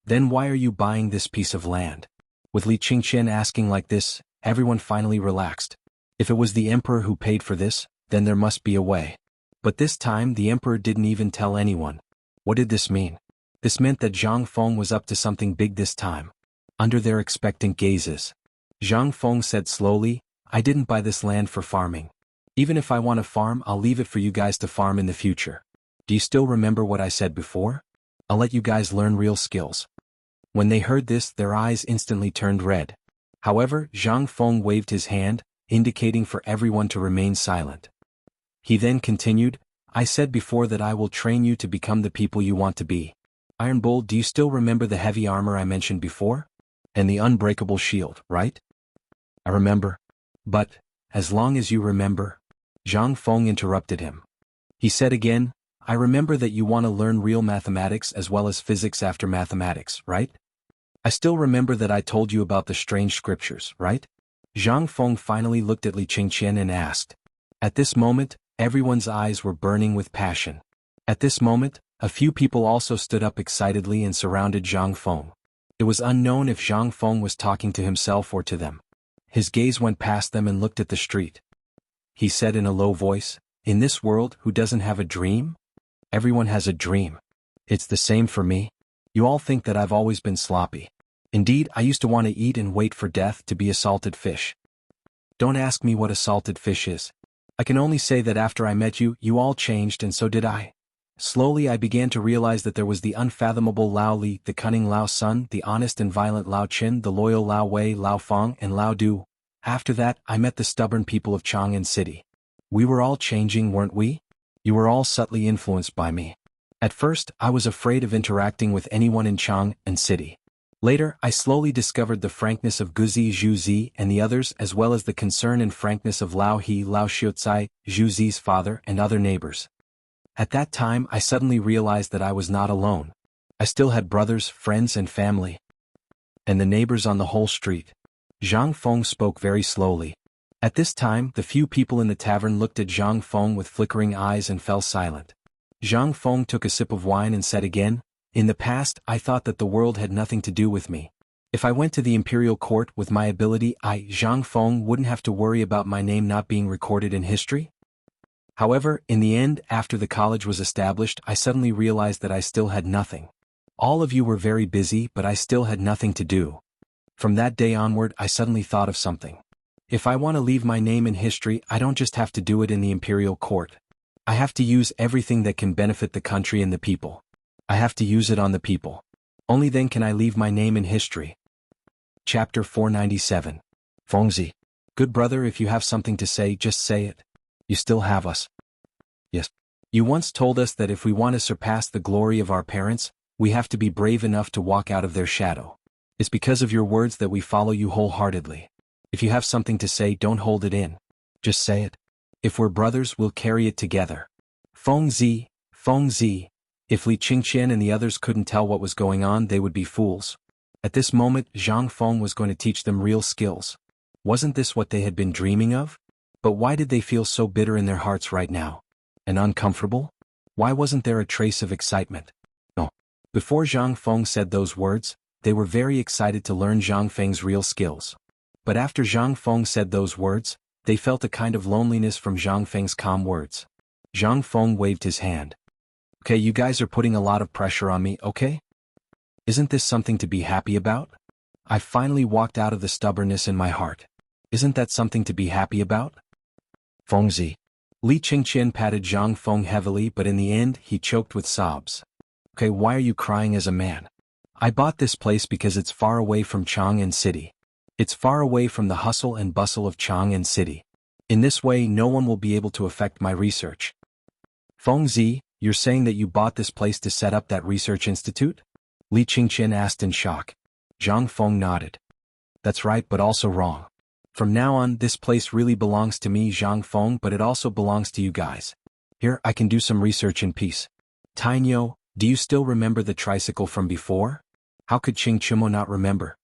Then why are you buying this piece of land? With Li Qingqian asking like this, everyone finally relaxed. If it was the emperor who paid for this, then there must be a way. But this time the emperor didn't even tell anyone. What did this mean? This meant that Zhang Feng was up to something big this time. Under their expectant gazes, Zhang Feng said slowly, I didn't buy this land for farming. Even if I want to farm, I'll leave it for you guys to farm in the future. Do you still remember what I said before? I'll let you guys learn real skills. When they heard this, their eyes instantly turned red. However, Zhang Feng waved his hand, indicating for everyone to remain silent. He then continued, I said before that I will train you to become the people you want to be. Iron Bull, do you still remember the heavy armor I mentioned before? And the unbreakable shield, right? I remember. But, as long as you remember, Zhang Feng interrupted him. He said again, I remember that you want to learn real mathematics as well as physics after mathematics, right? I still remember that I told you about the strange scriptures, right? Zhang Feng finally looked at Li Qingqian and asked. At this moment, everyone's eyes were burning with passion. At this moment, a few people also stood up excitedly and surrounded Zhang Feng. It was unknown if Zhang Feng was talking to himself or to them. His gaze went past them and looked at the street. He said in a low voice, in this world, who doesn't have a dream? Everyone has a dream. It's the same for me. You all think that I've always been sloppy. Indeed, I used to want to eat and wait for death to be a salted fish. Don't ask me what a salted fish is. I can only say that after I met you, you all changed and so did I. Slowly I began to realize that there was the unfathomable Lao Li, the cunning Lao Sun, the honest and violent Lao Qin, the loyal Lao Wei, Lao Feng, and Lao Du. After that, I met the stubborn people of Chang'an City. We were all changing, weren't we? You were all subtly influenced by me. At first, I was afraid of interacting with anyone in Chang'an City. Later, I slowly discovered the frankness of Guzi Zhuzi and the others as well as the concern and frankness of Lao He, Lao Xiuzai, Zhuzi's father and other neighbors. At that time, I suddenly realized that I was not alone. I still had brothers, friends and family. And the neighbors on the whole street. Zhang Feng spoke very slowly. At this time, the few people in the tavern looked at Zhang Feng with flickering eyes and fell silent. Zhang Feng took a sip of wine and said again, in the past, I thought that the world had nothing to do with me. If I went to the imperial court with my ability, I, Zhang Feng, wouldn't have to worry about my name not being recorded in history. However, in the end, after the college was established, I suddenly realized that I still had nothing. All of you were very busy, but I still had nothing to do. From that day onward, I suddenly thought of something. If I want to leave my name in history, I don't just have to do it in the imperial court. I have to use everything that can benefit the country and the people. I have to use it on the people. Only then can I leave my name in history. Chapter 497. Fengzi. Good brother, if you have something to say, just say it. You still have us. Yes. You once told us that if we want to surpass the glory of our parents, we have to be brave enough to walk out of their shadow. It's because of your words that we follow you wholeheartedly. If you have something to say, don't hold it in. Just say it. If we're brothers, we'll carry it together. Fengzi, Feng Zi. If Li Qingqian and the others couldn't tell what was going on, they would be fools. At this moment, Zhang Feng was going to teach them real skills. Wasn't this what they had been dreaming of? But why did they feel so bitter in their hearts right now? And uncomfortable? Why wasn't there a trace of excitement? No. Before Zhang Feng said those words, they were very excited to learn Zhang Feng's real skills. But after Zhang Feng said those words, they felt a kind of loneliness from Zhang Feng's calm words. Zhang Feng waved his hand. Okay, you guys are putting a lot of pressure on me, okay? Isn't this something to be happy about? I finally walked out of the stubbornness in my heart. Isn't that something to be happy about? Fengzi. Li Qingqian patted Zhang Feng heavily, but in the end, he choked with sobs. Okay, why are you crying as a man? I bought this place because it's far away from Chang'an City. It's far away from the hustle and bustle of Chang'an City. In this way, no one will be able to affect my research. Fengzi, you're saying that you bought this place to set up that research institute? Li Qingqian asked in shock. Zhang Feng nodded. That's right, but also wrong. From now on, this place really belongs to me, Zhang Feng, but it also belongs to you guys. Here, I can do some research in peace. Tainyo, do you still remember the tricycle from before? How could Qing Chimo not remember?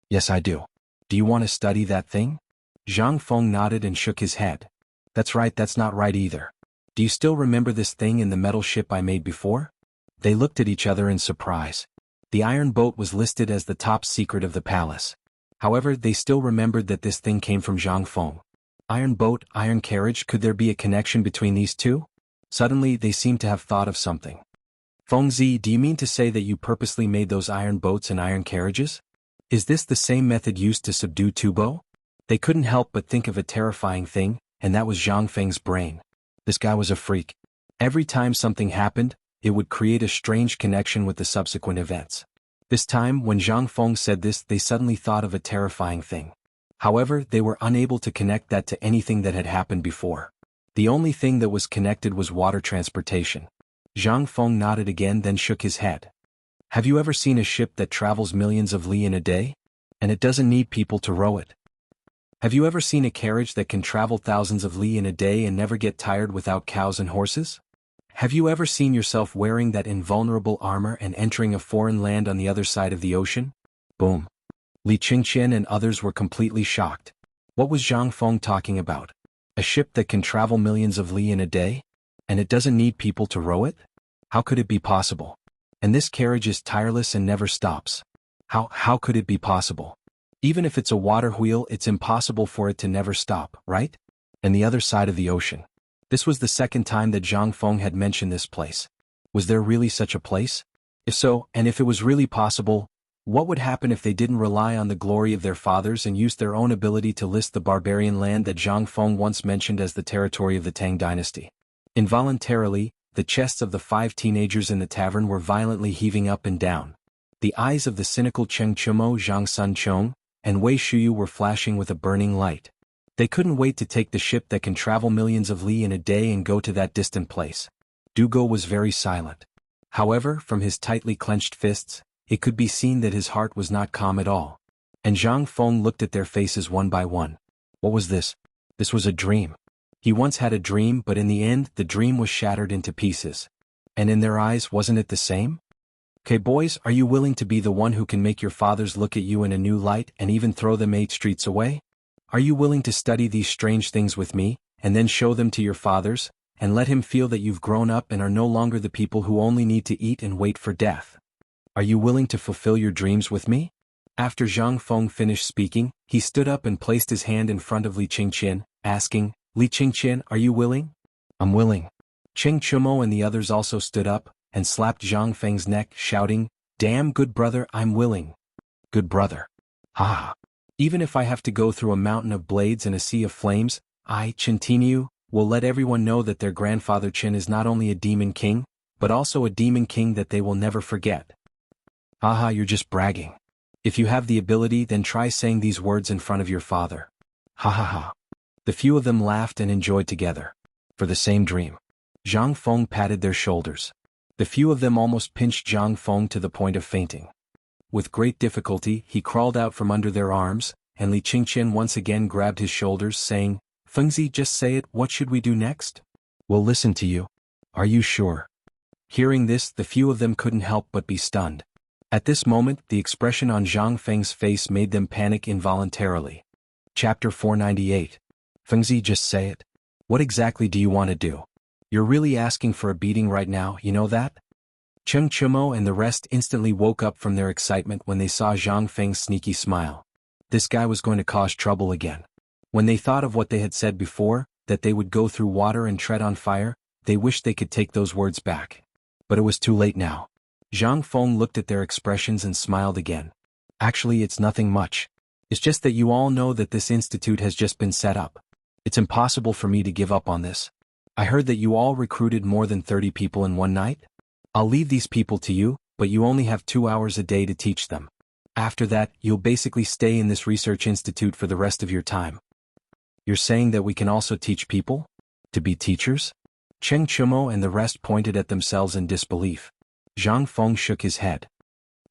Yes, I do. Do you want to study that thing? Zhang Feng nodded and shook his head. That's right, that's not right either. Do you still remember this thing in the metal ship I made before? They looked at each other in surprise. The iron boat was listed as the top secret of the palace. However, they still remembered that this thing came from Zhang Feng. Iron boat, iron carriage, could there be a connection between these two? Suddenly, they seemed to have thought of something. Fengzi, do you mean to say that you purposely made those iron boats and iron carriages? Is this the same method used to subdue Tubo? They couldn't help but think of a terrifying thing, and that was Zhang Feng's brain. This guy was a freak. Every time something happened, it would create a strange connection with the subsequent events. This time, when Zhang Feng said this, they suddenly thought of a terrifying thing. However, they were unable to connect that to anything that had happened before. The only thing that was connected was water transportation. Zhang Feng nodded again, then shook his head. Have you ever seen a ship that travels millions of li in a day? And it doesn't need people to row it. Have you ever seen a carriage that can travel thousands of li in a day and never get tired without cows and horses? Have you ever seen yourself wearing that invulnerable armor and entering a foreign land on the other side of the ocean? Boom. Li Qingqian and others were completely shocked. What was Zhang Feng talking about? A ship that can travel millions of li in a day? And it doesn't need people to row it? How could it be possible? And this carriage is tireless and never stops. How could it be possible? Even if it's a water wheel, it's impossible for it to never stop, right? And the other side of the ocean. This was the second time that Zhang Feng had mentioned this place. Was there really such a place? If so, and if it was really possible, what would happen if they didn't rely on the glory of their fathers and used their own ability to list the barbarian land that Zhang Feng once mentioned as the territory of the Tang Dynasty? Involuntarily, the chests of the 5 teenagers in the tavern were violently heaving up and down. The eyes of the cynical Cheng Chumo, Zhang Sun Chong, and Wei Shuyu were flashing with a burning light. They couldn't wait to take the ship that can travel millions of li in a day and go to that distant place. Dugo was very silent. However, from his tightly clenched fists, it could be seen that his heart was not calm at all. And Zhang Feng looked at their faces one by one. What was this? This was a dream. He once had a dream, but in the end, the dream was shattered into pieces. And in their eyes, wasn't it the same? Okay, boys, are you willing to be the one who can make your fathers look at you in a new light and even throw them 8 streets away? Are you willing to study these strange things with me, and then show them to your fathers, and let him feel that you've grown up and are no longer the people who only need to eat and wait for death? Are you willing to fulfill your dreams with me? After Zhang Feng finished speaking, he stood up and placed his hand in front of Li Qingqian, asking, Li Qingqian, are you willing? I'm willing. Cheng Chumo and the others also stood up, and slapped Zhang Feng's neck, shouting, Damn good brother, I'm willing. Good brother. Ha! Even if I have to go through a mountain of blades and a sea of flames, I, Qintiniu, will let everyone know that their grandfather Qin is not only a demon king, but also a demon king that they will never forget. Haha, you're just bragging. If you have the ability, then try saying these words in front of your father. Ha ha ha. The few of them laughed and enjoyed together. For the same dream. Zhang Feng patted their shoulders. The few of them almost pinched Zhang Feng to the point of fainting. With great difficulty, he crawled out from under their arms, and Li Qingqian once again grabbed his shoulders, saying, Fengzi, just say it, what should we do next? We'll listen to you. Are you sure? Hearing this, the few of them couldn't help but be stunned. At this moment, the expression on Zhang Feng's face made them panic involuntarily. Chapter 498. Fengzi, just say it. What exactly do you want to do? You're really asking for a beating right now, you know that? Cheng Chumo and the rest instantly woke up from their excitement when they saw Zhang Feng's sneaky smile. This guy was going to cause trouble again. When they thought of what they had said before, that they would go through water and tread on fire, they wished they could take those words back. But it was too late now. Zhang Feng looked at their expressions and smiled again. Actually, it's nothing much. It's just that you all know that this institute has just been set up. It's impossible for me to give up on this. I heard that you all recruited more than 30 people in one night. I'll leave these people to you, but you only have 2 hours a day to teach them. After that, you'll basically stay in this research institute for the rest of your time. You're saying that we can also teach people? To be teachers? Cheng Chumo and the rest pointed at themselves in disbelief. Zhang Feng shook his head.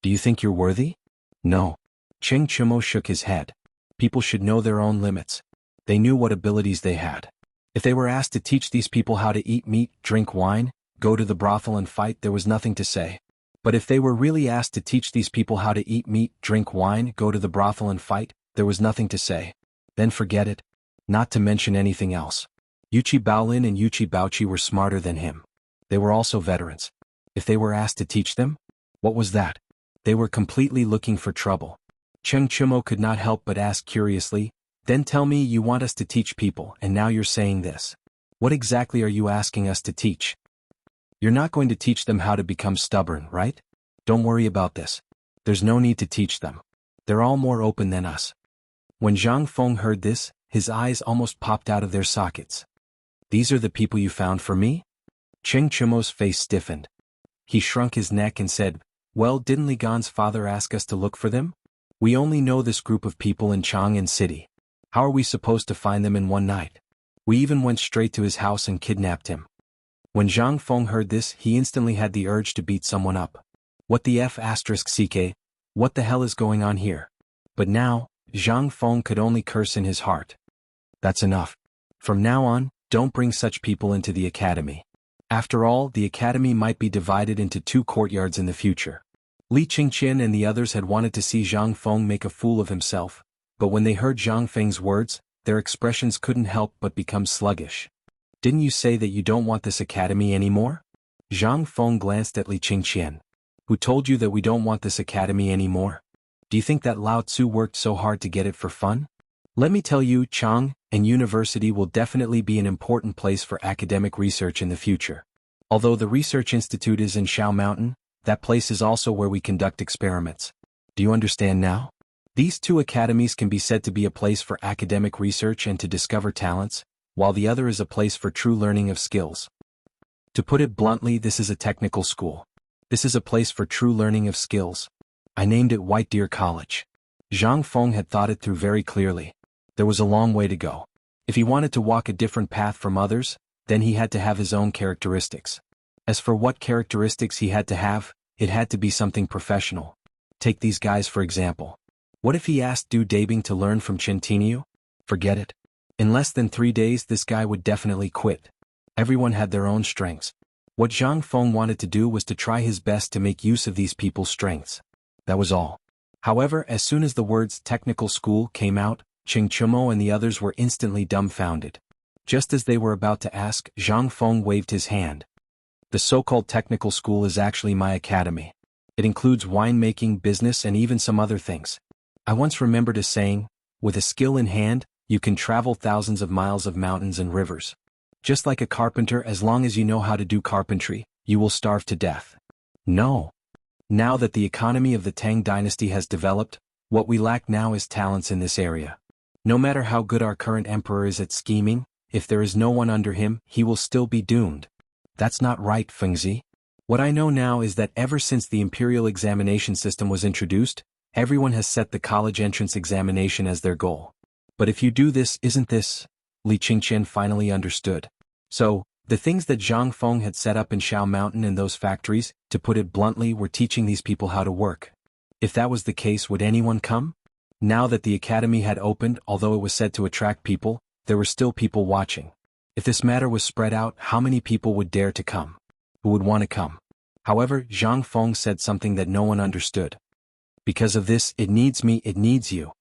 Do you think you're worthy? No. Cheng Chumo shook his head. People should know their own limits. They knew what abilities they had. If they were asked to teach these people how to eat meat, drink wine, go to the brothel and fight, there was nothing to say. But if they were really asked to teach these people how to eat meat, drink wine, go to the brothel and fight, there was nothing to say. Then forget it. Not to mention anything else. Yuchi Baolin and Yuchi Baochi were smarter than him. They were also veterans. If they were asked to teach them? What was that? They were completely looking for trouble. Cheng Chumo could not help but ask curiously, then tell me you want us to teach people and now you're saying this. What exactly are you asking us to teach? You're not going to teach them how to become stubborn, right? Don't worry about this. There's no need to teach them. They're all more open than us. When Zhang Feng heard this, his eyes almost popped out of their sockets. These are the people you found for me? Cheng Chumo's face stiffened. He shrunk his neck and said, well, didn't Li Gan's father ask us to look for them? We only know this group of people in Chang'an City. How are we supposed to find them in one night? We even went straight to his house and kidnapped him. When Zhang Feng heard this, he instantly had the urge to beat someone up. What the F***ck? What the hell is going on here? But now, Zhang Feng could only curse in his heart. That's enough. From now on, don't bring such people into the academy. After all, the academy might be divided into 2 courtyards in the future. Li Qingqian and the others had wanted to see Zhang Feng make a fool of himself, but when they heard Zhang Feng's words, their expressions couldn't help but become sluggish. Didn't you say that you don't want this academy anymore? Zhang Feng glanced at Li Qingqian. Who told you that we don't want this academy anymore? Do you think that Lao Tzu worked so hard to get it for fun? Let me tell you, Chang'an University will definitely be an important place for academic research in the future. Although the research institute is in Shao Mountain, that place is also where we conduct experiments. Do you understand now? These 2 academies can be said to be a place for academic research and to discover talents, while the other is a place for true learning of skills. To put it bluntly, this is a technical school. This is a place for true learning of skills. I named it White Deer College. Zhang Feng had thought it through very clearly. There was a long way to go. If he wanted to walk a different path from others, then he had to have his own characteristics. As for what characteristics he had to have, it had to be something professional. Take these guys for example. What if he asked Du Dabing to learn from Chen Tinyu? Forget it. In less than 3 days this guy would definitely quit. Everyone had their own strengths. What Zhang Feng wanted to do was to try his best to make use of these people's strengths. That was all. However, as soon as the words technical school came out, Cheng Chumo and the others were instantly dumbfounded. Just as they were about to ask, Zhang Feng waved his hand. The so-called technical school is actually my academy. It includes winemaking, business, and even some other things. I once remembered a saying, with a skill in hand, you can travel thousands of miles of mountains and rivers. Just like a carpenter, as long as you know how to do carpentry, you will starve to death. No. Now that the economy of the Tang Dynasty has developed, what we lack now is talents in this area. No matter how good our current emperor is at scheming, if there is no one under him, he will still be doomed. That's not right, Fengzi. What I know now is that ever since the imperial examination system was introduced, everyone has set the college entrance examination as their goal. But if you do this, isn't this? Li Qingqian finally understood. So, the things that Zhang Feng had set up in Shao Mountain and those factories, to put it bluntly, were teaching these people how to work. If that was the case, would anyone come? Now that the academy had opened, although it was said to attract people, there were still people watching. If this matter was spread out, how many people would dare to come? Who would want to come? However, Zhang Feng said something that no one understood. Because of this, it needs me, it needs you.